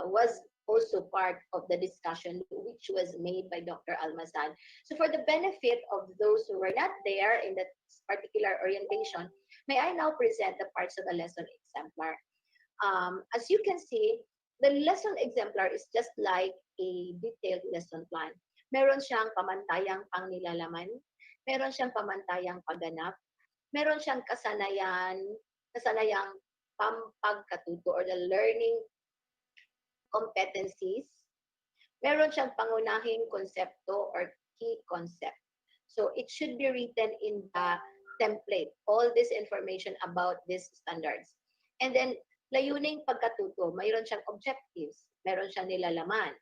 was also part of the discussion which was made by Dr. Almasan. So for the benefit of those who were not there in that particular orientation, may I now present the parts of the lesson exemplar. As you can see, the lesson exemplar is just like a detailed lesson plan. Meron siyang pamantayang pangnilalaman, meron siyang pamantayang pagganap, meron siyang kasanayang pampagkatuto or the learning competencies, meron siyang pangunahing konsepto or key concept. So it should be written in the template, all this information about these standards. And then, layuning pagkatuto, mayroon siyang objectives, meron siyang nilalaman.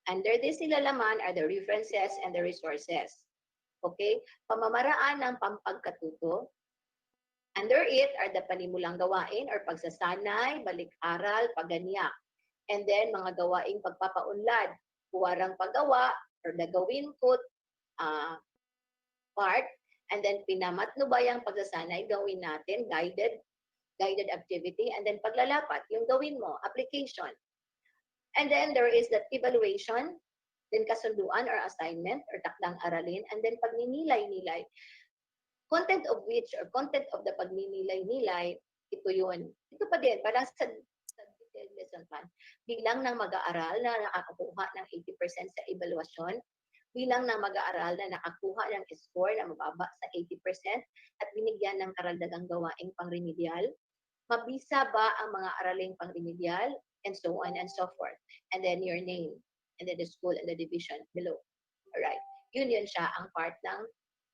Under this nilalaman are the references and the resources. Okay? Pamamaraan ng pampagkatuto. Under it are the panimulang gawain or pagsasanay, balik-aral, pagganiyak. And then, mga gawaing pagpapaunlad, puwarang paggawa, or the gawin ko part. And then, pinamatnubayang pagsasanay, gawin natin, guided activity. And then, paglalapat, yung gawin mo, application. And then, there is that evaluation, then kasunduan or assignment or takdang aralin. And then, pagninilay-nilay, content of which or content of the pagninilay-nilay, ito yun. Ito pa din, parang sa detailed lesson plan. Bilang ng mag-aaral na nakakakuha ng 80% sa evaluasyon, bilang ng mag-aaral na nakakuha ng score na mababa sa 80% at binigyan ng karagdagang gawaing pang-remedial, mabisa ba ang mga araling pang-remedial, and so on and so forth. And then your name, and then the school and the division below. Alright. Yun siya ang part ng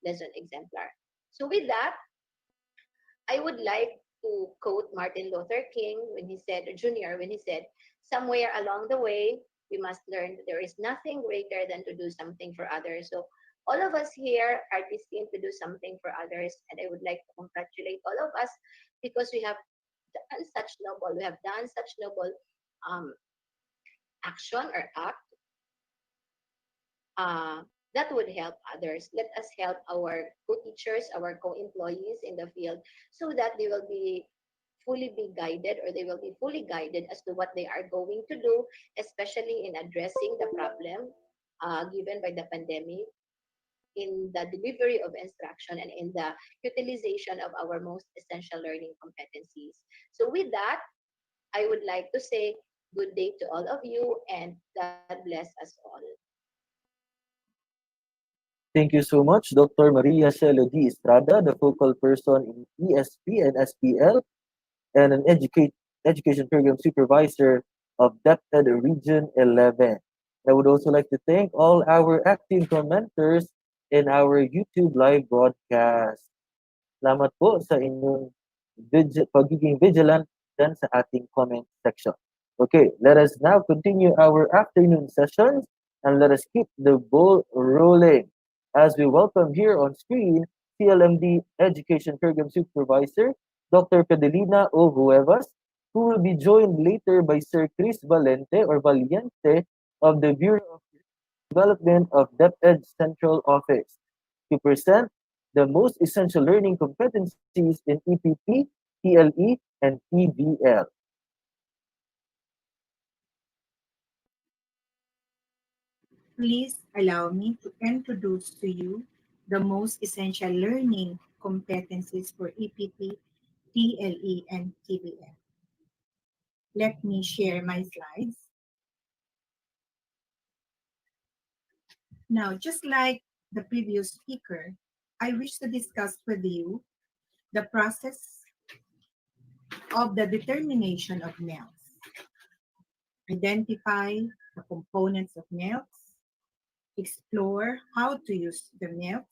lesson exemplar. So with that, I would like to quote Martin Luther King when he said, or Jr., when he said, somewhere along the way, we must learn that there is nothing greater than to do something for others. So all of us here are destined to do something for others. And I would like to congratulate all of us because we have done such noble action or act that would help others. Let us help our co-teachers, our co-employees in the field so that they will be fully be guided or they will be fully guided as to what they are going to do, especially in addressing the problem given by the pandemic, in the delivery of instruction, and in the utilization of our most essential learning competencies. So with that, I would like to say good day to all of you and God bless us all. Thank you so much, Dr. Maria Shelo D. Estrada, the focal person in ESP and SPL, and an education program supervisor of DepEd Region 11. I would also like to thank all our active commenters in our YouTube live broadcast. Salamat po sa inyong pagiging vigilant dyan sa ating comment section. Okay, let us now continue our afternoon sessions and let us keep the ball rolling as we welcome here on screen CLMD Education Program Supervisor Dr. Pedelina O. Huevas, who will be joined later by Sir Chris Valente or Valiente of the Bureau of Development of DepEd Central Office to present the most essential learning competencies in EPP, TLE, and TVL. Please allow me to introduce to you the most essential learning competencies for EPP, TLE, and TVL. Let me share my slides. Now, just like the previous speaker, I wish to discuss with you the process of the determination of MELs. Identify the components of MELs, explore how to use the MELs,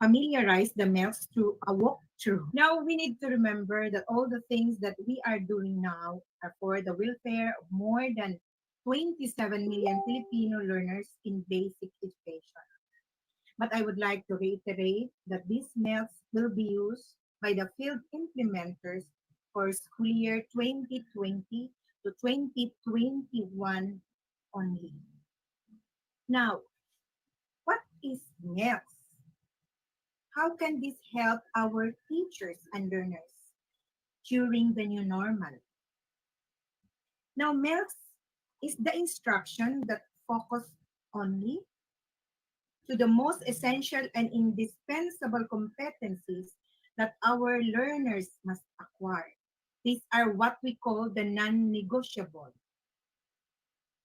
familiarize the MELs through a walkthrough. Now, we need to remember that all the things that we are doing now are for the welfare of more than 27 million Filipino learners in basic education. But I would like to reiterate that these MELs will be used by the field implementers for school year 2020 to 2021 only. Now, what is MELs? How can this help our teachers and learners during the new normal? Now, MELs is the instruction that focus only to the most essential and indispensable competencies that our learners must acquire. These are what we call the non-negotiable.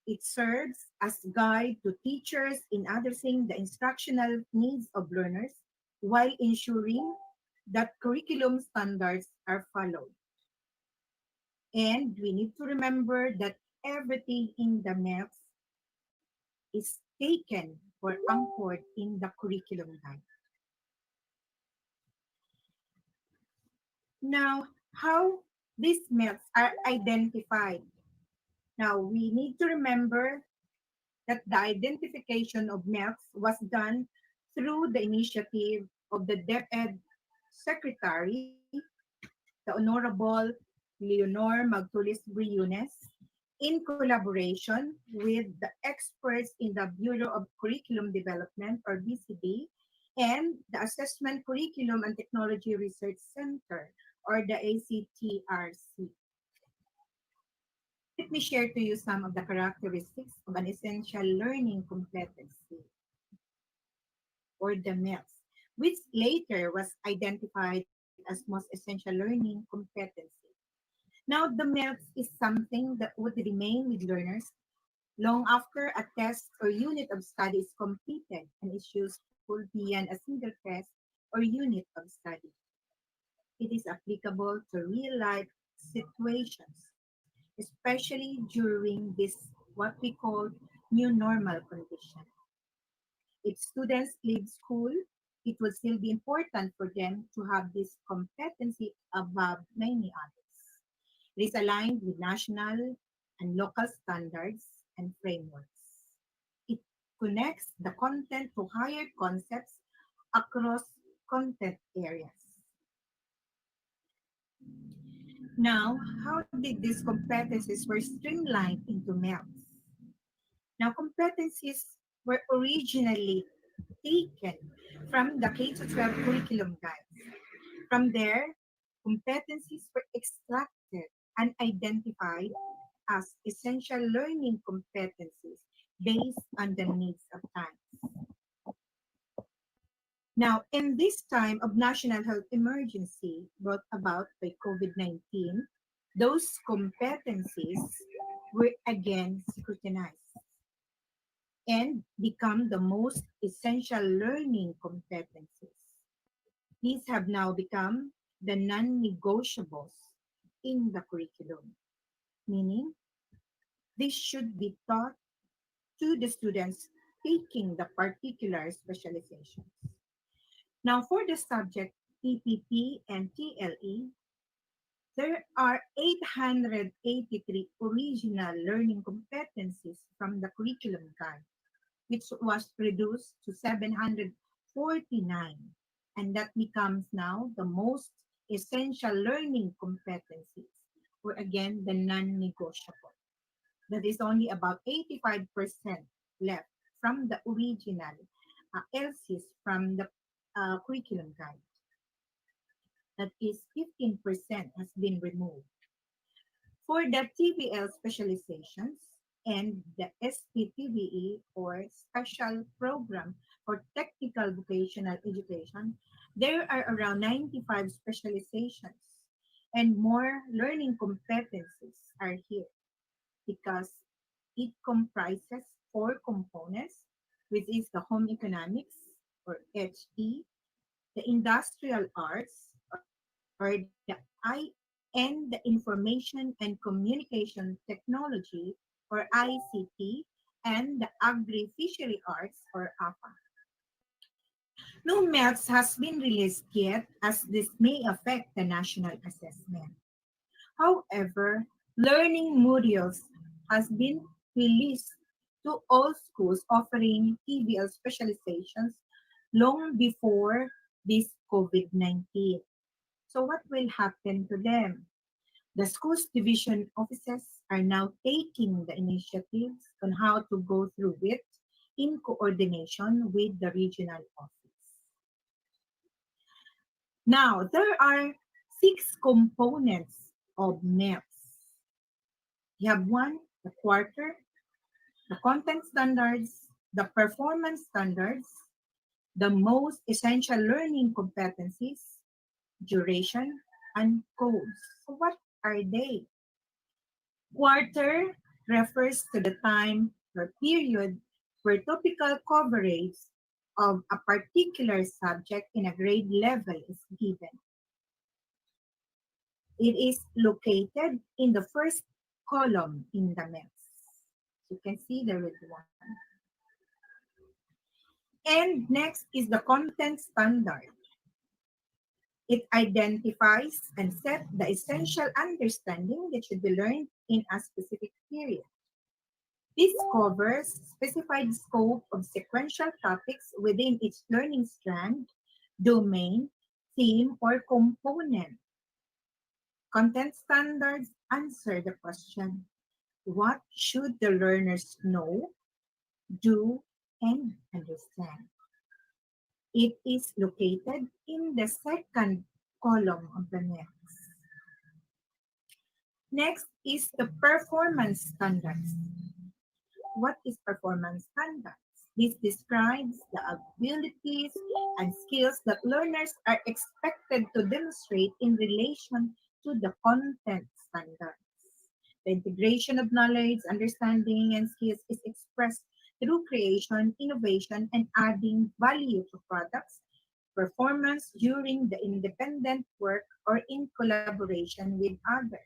It serves as guide to teachers in addressing the instructional needs of learners while ensuring that curriculum standards are followed. And we need to remember that everything in the maps is taken or anchored in the curriculum guide. Now, how these maps are identified. Now, we need to remember that the identification of maps was done through the initiative of the DepEd Secretary, the Honorable Leonor Magtulis Briones, in collaboration with the experts in the Bureau of Curriculum Development, or BCD, and the Assessment Curriculum and Technology Research Center, or the ACTRC. Let me share to you some of the characteristics of an essential learning competency, or the MELS, which later was identified as most essential learning competency. Now, the MELS is something that would remain with learners long after a test or unit of study is completed and is useful beyond a single test or unit of study. It is applicable to real-life situations, especially during this what we call new normal condition. If students leave school, it will still be important for them to have this competency above many others. It is aligned with national and local standards and frameworks. It connects the content to higher concepts across content areas. Now, how did these competencies were streamlined into MELs? Now, competencies were originally taken from the K-12 curriculum guides. From there, competencies were extracted and identified as essential learning competencies based on the needs of times. Now, in this time of national health emergency brought about by COVID-19, those competencies were again scrutinized and become the most essential learning competencies. These have now become the non-negotiables in the curriculum, meaning this should be taught to the students taking the particular specializations. Now, for the subject PPP and TLE, there are 883 original learning competencies from the curriculum guide, which was reduced to 749. And that becomes now the most essential learning competencies, or again, the non-negotiable. That is only about 85% left from the original LCs from the curriculum guide. That is 15% has been removed. For the TVL specializations and the SPTVE, or Special Program for Technical Vocational Education, there are around 95 specializations, and more learning competencies are here because it comprises 4 components, which is the home economics, or HE, the industrial arts, or the and the information and communication technology, or ICT, and the agri-fishery arts, or AFA. No MELS has been released yet, as this may affect the national assessment. However, learning modules has been released to all schools offering TVL specializations long before this COVID-19. So what will happen to them? The schools division offices are now taking the initiatives on how to go through it in coordination with the regional office. Now, there are 6 components of MELS. You have 1, the quarter, the content standards, the performance standards, the most essential learning competencies, duration, and goals. So what are they? Quarter refers to the time or period where topical coverage of a particular subject in a grade level is given. It is located in the first column in the MELS. You can see the red one. And next is the content standard. It identifies and sets the essential understanding that should be learned in a specific period. This covers specified scope of sequential topics within each learning strand, domain, theme, or component. Content standards answer the question, what should the learners know, do, and understand? It is located in the second column of the next. Next is the performance standards. What is performance standards? This describes the abilities and skills that learners are expected to demonstrate in relation to the content standards. The integration of knowledge, understanding, and skills is expressed through creation, innovation, and adding value to products, performance during the independent work or in collaboration with others.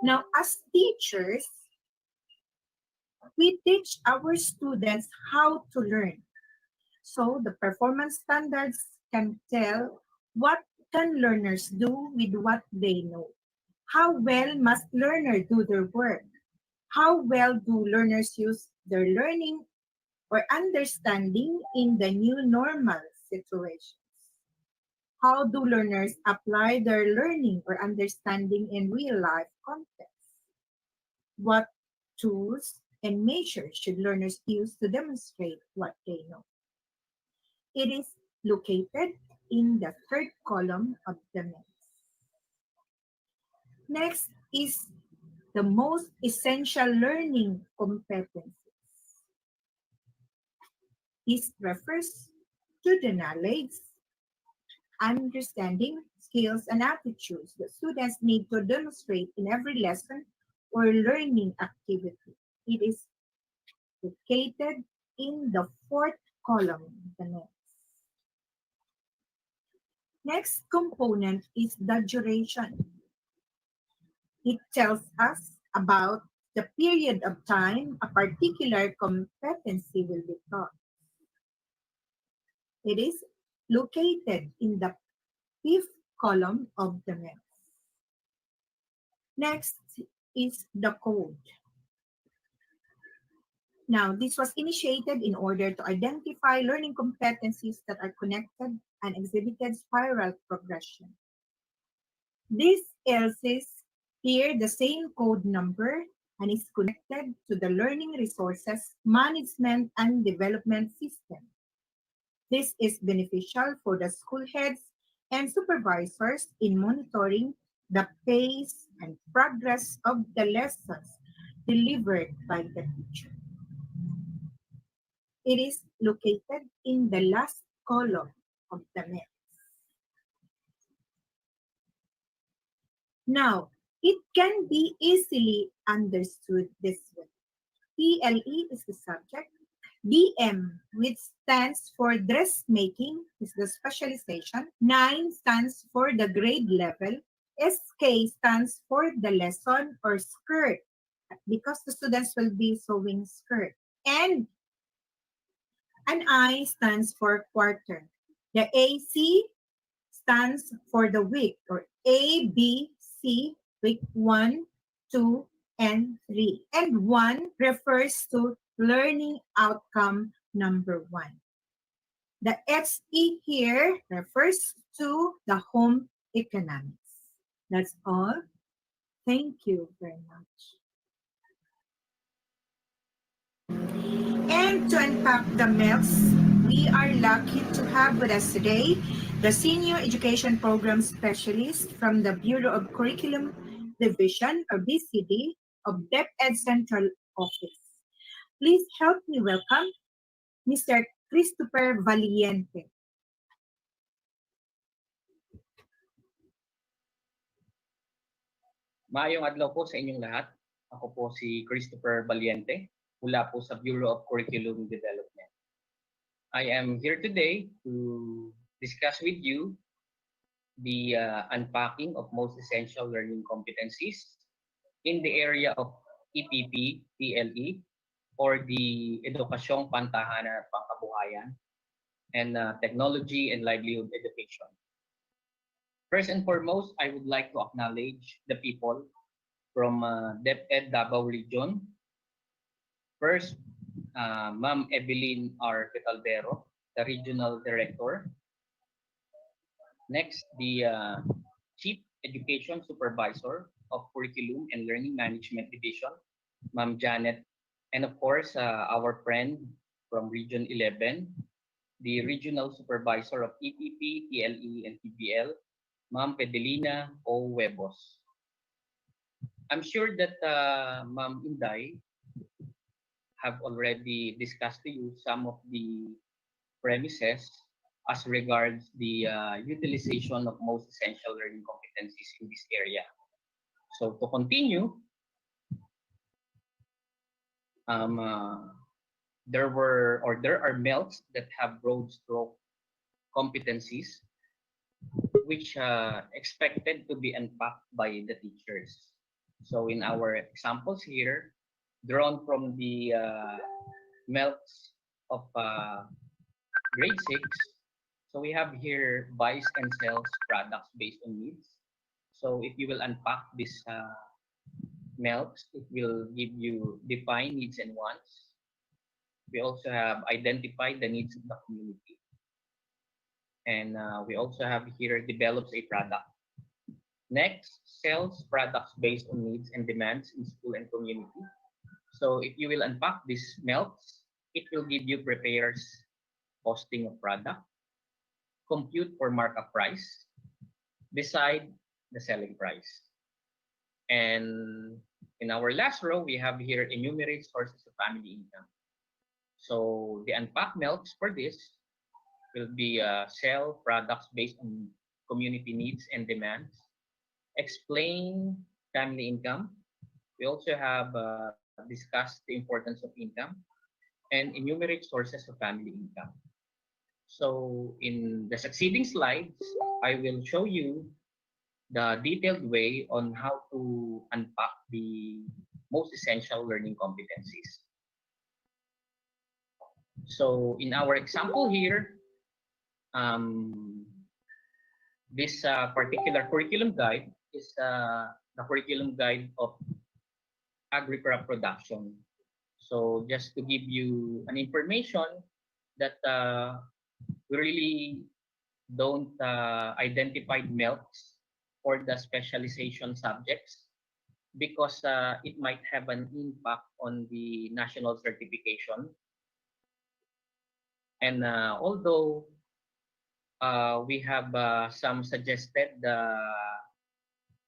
Now, as teachers, we teach our students how to learn. So the performance standards can tell what can learners do with what they know. How well must learners do their work? How well do learners use their learning or understanding in the new normal situations? How do learners apply their learning or understanding in real life context? What tools and measures should learners use to demonstrate what they know? It is located in the third column of the MELS. Next is the most essential learning competencies. This refers to the knowledge, understanding, skills, and attitudes that students need to demonstrate in every lesson or learning activity. It is located in the fourth column of the MELS. Next component is the duration. It tells us about the period of time a particular competency will be taught. It is located in the fifth column of the MELS. Next is the code. Now, this was initiated in order to identify learning competencies that are connected and exhibited spiral progression. These ELSEs hear the same code number and is connected to the Learning Resources Management and Development System. This is beneficial for the school heads and supervisors in monitoring the pace and progress of the lessons delivered by the teacher. It is located in the last column of the MELS. Now, it can be easily understood this way. PLE is the subject. DM, which stands for dressmaking, is the specialization. 9 stands for the grade level. SK stands for the lesson or skirt, because the students will be sewing skirt. And an I stands for quarter. The AC stands for the week, or A, B, C, week 1, 2, and 3. And 1 refers to learning outcome number 1. The XE here refers to the home economics. That's all. Thank you very much. And to unpack the MELS, we are lucky to have with us today the Senior Education Program Specialist from the Bureau of Curriculum Division, or BCD, of DepEd Central Office. Please help me welcome Mr. Christopher Valiente. Maayong adlaw po sa inyong lahat. Ako po si Christopher Valiente mula po sa Bureau of Curriculum Development. I am here today to discuss with you the unpacking of most essential learning competencies in the area of EPP, TLE, or the Edukasyong Pantahanan at Pangkabuhayan and Technology and Livelihood Education. First and foremost, I would like to acknowledge the people from DepEd Davao region. First, Ma'am Evelyn R. Petaldero, the Regional Director. Next, the Chief Education Supervisor of Curriculum and Learning Management Division, Ma'am Janet. And of course, our friend from Region 11, the Regional Supervisor of EPP, TLE, and TBL, Ma'am Pedelina O. Huevos. I'm sure that Ma'am Inday have already discussed to you some of the premises as regards the utilization of most essential learning competencies in this area. So to continue, there are MELCs that have broad stroke competencies which expected to be unpacked by the teachers. So in our examples here, drawn from the MELCs of grade 6, so we have here buys and sells products based on needs. So if you will unpack this MELCs, it will give you define needs and wants. We also have identify the needs of the community. And we also have here develops a product. Next, sells products based on needs and demands in school and community. So if you will unpack these MELCs, it will give you prepares costing of product, compute for markup price, decide the selling price. And in our last row, we have here enumerate sources of family income. So the unpack MELCs for this will be sell products based on community needs and demands, explain family income. We also have discussed the importance of income and enumerate sources of family income. So in the succeeding slides, I will show you the detailed way on how to unpack the most essential learning competencies. So in our example here, this particular curriculum guide is the curriculum guide of agri-crop production. So just to give you an information that we really don't identify MELCs for the specialization subjects because it might have an impact on the national certification. And although we have some suggested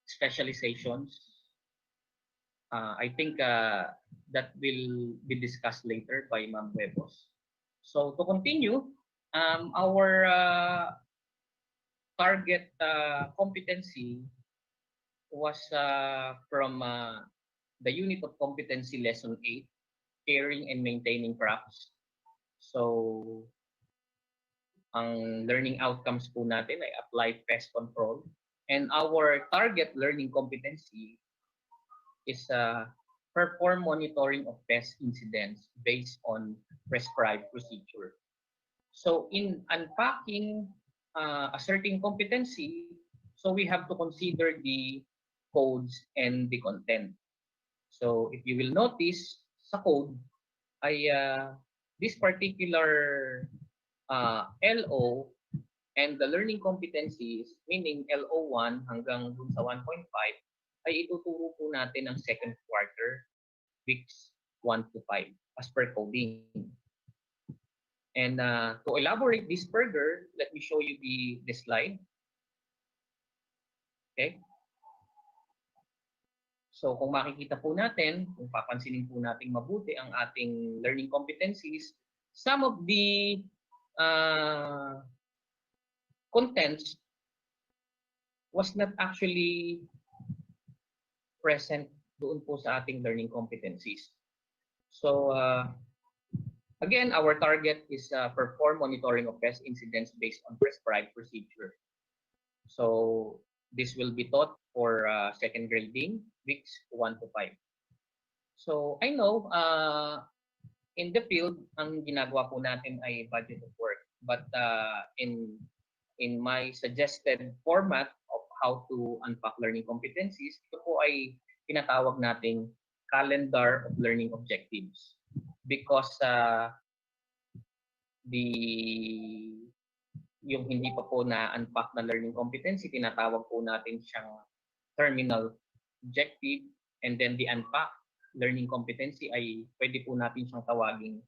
specializations, I think that will be discussed later by Ma'am Huevos. So to continue, our target competency was from the unit of competency lesson 8, caring and maintaining crops. So ang learning outcomes po natin ay applied pest control. And our target learning competency is perform monitoring of pest incidents based on prescribed procedure. So in unpacking a certain competency, so we have to consider the codes and the content. So if you will notice sa code ay this particular LO and the learning competencies, meaning LO1 hanggang dun sa 1.5, ay ituturo po natin ang second quarter, weeks 1 to 5, as per coding. And to elaborate this further, let me show you the slide. Okay. So kung makikita po natin, kung papansinin po natin mabuti ang ating learning competencies, some of the contents was not actually present doon po sa ating learning competencies. So, again, our target is perform monitoring of pest incidents based on prescribed procedure. So, this will be taught for second grading, weeks 1 to 5. So, I know in the field, ang ginagawa po natin ay budget of work. But in my suggested format of how to unpack learning competencies, ito po ay tinatawag nating calendar of learning objectives. Because yung hindi pa po na-unpack na learning competency, tinatawag po natin siyang terminal objective, and then the unpack learning competency ay pwede po natin siyang tawaging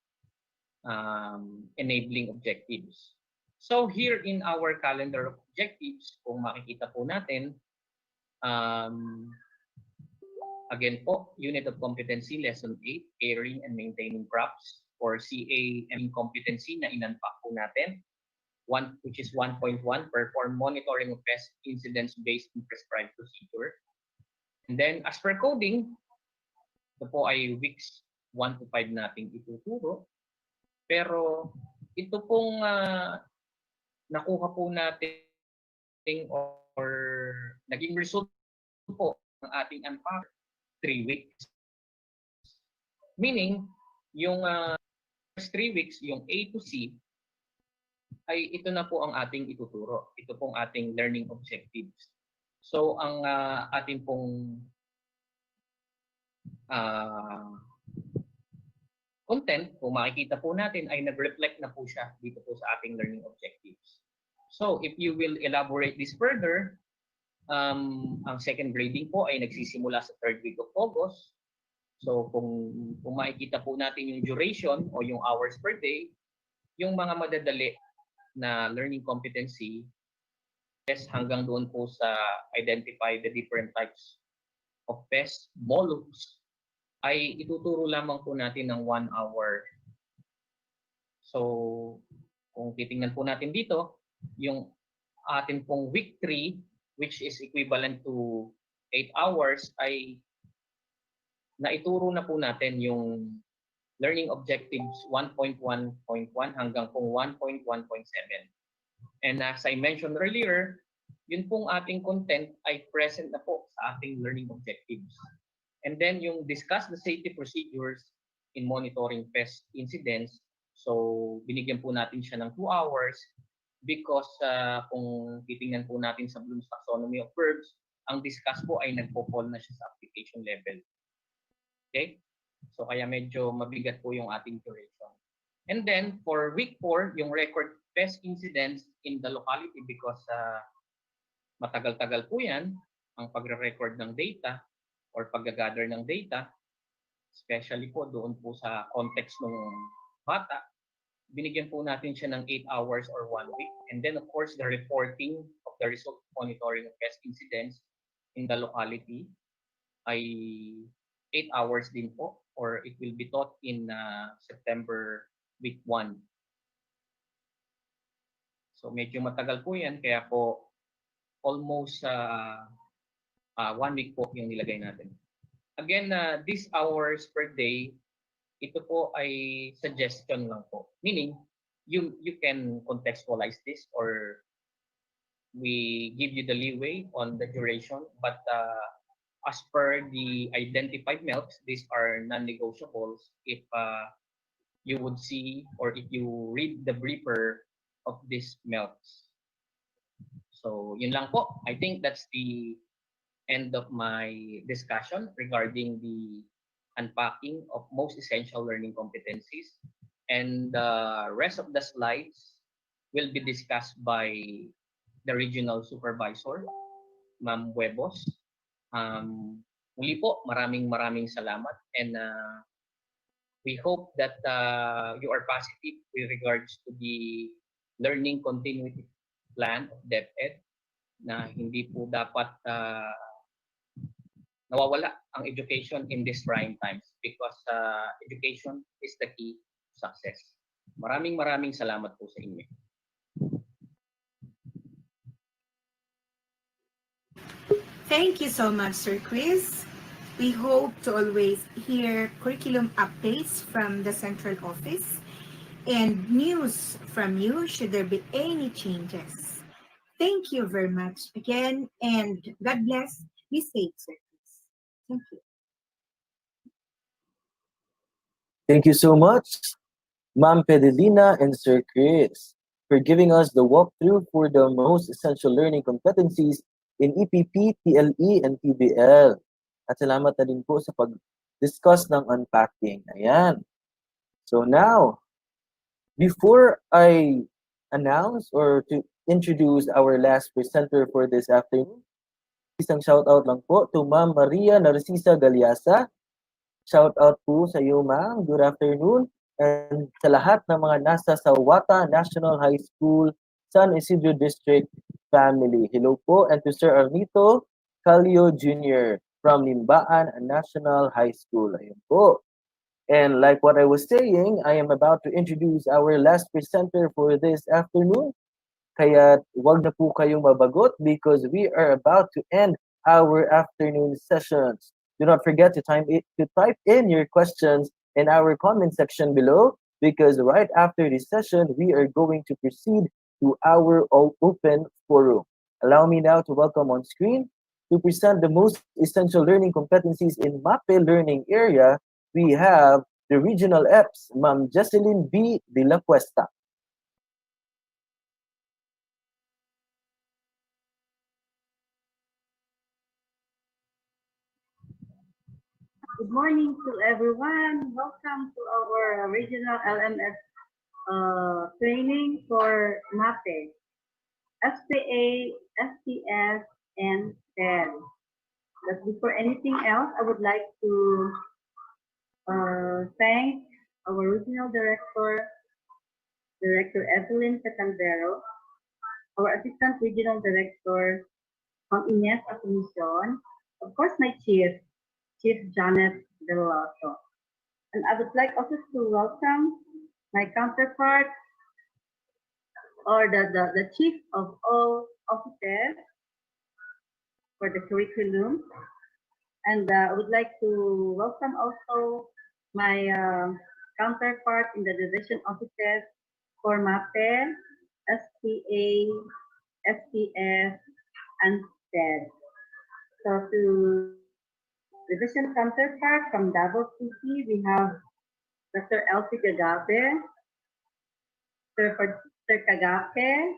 enabling objectives. So here in our calendar of objectives, kung makikita po natin, again po, Unit of Competency, Lesson 8, Caring and Maintaining Crops, or CAM competency na in-unpack po natin, which is 1.1, perform monitoring of pest incidents based on prescribed procedure. And then as per coding, ito po ay weeks 1 to 5 nating ituturo. Pero ito pong nakuha po natin or naging result po ng ating unpack 3 weeks. Meaning, yung first 3 weeks, yung A to C, ay ito na po ang ating ituturo. Ito pong ating learning objectives. So, ang ating pong content, kung makikita po natin, ay nag-reflect na po siya dito po sa ating learning objectives. So, if you will elaborate this further, ang second grading po ay nagsisimula sa 3rd week of August. So, kung makikita po natin yung duration o yung hours per day, yung mga madadali na learning competency, hanggang doon po sa identify the different types of pests, mollusks, ay ituturo lamang po natin ng 1 hour. So, kung titingnan po natin dito, yung atin pong week 3, which is equivalent to 8 hours, ay naituro na po natin yung learning objectives 1.1.1 hanggang pong 1.1.7. And as I mentioned earlier, yun pong ating content ay present na po sa ating learning objectives. And then yung discuss the safety procedures in monitoring pest incidents. So binigyan po natin siya ng 2 hours because kung titingnan po natin sa Bloom's Taxonomy of Verbs, ang discuss po ay nagpo-fall na siya sa application level. Okay? So kaya medyo mabigat po yung ating duration. And then for week 4, yung record pest incidents in the locality because matagal-tagal po yan ang pagre-record ng data or pag-gather ng data, especially po doon po sa context ng bata, binigyan po natin siya ng 8 hours or 1 week. And then of course, the reporting of the result monitoring of pest incidents in the locality ay 8 hours din po, or it will be taught in September week 1. So medyo matagal po yan, kaya po almost 1 week po yung nilagay natin. Again, these hours per day, ito po ay suggestion lang po. Meaning, you can contextualize this or we give you the leeway on the duration, but as per the identified MELCs, these are non-negotiables if you would see or if you read the briefer of these MELCs. So, yun lang po. I think that's the end of my discussion regarding the unpacking of most essential learning competencies. And the rest of the slides will be discussed by the regional supervisor, Ma'am Huevos. Muli po, maraming salamat, and we hope that you are positive with regards to the learning continuity plan of DepEd, na hindi po dapat nawawala ang education in these trying times because education is the key to success. Maraming salamat po sa inyo. Thank you so much, Sir Chris. We hope to always hear curriculum updates from the central office and news from you should there be any changes. Thank you very much again, and God bless. Be safe, sir. Thank you. Thank you so much, Ma'am Pedelina and Sir Chris, for giving us the walkthrough for the most essential learning competencies in EPP, TLE, and TBL. At salamat na din po sa pag-discuss ng unpacking. Ayan. So now, before I announce or to introduce our last presenter for this afternoon, isang shoutout lang po to Ma'am Maria Narcisa Galiasa. Shout out po sa iyo, ma'am. Good afternoon. And sa lahat ng mga nasa Sawata National High School, San Isidro District family. Hello po. And to Sir Arnito Calio Jr. from Limbaan National High School. Ayun po. And like what I was saying, I am about to introduce our last presenter for this afternoon. Kaya wag na po kayong mabagot because we are about to end our afternoon sessions. Do not forget to type in your questions in our comment section below because right after this session, we are going to proceed to our open forum. Allow me now to welcome on screen to present the most essential learning competencies in MAPE learning area. We have the regional EPS, Ma'am Jesselyn B. De La Cuesta. Good morning to everyone. Welcome to our regional LMS training for MAPE, SPA, SPS, and TED. But before anything else, I would like to thank our regional director, Director Evelyn Catandero, our assistant regional director, Ines Asuncion, of course my Chief Janet Veloso. And I would like also to welcome my counterpart or the chief of all officers for the curriculum. And I would like to welcome also my counterpart in the division offices for MAPE, SPA, SPS, and TED. So to division counterpart from Davao City, we have Dr. Elsie Gagape, Sir Kagape,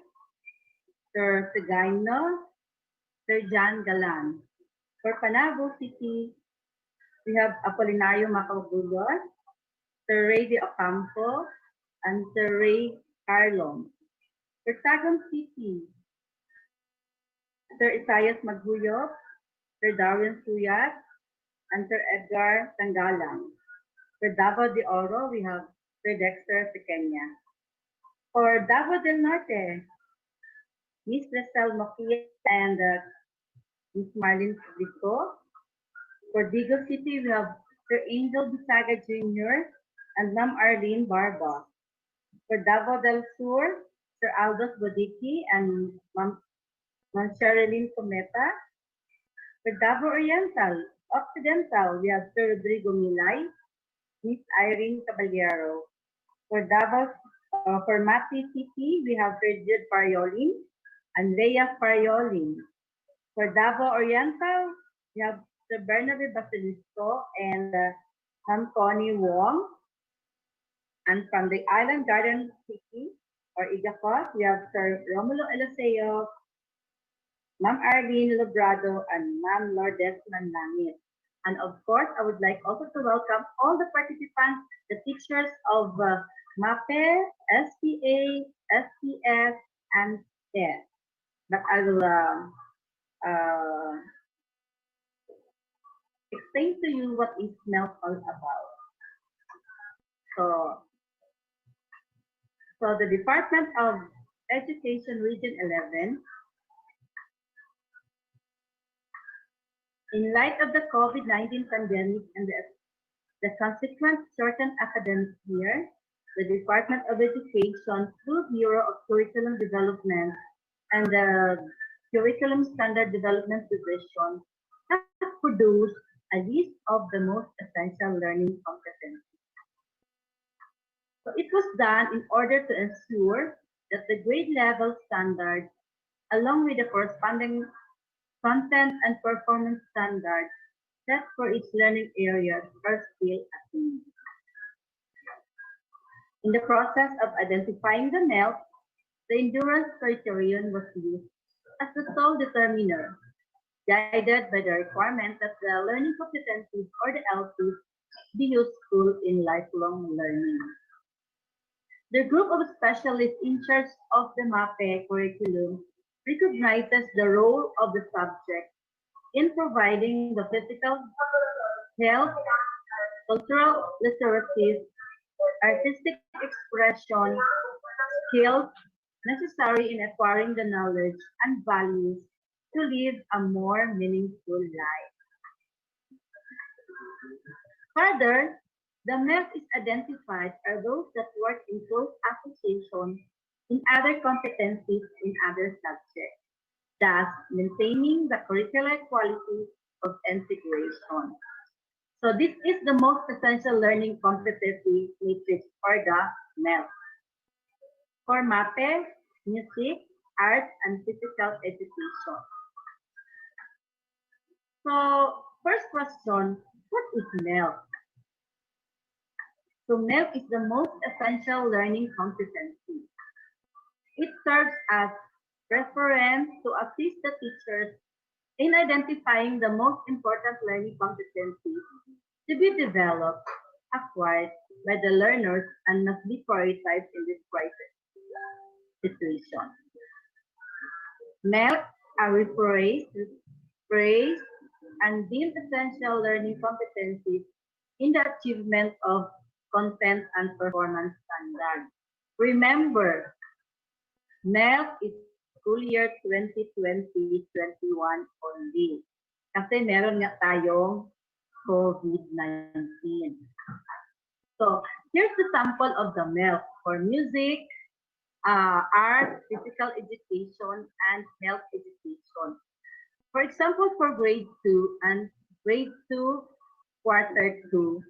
Sir Sigaino, Sir John Galan. For Panabo City, we have Apolinario Macabulos, Sir Ray de Ocampo, and Sir Ray Carlong. For Tagum City, Sir Isaias Maguyop, Sir Darwin Suyat, and Sir Edgar Tangalang. For Davao de Oro, we have Sir Dexter Pequeña. For Davao del Norte, Miss Rachel Makia and Miss Marlene Publico. For Digo City, we have Sir Angel Bisaga Jr. and Ma'am Arlene Barba. For Davao del Sur, Sir Aldous Bodiki and Ma'am Sherilyn Cometa. For Davao Oriental, Occidental, we have Sir Rodrigo Milay, Miss Irene Caballero. For Davao, for Mati City, we have Sir Jude Pariolin and Leia Pariolin. For Davao Oriental, we have Sir Bernabe Basilisco and Ma'am Connie Wong. And from the Island Garden City, or Igacos, we have Sir Romulo Eliseo, Ma'am Arlene Lobrado, and Ma'am Lourdes Manlangit. And of course, I would like also to welcome all the participants, the teachers of MAPE, SPA, SPS, and TED. But I will explain to you what is MELT all about. So the Department of Education Region 11, in light of the COVID-19 pandemic and the consequent shortened academic year, the Department of Education through Bureau of Curriculum Development and the Curriculum Standard Development Division has produced a list of the most essential learning competencies. So it was done in order to ensure that the grade level standards, along with the corresponding content and performance standards set for each learning areas, are still attained. In the process of identifying the MELT, the endurance criterion was used as the sole determiner, guided by the requirement that the learning competencies or the LPs be useful in lifelong learning. The group of specialists in charge of the MAPE curriculum recognizes the role of the subject in providing the physical, health, cultural literacies, artistic expression, skills necessary in acquiring the knowledge and values to live a more meaningful life. Further, the MEF is identified are those that work in close association in other competencies in other subjects, thus maintaining the curricular quality of integration. So this is the most essential learning competency matrix or the MEF. For MAPE, music, art, and physical education. So first question, what is MEF? So MEF is the most essential learning competency. It serves as reference to assist the teachers in identifying the most important learning competencies to be developed, acquired by the learners and must be prioritized in this crisis situation. MELC are praised, and deemed essential learning competencies in the achievement of content and performance standards. Remember, MELC is school year 2020-21 only. Kasi meron nga tayong COVID-19. So, here's the sample of the MELC for music, art, physical education, and health education. For example, for grade 2 and grade 2 quarter 2,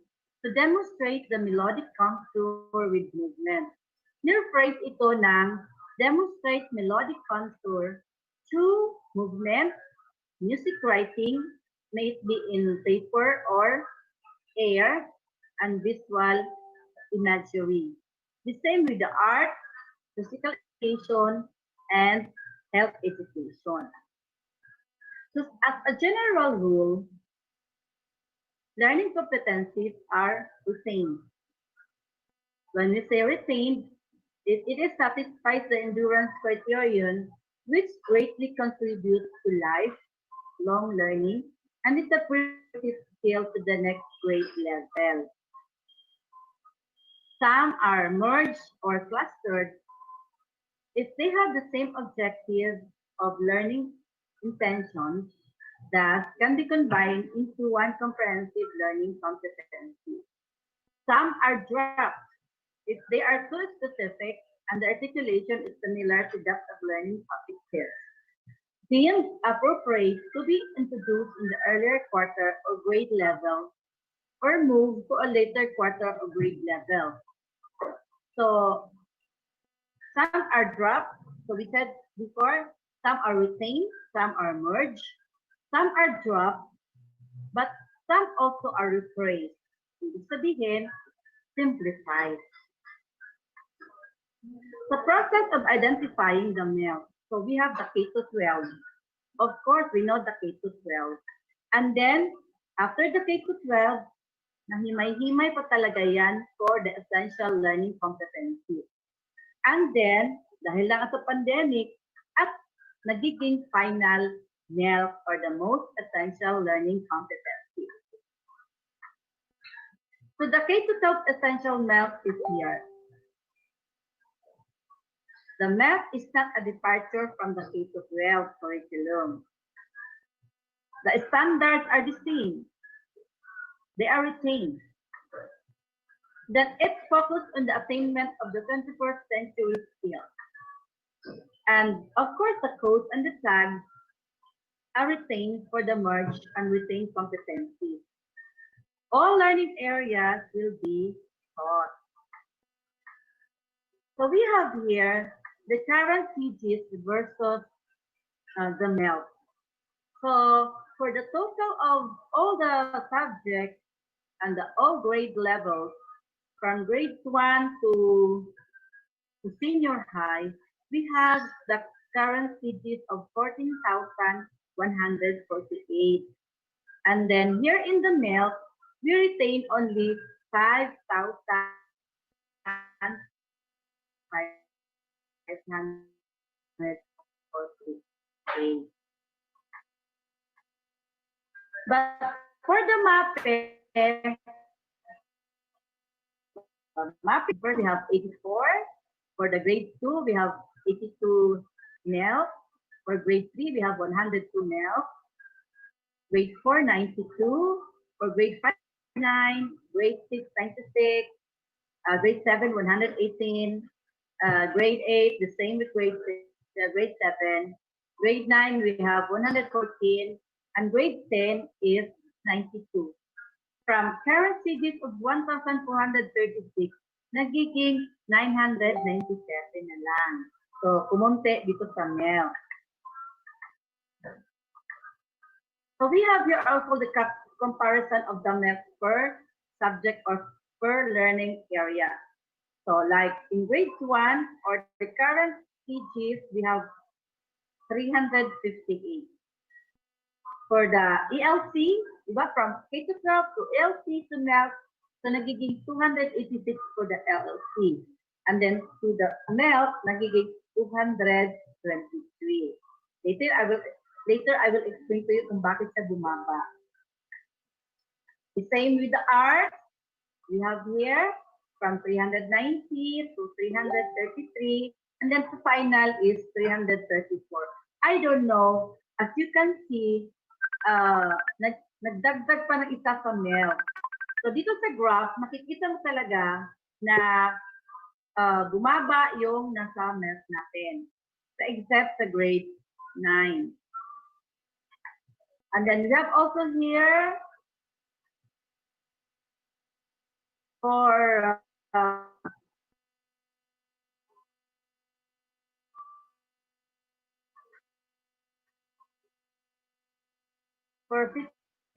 to demonstrate the melodic contour with movement. Nirephrase ito ng demonstrate melodic contour through movement, music writing, may it be in paper or air, and visual imagery. The same with the art, physical education, and health education. So as a general rule, learning competencies are retained. When we say retained, it is satisfies the endurance criterion, which greatly contributes to lifelong learning and is a prerequisite skill to the next grade level. Some are merged or clustered if they have the same objective of learning intentions that can be combined into one comprehensive learning competency. Some are dropped if they are too specific and the articulation is similar to that of learning topic here. Deemed appropriate to be introduced in the earlier quarter or grade level or moved to a later quarter or grade level. So some are dropped. So we said before, some are retained, some are merged, some are dropped, but some also are rephrased. Ibig sabihin, simplified. The process of identifying the male. So we have the K-12. Of course, we know the K-12. And then, after the K-12, nahimay-himay pa talaga yan for the essential learning competencies. And then, dahil lang sa pandemic, at nagiging final MELC or the most essential learning competencies. So the K-12 essential MELC is here. The MELC is not a departure from the K-12 curriculum. The standards are the same. They are retained. That it focused on the attainment of the 21st century skills. And of course, the codes and the tags are retained for the merged and retained competencies. All learning areas will be taught. So we have here the current CGs versus the MELT. So for the total of all the subjects and the all grade levels from grade 1 to senior high, we have the current CGs of 14,148. And then here in the MELT, we retain only 5,548. But for the MAPE, first we have 84. For the grade 2, we have 82 MELT. For grade 3, we have 102 MELT. Grade 4, 92. For grade 5, 9. Grade 6, 96. Grade 7, 118. Grade 8, the same with grade 7. Grade 9, we have 114. And grade 10 is 92. From current CGs of 1,436, nagiging 997 na lang. So, kumunti dito sa MEL. So, we have here also the comparison of the MEL per subject or per learning area. So, like in grade 1 or the current CGs, we have 358. For the ELC, diba, from K to 12 to ELC to MELC, so nagiging 286 for the LLC. And then to the MELC, nagiging 223. Later I will explain to you kung bakit siya bumaba. The same with the art, we have here from 390 to 333, and then the final is 334. I don't know, as you can see, nagdagdag pa ng isa sa MEL. So dito sa graph, makikita mo talaga na bumaba yung nasa MEL natin. So except sa grade 9. And then we have also here for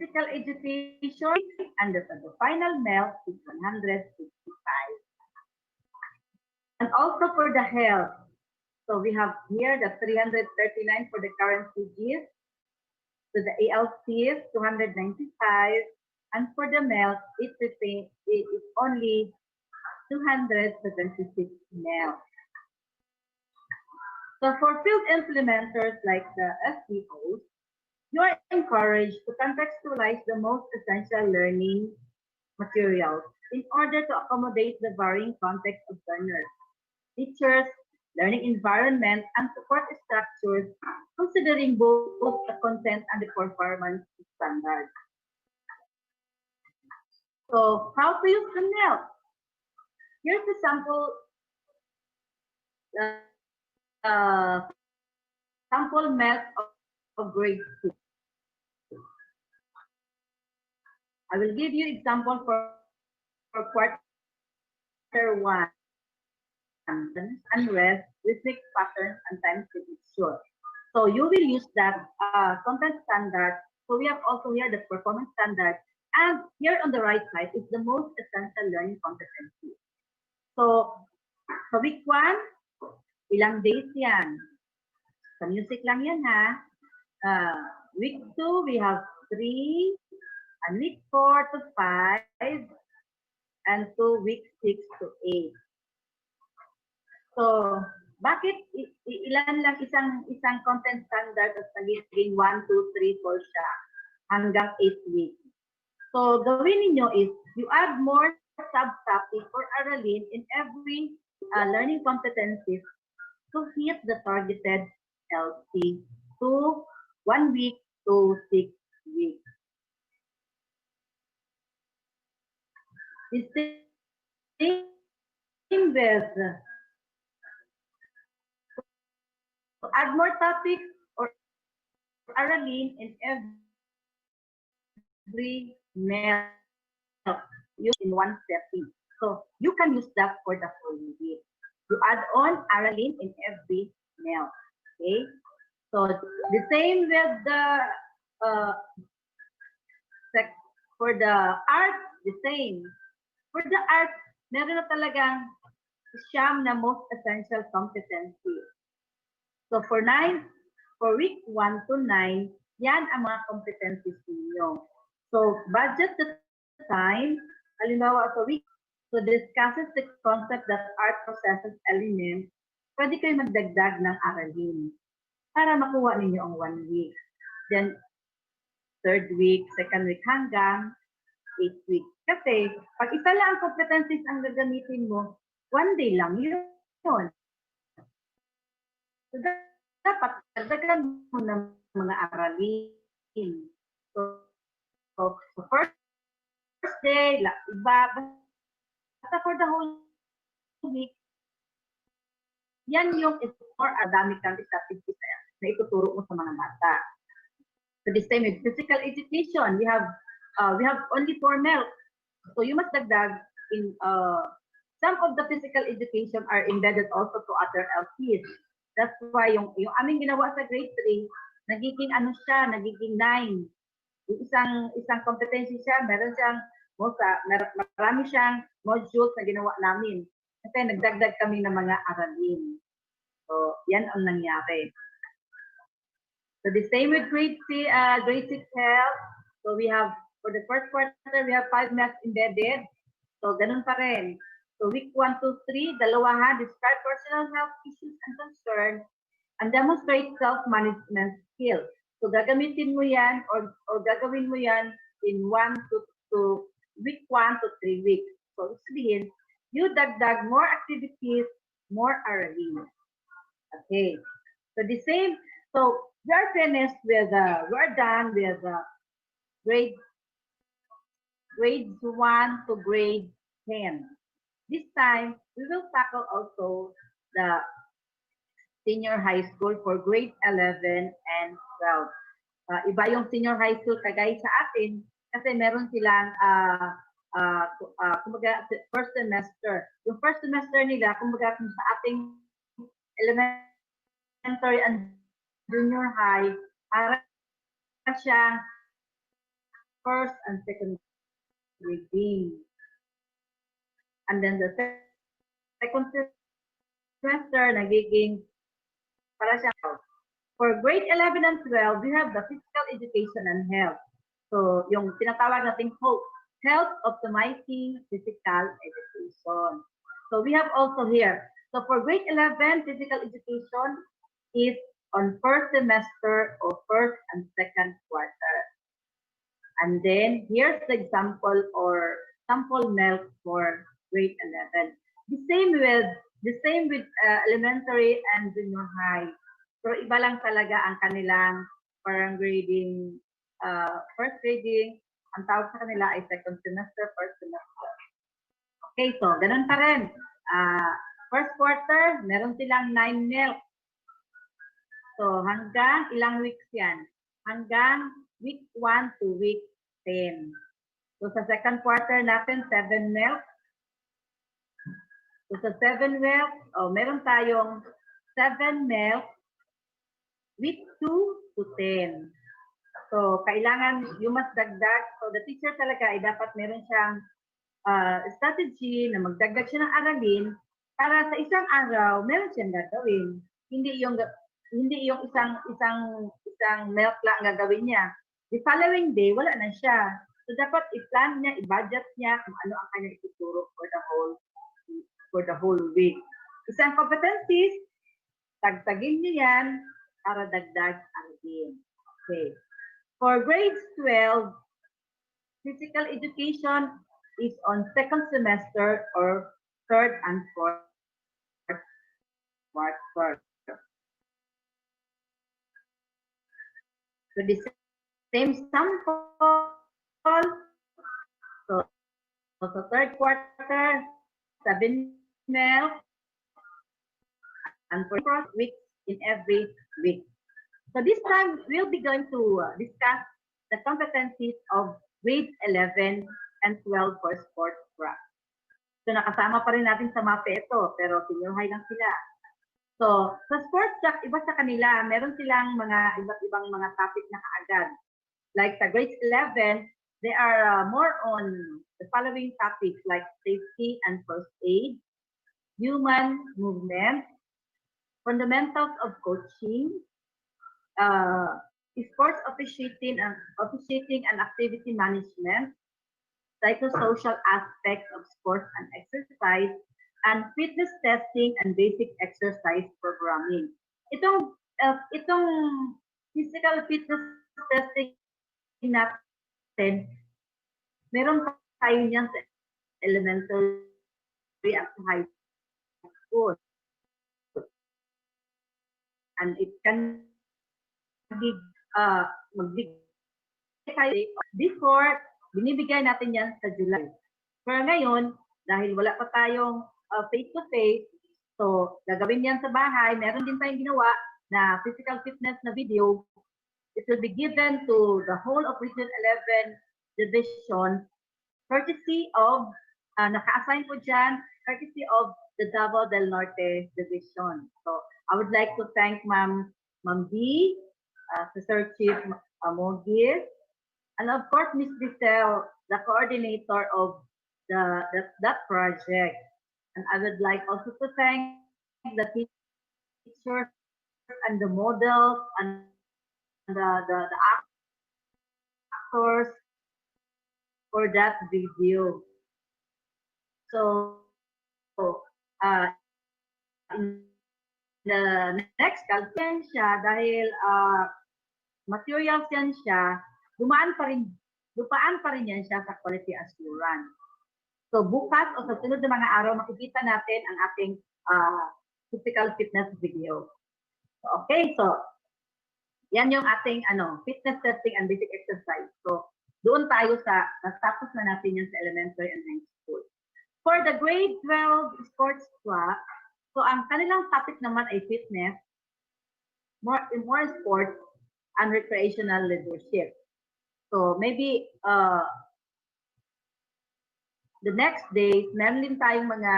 physical education, and the final MEL is 165. And also for the health, so we have here the 339 for the current CGs, so the ALCs 295, and for the MEL it is only 276 MEL. So for field implementers like the SPOs, you are encouraged to contextualize the most essential learning materials in order to accommodate the varying context of learners, teachers, learning environment, and support structures, considering both the content and the performance standards. So, how to use the MEL? Here's a sample MEL of grade 2. I will give you example for quarter 1. Unrest, rhythmic patterns, and time prediction. So you will use that content standard. So we have also here the performance standard. And here on the right side is the most essential learning competency. So sa week 1, ilang days yan? Sa music lang yan ha. Week 2, we have 3. And week 4 to 5. And to week 6 to 8. So, bakit ilan lang isang content standard at nagiging 1, 2, 3, 4 siya hanggang 8 weeks? So, gawin niyo is you add more subtopic or aralin in every learning competencies to hit the targeted LC to 1 week to 6 weeks. The same with add more topics or aralin in every MEL use in one setting. So you can use that for the whole week. You add on aralin in every meal. Okay? So the same with the uh, for the art, the same. For the art, meron na talagang siyam na most essential competency. So for week 1 to 9, yan ang mga competencies ninyo. So budget the time, halimbawa sa week, so discusses the concept that art possesses elements, pwede kayo magdagdag ng aralin para makuha ninyo ang 1 week. Then, third week, second week, hanggang 8 weeks. Kasi, pag isa lang ang competencies ang gagamitin mo, 1 day lang yun. So, dapat dagdagan mo ng mga aralin. So first day, iba, basta for the whole week, yan yung is more dami kang strategies na ituturo mo sa mga bata. So the same with physical education, we have only 4 milk. So you must dagdag in some of the physical education are embedded also to other LPs. That's why yung aming ginawa sa grade 3, nagiging nagiging 9. Yung isang competency siya, meron siyang marami siyang modules na ginawa namin. Kasi nagdagdag kami ng mga aralin. So, yan ang nangyari. So the same with grade 6 health. So we have, for the first quarter, we have 5 maths embedded. So ganun pa rin. So week 1 to 3, dalawa describe personal health issues and concerns and demonstrate self-management skills. So gagamitin mo yan or gagawin mo yan in week 1 to 3 weeks. So sabihin, you dagdag more activities, more aralin. Okay. So the same, so we are finished with, we're done with grades 1 to grade 10. This time, we will tackle also the senior high school for grade 11 and 12. Iba yung senior high school kagaya sa atin kasi meron silang kumbaga first semester. Yung first semester nila, kumbaga kung sa ating elementary and junior high, para siyang first and second grading. And then the second semester, nagiging para siyang for grade 11 and 12, we have the physical education and health. So, yung tinatawag nating HOPE, Health Optimizing Physical Education. So, we have also here. So, for grade 11, physical education is on first semester or first and second quarter. And then, here's the example or sample milk for grade 11. The same with elementary and junior high. Pero iba lang talaga ang kanilang parang grading, first grading, ang tawag sa kanila ay second semester, first semester. Okay, so ganun pa rin. First quarter, meron silang 9 milk. So hanggang ilang weeks yan? Hanggang week 1 to week 10. So sa second quarter natin, 7 milk. So sa 7 milk, meron tayong 7 milk week 2 to 10. So, kailangan you must dagdag. So, the teacher talaga ay dapat meron siyang strategy na magdagdag siya ng aralin para sa isang araw, meron siyang gagawin. Hindi yung isang milk lang gagawin niya. The following day, wala na siya. So, dapat i-plan niya, i-budget niya kung ano ang kanyang ituturo for the whole week. Isang competencies, tagtagin niyo yan para dagdag aralin. Okay. For grades 12, physical education is on second semester or third and fourth quarter. So the same sample. So the third quarter, 7 milk, and 4 weeks in every week. So this time, we'll be going to discuss the competencies of grade 11 and 12 for sports track. So nakasama pa rin natin sa MAPE ito, pero senior high lang sila. So sa sports track, iba sa kanila, meron silang mga iba't ibang mga topic na kaagad. Like sa grade 11, they are more on the following topics like safety and first aid, human movement, fundamentals of coaching, sports officiating and activity management, psychosocial aspects of sports and exercise, and fitness testing and basic exercise programming. Itong physical fitness testing natin, meron tayo niyan sa elementary at high school. And it can be magbigay tayo before, binibigay natin yan sa July. Pero ngayon, dahil wala pa tayong face-to-face, so gagawin yan sa bahay. Meron din tayong ginawa na physical fitness na video. It will be given to the whole of Region 11 division, courtesy of, naka-assign po dyan, courtesy of the Davao del Norte division. So I would like to thank Ma'am B, Sir Chief Mogis, and of course Ms. Bissell, the coordinator of that project. And I would like also to thank the teachers and the models and the actors for that video. So in the next siya dahil materials yan siya, dupaan pa rin yan siya sa quality assurance. So bukas o sa sunod na mga araw, makikita natin ang ating physical fitness video. Okay, so yan yung ating fitness testing and basic exercise. So doon tayo natapos na natin yan sa elementary and high school. For the grade 12 sports club, so ang kanilang topic naman ay fitness, more sports, and recreational leadership. So maybe the next day, meron din tayong mga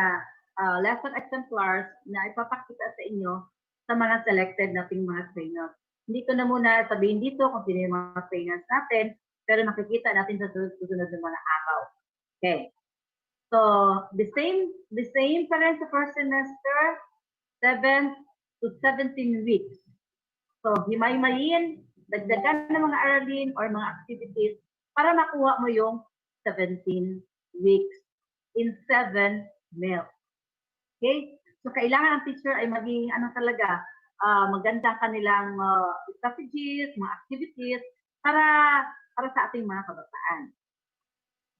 lesson exemplars na ipapakita sa inyo sa mga selected nating mga trainers. Hindi ko na muna sabihin dito kung sino yung mga trainers natin, pero makikita natin sa susunod ng mga araw. Okay. So the same pa rin sa first semester, 7 to 17 weeks. So himay-mayin, dagdagan ng mga aralin or mga activities para makuha mo yung 17 weeks in 7 meals. Okay? So kailangan ang teacher ay maging talaga, maganda kanilang strategies, mga activities para sa ating mga kabataan.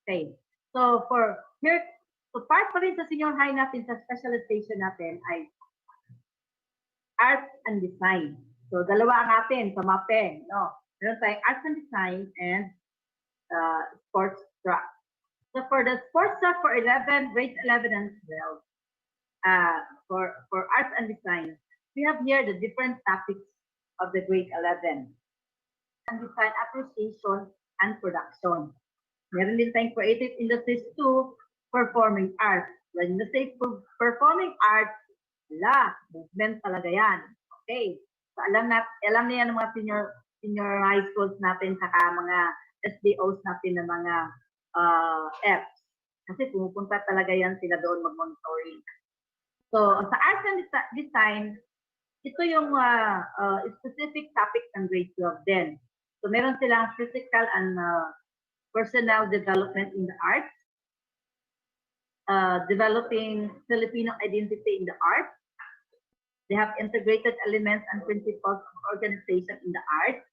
Okay. So part pa rin sa senior high natin, sa specialization natin ay art and design. So dalawa ang atin sa MAPE, no? Meron tayong art and design and sports track. So for the sports track for grades 11 and 12, for arts and design, we have here the different topics of the grade 11. And design appreciation and production. Meron din tayong creative industries 2, performing arts. When you say performing arts, movement talaga yan. Okay. So alam niya ng mga senior high schools natin, saka mga SDOs natin ng mga apps. Kasi pumupunta talaga yan sila doon mag-monitoring. So sa arts and design, ito yung specific topic ng grade 12 din. So meron silang physical and personal development in the arts, developing Filipino identity in the arts. They have integrated elements and principles of organization in the arts.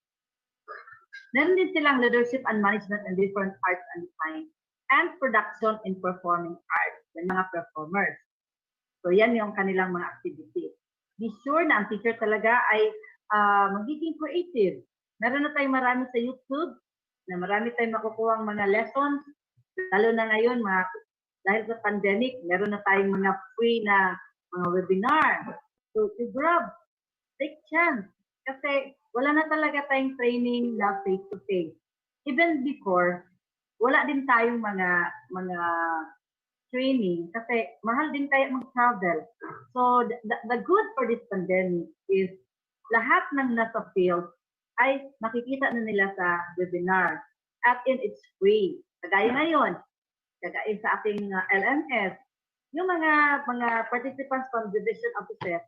Meron din silang leadership and management in different arts and design, and production in performing arts, yung mga performers. So yan yung kanilang mga activities. Be sure na ang teacher talaga ay magiging creative. Meron na tayong marami sa YouTube, na marami tayong makukuhang mga lessons, lalo na ngayon, dahil sa pandemic, meron na tayong mga free na mga webinar. So to grab, take chance. Kasi wala na talaga tayong training na face-to-face. Even before, wala din tayong mga training kasi mahal din tayo mag-travel. So the good for this pandemic is lahat ng nasa field ay makikita na nila sa webinar at it's free. Kagaya ngayon, kagaya sa ating LMS, yung mga participants from division offices,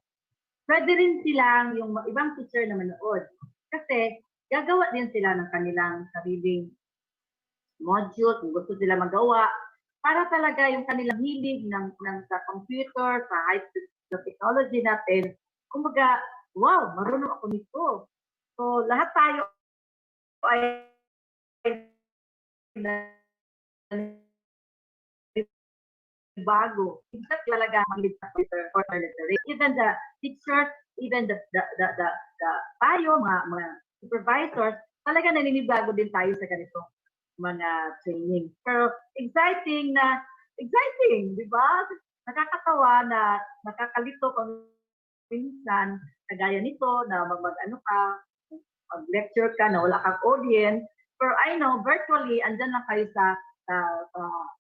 pwede rin silang yung ibang teacher na manood. Kasi gagawa din sila ng kanilang sariling module kung gusto sila magawa para talaga yung kanilang hilig ng sa computer, sa high-speed technology natin. Kumbaga, wow, marunong ako nito. So, lahat tayo ay bago. Exact talaga mahilig sa computer or literary. Even the teachers, even the tayo, mga supervisors, talaga naninibago din tayo sa ganitong mga training. Pero exciting, di ba? Nakakatawa na nakakalito kung minsan, kagaya nito, na mag-lecture ka na wala kang audience. Pero I know, virtually, andyan lang kayo sa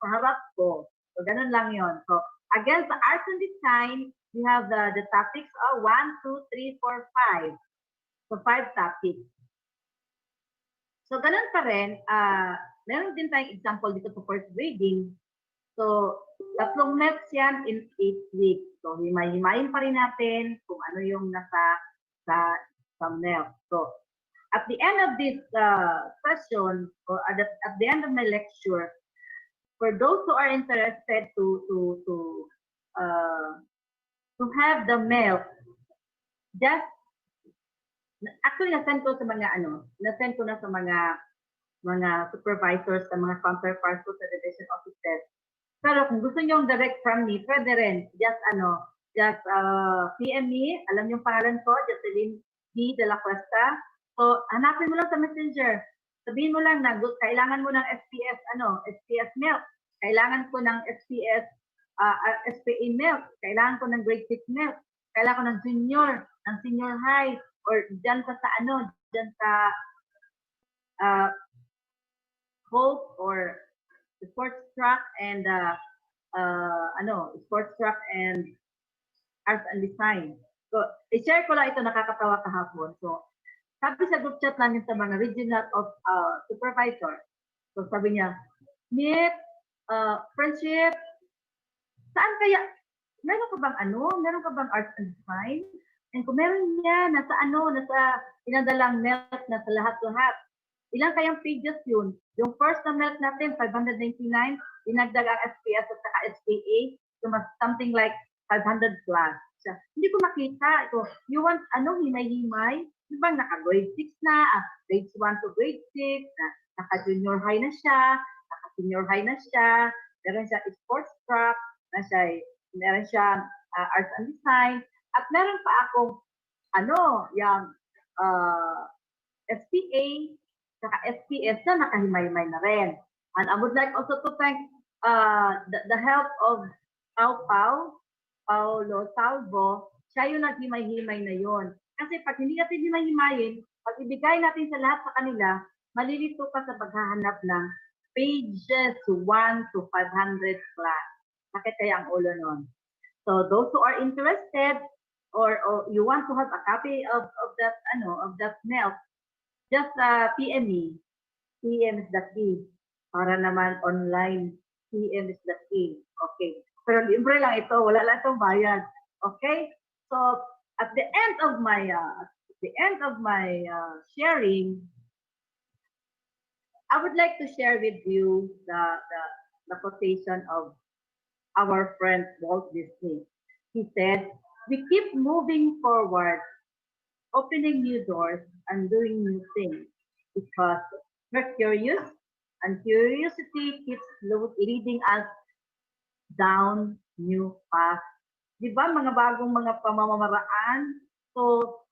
harap ko. So, ganun lang yon. So, again, sa arts and design, we have the topics are 1, 2, 3, 4, 5. So, 5 topics. So, ganun pa rin, meron din tayong example dito sa first grading. So, 3 MEPs yan in 8 weeks. So, himay-himayin pa rin natin kung ano yung nasa sa MEP. So, at the end of this session, or at the end of my lecture, for those who are interested to have the MEP, just actually na-send ko sa mga na-send ko na sa mga supervisors, sa mga counterparts ko sa division offices. Pero kung gusto niyo direct from me, pwede rin. Just PM me, alam yung pangalan ko, Jocelyn D. De La Cuesta. So, hanapin mo lang sa Messenger. Sabihin mo lang na kailangan mo ng SPS milk. Kailangan ko ng SPS SPA milk. Kailangan ko ng grade 6 milk. Kailangan ko ng senior high, or dyan sa Hope or sports track and sports track and arts and design. So, i-share ko lang ito, nakakatawa kahapon. So, sabi sa group chat namin sa mga regional of supervisor. So, sabi niya, Nick, friendship, saan kaya, meron ka bang arts and design? And kung meron niya, nasa pinadalang milk na sa lahat-lahat. Ilang kayang pages yun? Yung first na milk natin, 599, dinagdag ang SPS at saka SPA, so something like 500 plus. So, hindi ko makita. Ito, you want, himay-himay? Diba, naka-grade 6 na, grades 1 to grade 6, naka-junior high na siya, naka-senior high na siya, meron siya sports track, meron siya arts and design, at meron pa akong, yung SPA, saka SPS na nakahimay-himay na rin. And I would like also to thank the help of Paulo Salvo. Siya yung naghimay-himay na yon. Kasi pag hindi natin himay-himayin, pag ibigay natin sa lahat sa kanila, malilito ka sa paghahanap ng pages 1 to 500 plus. Bakit kaya ang ulo nun? So those who are interested or you want to have a copy of that milk, just PM me. PM is the key. Para naman online, PM is the key. Okay. Pero libre lang ito, wala lang itong bayad. Okay? So at the end of my sharing, I would like to share with you the quotation of our friend Walt Disney. He said, "We keep moving forward, opening new doors and doing new things because we're curious, and curiosity keeps leading us down new paths." Di ba, mga bagong mga pamamaraan? So,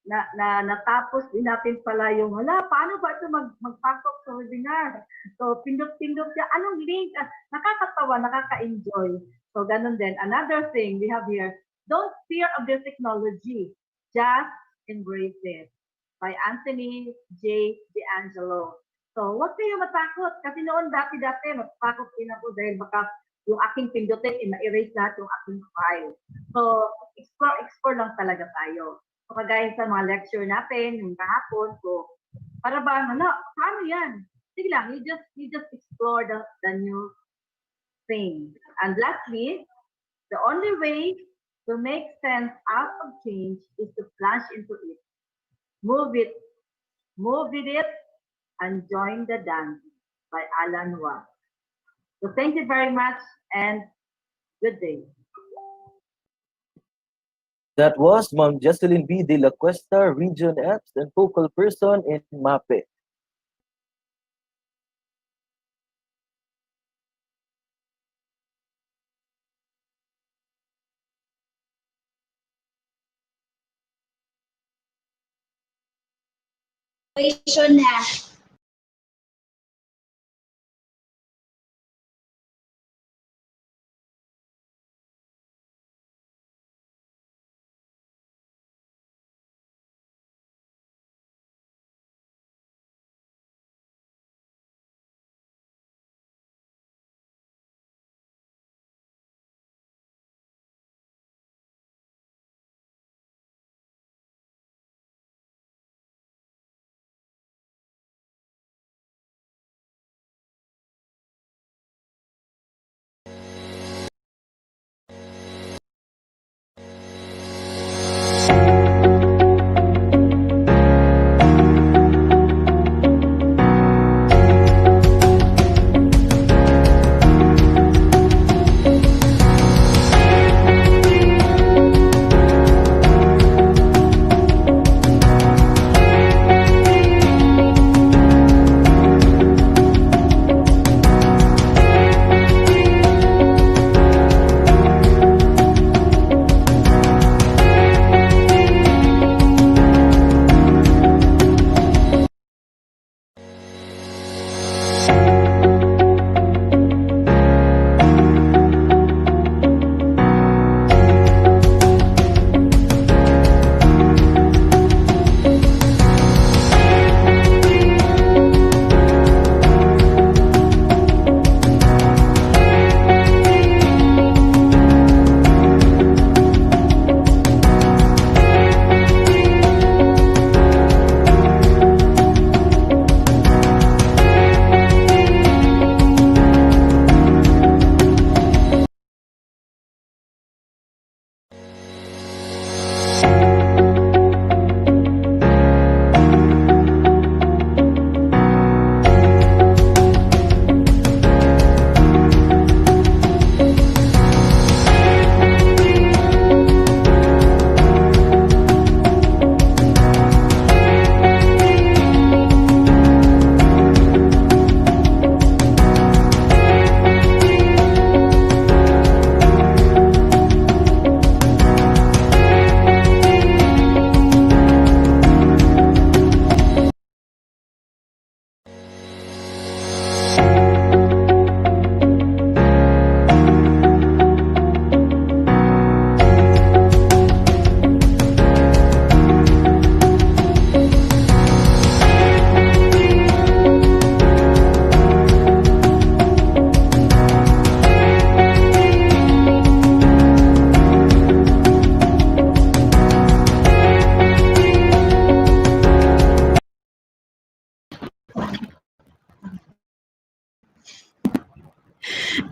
natapos din natin pala yung, paano ba ito magpasok sa webinar? So, pindot-pindot siya. Anong link? Nakakatawa, nakaka-enjoy. So, ganun din. Another thing we have here, don't fear of the technology. Just embrace it. By Anthony J. D'Angelo. So, huwag kayo matakot. Kasi noon dati-dati, matakot din ako dahil baka yung aking pindutin, ma-erase lahat yung aking file. So, explore lang talaga tayo. So, kagaya sa mga lecture natin, yung kahapon, so, para ba, paano yan? Sige lang, you just explore the new thing. And lastly, the only way to make sense out of change is to plunge into it. Move with it, and join the dance by Alan Watt. So thank you very much and good day. That was Ma'am Jocelyn B. De La Cuesta, Region Apps and Focal Person in MAPE. Question na.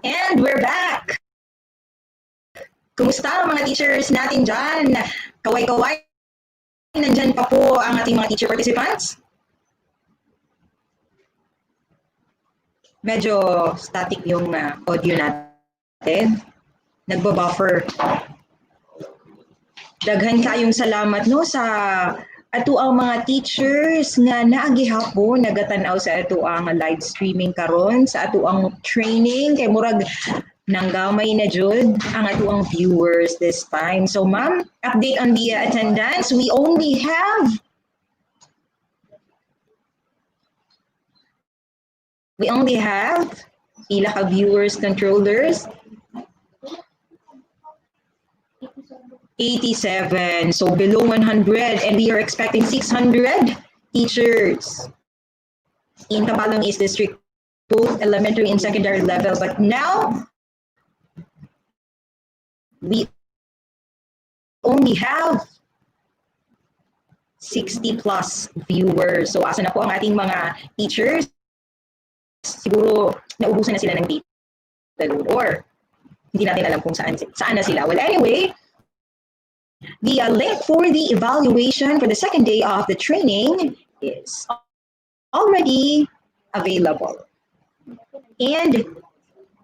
And we're back! Kumusta ang mga teachers natin dyan? Kaway-kaway, nandyan pa po ang ating mga teacher participants? Medyo static yung audio natin. Nagbo-buffer. Daghan kayong salamat no sa ato ang mga teachers nga naagihapon nagatanaw sa ato ang live streaming karon sa ato ang training kay murag nanggamay na jud ang ato ang viewers this time. So ma'am, update on the attendance. We only have pila ka viewers controllers. 87, so below 100, and we are expecting 600 teachers. in Kapalong East District, both elementary and secondary level. But now we only have 60 plus viewers. So asa na po ang ating mga teachers? Siguro naubusan na sila ng data load or hindi natin alam kung saan na sila. Well, anyway, the link for the evaluation for the second day of the training is already available. And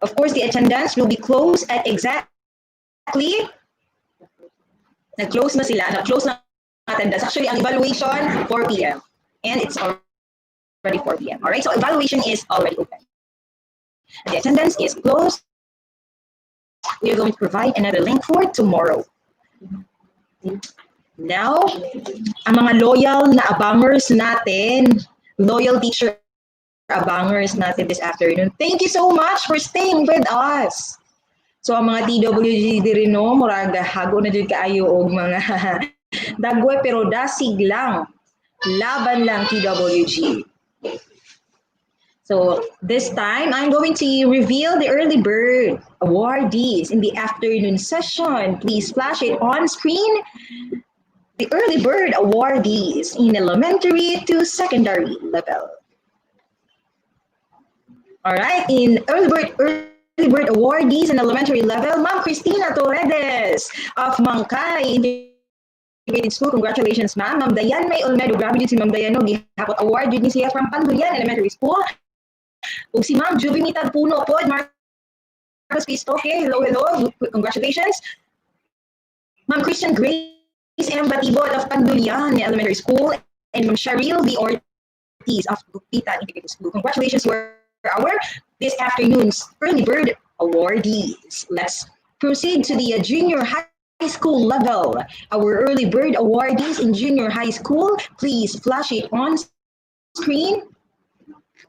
of course, the attendance will be closed at exactly, nag-close na sila, nag-close na attendance. Actually, ang evaluation, 4 p.m. And it's already 4 p.m. All right, so evaluation is already open. The attendance is closed. We are going to provide another link for tomorrow. Now, ang mga loyal na abangers natin, loyal teacher abangers natin this afternoon, thank you so much for staying with us. So, ang mga TWG diri no, muraga hago na jud kaayo og mga dagwe pero dasig lang. Laban lang TWG. So, this time, I'm going to reveal the early bird awardees in the afternoon session. Please flash it on screen. The early bird awardees in elementary to secondary level. All right, in early bird awardees in elementary level, Ma'am Cristina Torredes of Mangkay Integrated School. Congratulations, ma'am. Ma'am Dayan May Olmedo, grabe din si Ma'am Dayan, no? Gihapot award din siya from Panduyan Elementary School. Ug si Ma'am Jubimitad Puno po, Marcos Cristoque, hello, hello, congratulations. Ma'am Christian Grace M. Batibot of Panduyan Elementary School, and Ma'am Cheryl V. Ortiz of Gupita Integrated School. Congratulations, you are our this afternoon's early bird awardees. Let's proceed to the junior high school level. Our early bird awardees in junior high school, please flash it on screen.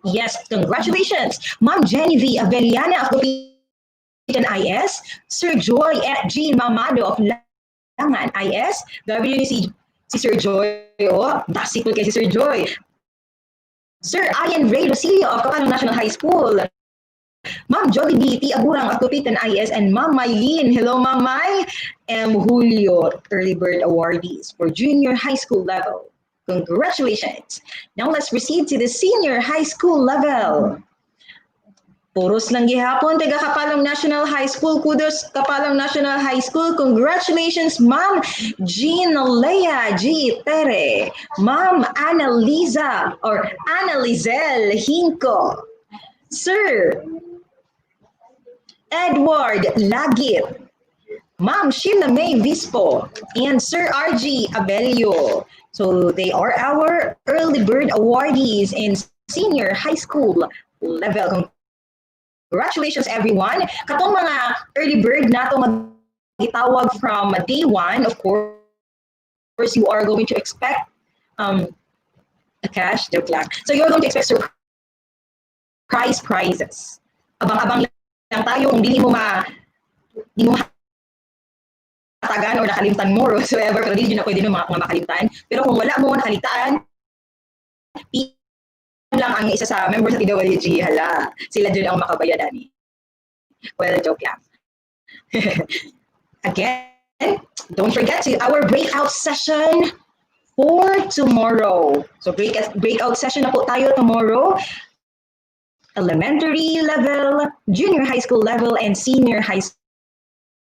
Yes, congratulations, Ma'am Genevieve Avellana of Gupitan IS, Sir Joy at G. Mamado of Langan IS. Grabe yun si Sir Joy. Oh, dasik po kay si Sir Joy. Sir Ian Ray Rosillo of Kapalong National High School. Ma'am Jollibee T. Agurang of Gupitan IS, and Ma'am Mylene, hello Ma'am May, M. Julio, early bird awardees for junior high school level. Congratulations. Now let's proceed to the senior high school level. Puros lang gihapon, taga Kapalong National High School. Kudos Kapalong National High School. Congratulations, Ma'am Jean Lea G. Tere, Ma'am Annaliza or Annalizel Hinco, Sir Edward Lagit, Ma'am Sheila May Vispo, and Sir RG Abelio. So they are our early bird awardees in senior high school level. Congratulations, everyone. Katong mga early bird nato magitawag from day one, of course, you are going to expect a cash, joke lang. So you're going to expect surprise prizes. Abang-abang lang tayo kung di mo tagan or nakalimtan mo or whatsoever, pero hindi na pwede nung mga makalimtan. Pero kung wala mo nakalitaan, lang ang isa sa members sa TWG, hala, sila dyan ang makabayadan. Well, joke lang. Again, don't forget to our breakout session for tomorrow. So breakout session na po tayo tomorrow. Elementary level, junior high school level, and senior high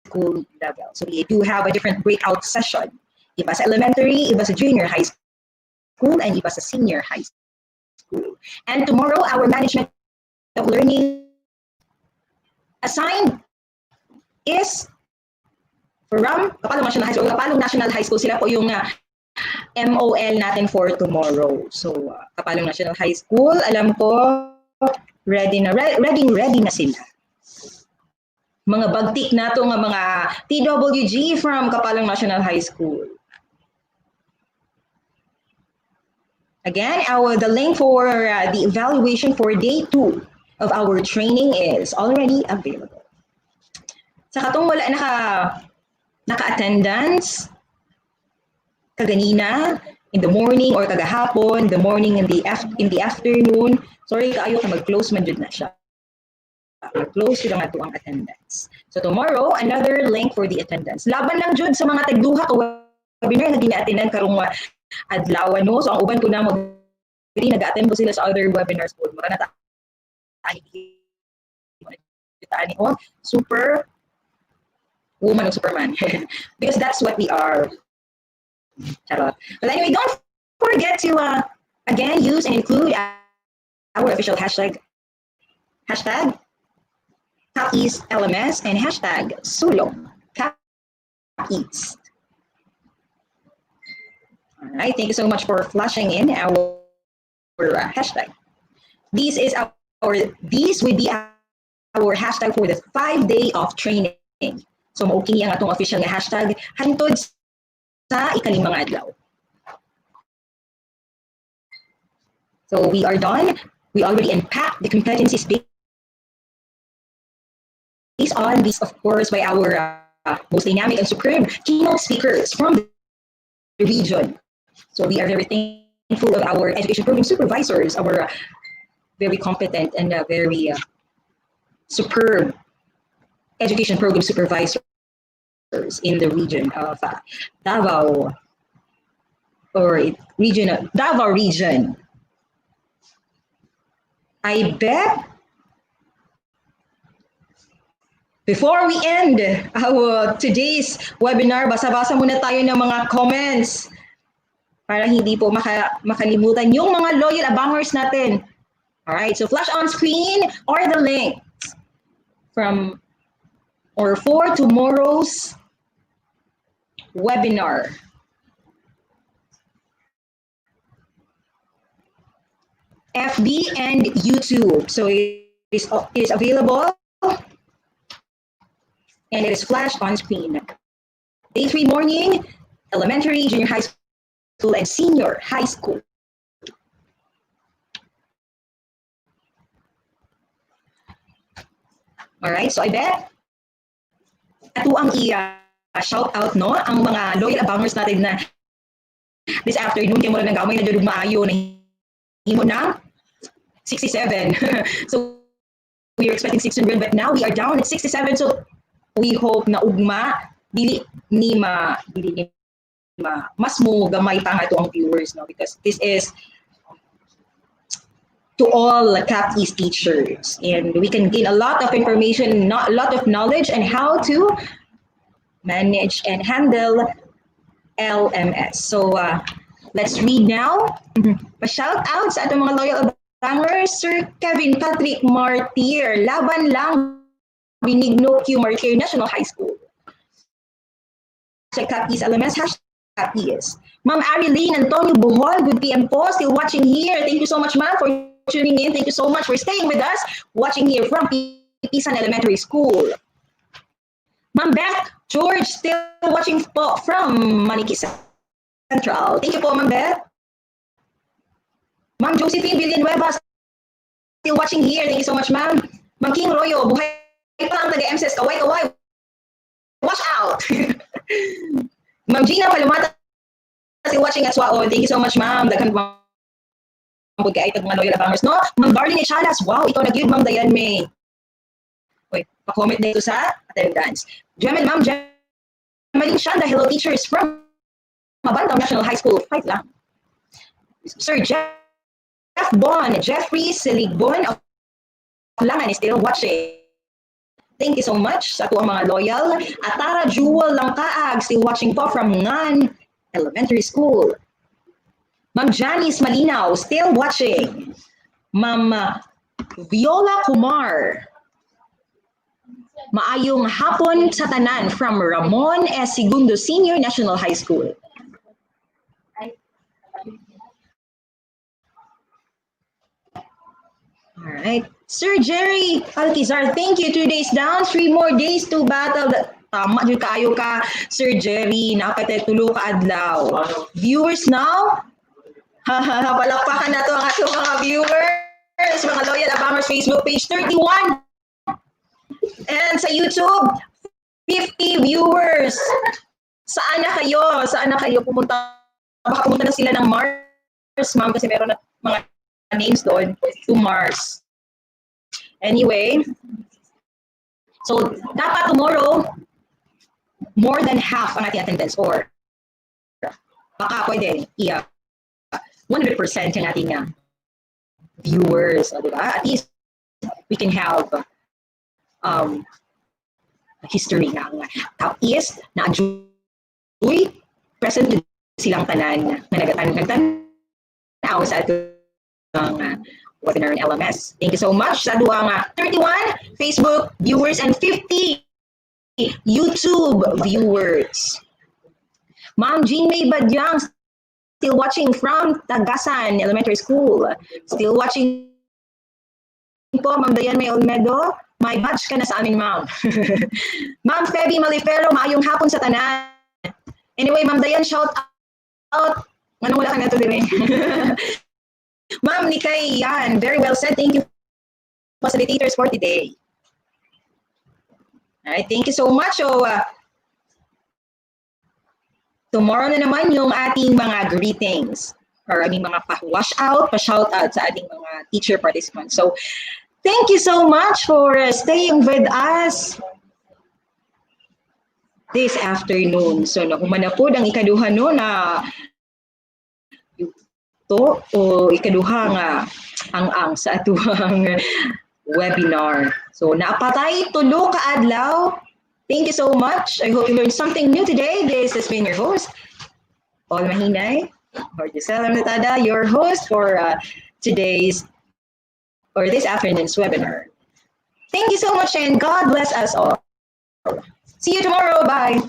school level. So we do have a different breakout session. Iba sa elementary, iba sa junior high school, and iba sa senior high school. And tomorrow, our management of learning assigned is from Kapalong National High School. Kapalong National High School, sila po yung MOL natin for tomorrow. So, Kapalong National High School, alam ko, ready na sila. Mga bagtik na to nga mga TWG from Kapalong National High School. Again, the link for the evaluation for day 2 of our training is already available. Sa katong wala naka-attendance kaganina in the morning or kagahapon, the morning in the afternoon. Sorry kaayo ka mag-close man jud na siya. Mag-close jud ang ato ang attendance. So tomorrow, another link for the attendance. Laban lang jud sa mga tagduha ka webinar nga gina-attendan karong adlaw no. So ang uban ko na nag-attend po sila sa other webinars po. Mura na tayo super woman of Superman. Because that's what we are. Charot. But anyway, don't forget to again use and include our official hashtag CapEast LMS and hashtag Sulong CapEast. All right, thank you so much for flashing in our hashtag. This would be our hashtag for the 5-day of training. So maukini ang atong official nga hashtag hantod sa ikalimang adlaw. So we are done. We already unpacked the competencies based on this, of course, by our most dynamic and superb keynote speakers from the region. So we are very thankful of our education program supervisors, our very competent and very superb education program supervisors in the region of Davao, Davao region. I bet before we end our today's webinar, basa-basa muna tayo ng mga comments para hindi po makalimutan yung mga loyal abangers natin. All right, so flash on screen or the link for tomorrow's webinar. FB and YouTube. So it is available and it is flashed on screen. Day 3 morning, elementary, junior high school, and senior high school. All right, so I bet ato ang shout out no ang mga loyal abangers natin na this afternoon kay mo lang gamay na jud maayo na himo na 67. So we were expecting 600 but now we are down at 67. So we hope na ugma dili ni mas mo gamay pa nga ang viewers no because this is to all CapEast teachers and we can gain a lot of information, a lot of knowledge on how to manage and handle LMS. So let's read now. Pa-shout out sa atong mga loyal abangers, Sir Kevin Patrick Martir, laban lang Benigno Q Martir National High School. CapEast LMS #CapEast. Ma'am Ariline Antonio Buhol, good PM po, still watching here. Thank you so much, ma'am, for tuning in. Thank you so much for staying with us, watching here from Pisan Elementary School. Ma'am Beth George, still watching po from Maniki Central. Thank you po, Ma'am Beth. Ma'am Josephine Villanueva, still watching here. Thank you so much, ma'am. Ma'am King Royo, buhay pa lang taga-MSS, kaway-kaway. Watch out! Ma'am Gina Palumata, still watching as well. Thank you so much, ma'am. Daghan po kay itong mga loyal abangers, no? Ma'am Darlene Echalas, wow, ikaw nag-give, Ma'am Dayan May. Wait, pa-comment dito sa attendance. Ma'am Gemaline Shanda, hello teachers from Mabantang National High School. Fight lang. Sir Jeff Jeffrey Siligbon of Langan is still watching. Thank you so much sa ato mga loyal. Atara Jewel Langkaag, still watching po from Ngan Elementary School. Ma'am Janice Malinaw, still watching. Ma'am Viola Kumar, maayong hapon sa tanan from Ramon S. Segundo Senior National High School. All right. Sir Jerry Alcizar, thank you. 2 days down, 3 more days to battle. Tama dyan kaayo ka, Sir Jerry. Napatay tulo ka adlaw. Viewers now, palakpakan na to ang ating mga viewers, mga loyal abangers Facebook page 31. And sa YouTube, 50 viewers. Saan na kayo? Pumunta baka pumunta na sila ng Mars, ma'am, kasi meron na mga names doon to Mars. Anyway, so dapat tomorrow, more than half ang ating attendance or baka pwede 100% yung ating viewers, diba? At least we can have history ng Top East na adjoy present silang tanan na nagtanaw sa atong webinar ng LMS. Thank you so much sa duwang 31 Facebook viewers and 50 YouTube viewers. Ma'am Jean May Badyang, still watching from Tagasan Elementary School. Still watching po, Ma'am Dayan May Olmedo. May badge ka na sa amin, ma'am. Ma'am Feby Malifero, maayong hapon sa tanan. Anyway, Ma'am Dayan, shout out. Anong wala ka na ito din eh. Ma'am Nikay, yan, very well said. Thank you, facilitators, for today. Alright, thank you so much. So, tomorrow na naman yung ating mga greetings or aming mga pa-wash out, pa-shout out sa ating mga teacher participants. So, thank you so much for staying with us this afternoon. So, nahuman na po ang ikaduha no na to o ikaduha nga ang sa atuang webinar. So, naapatay tulo ka adlaw. Thank you so much. I hope you learned something new today. This has been your host, Paul Mahinay, or Giselle Amnetada, your host for today's or this afternoon's webinar. Thank you so much and God bless us all. See you tomorrow. Bye.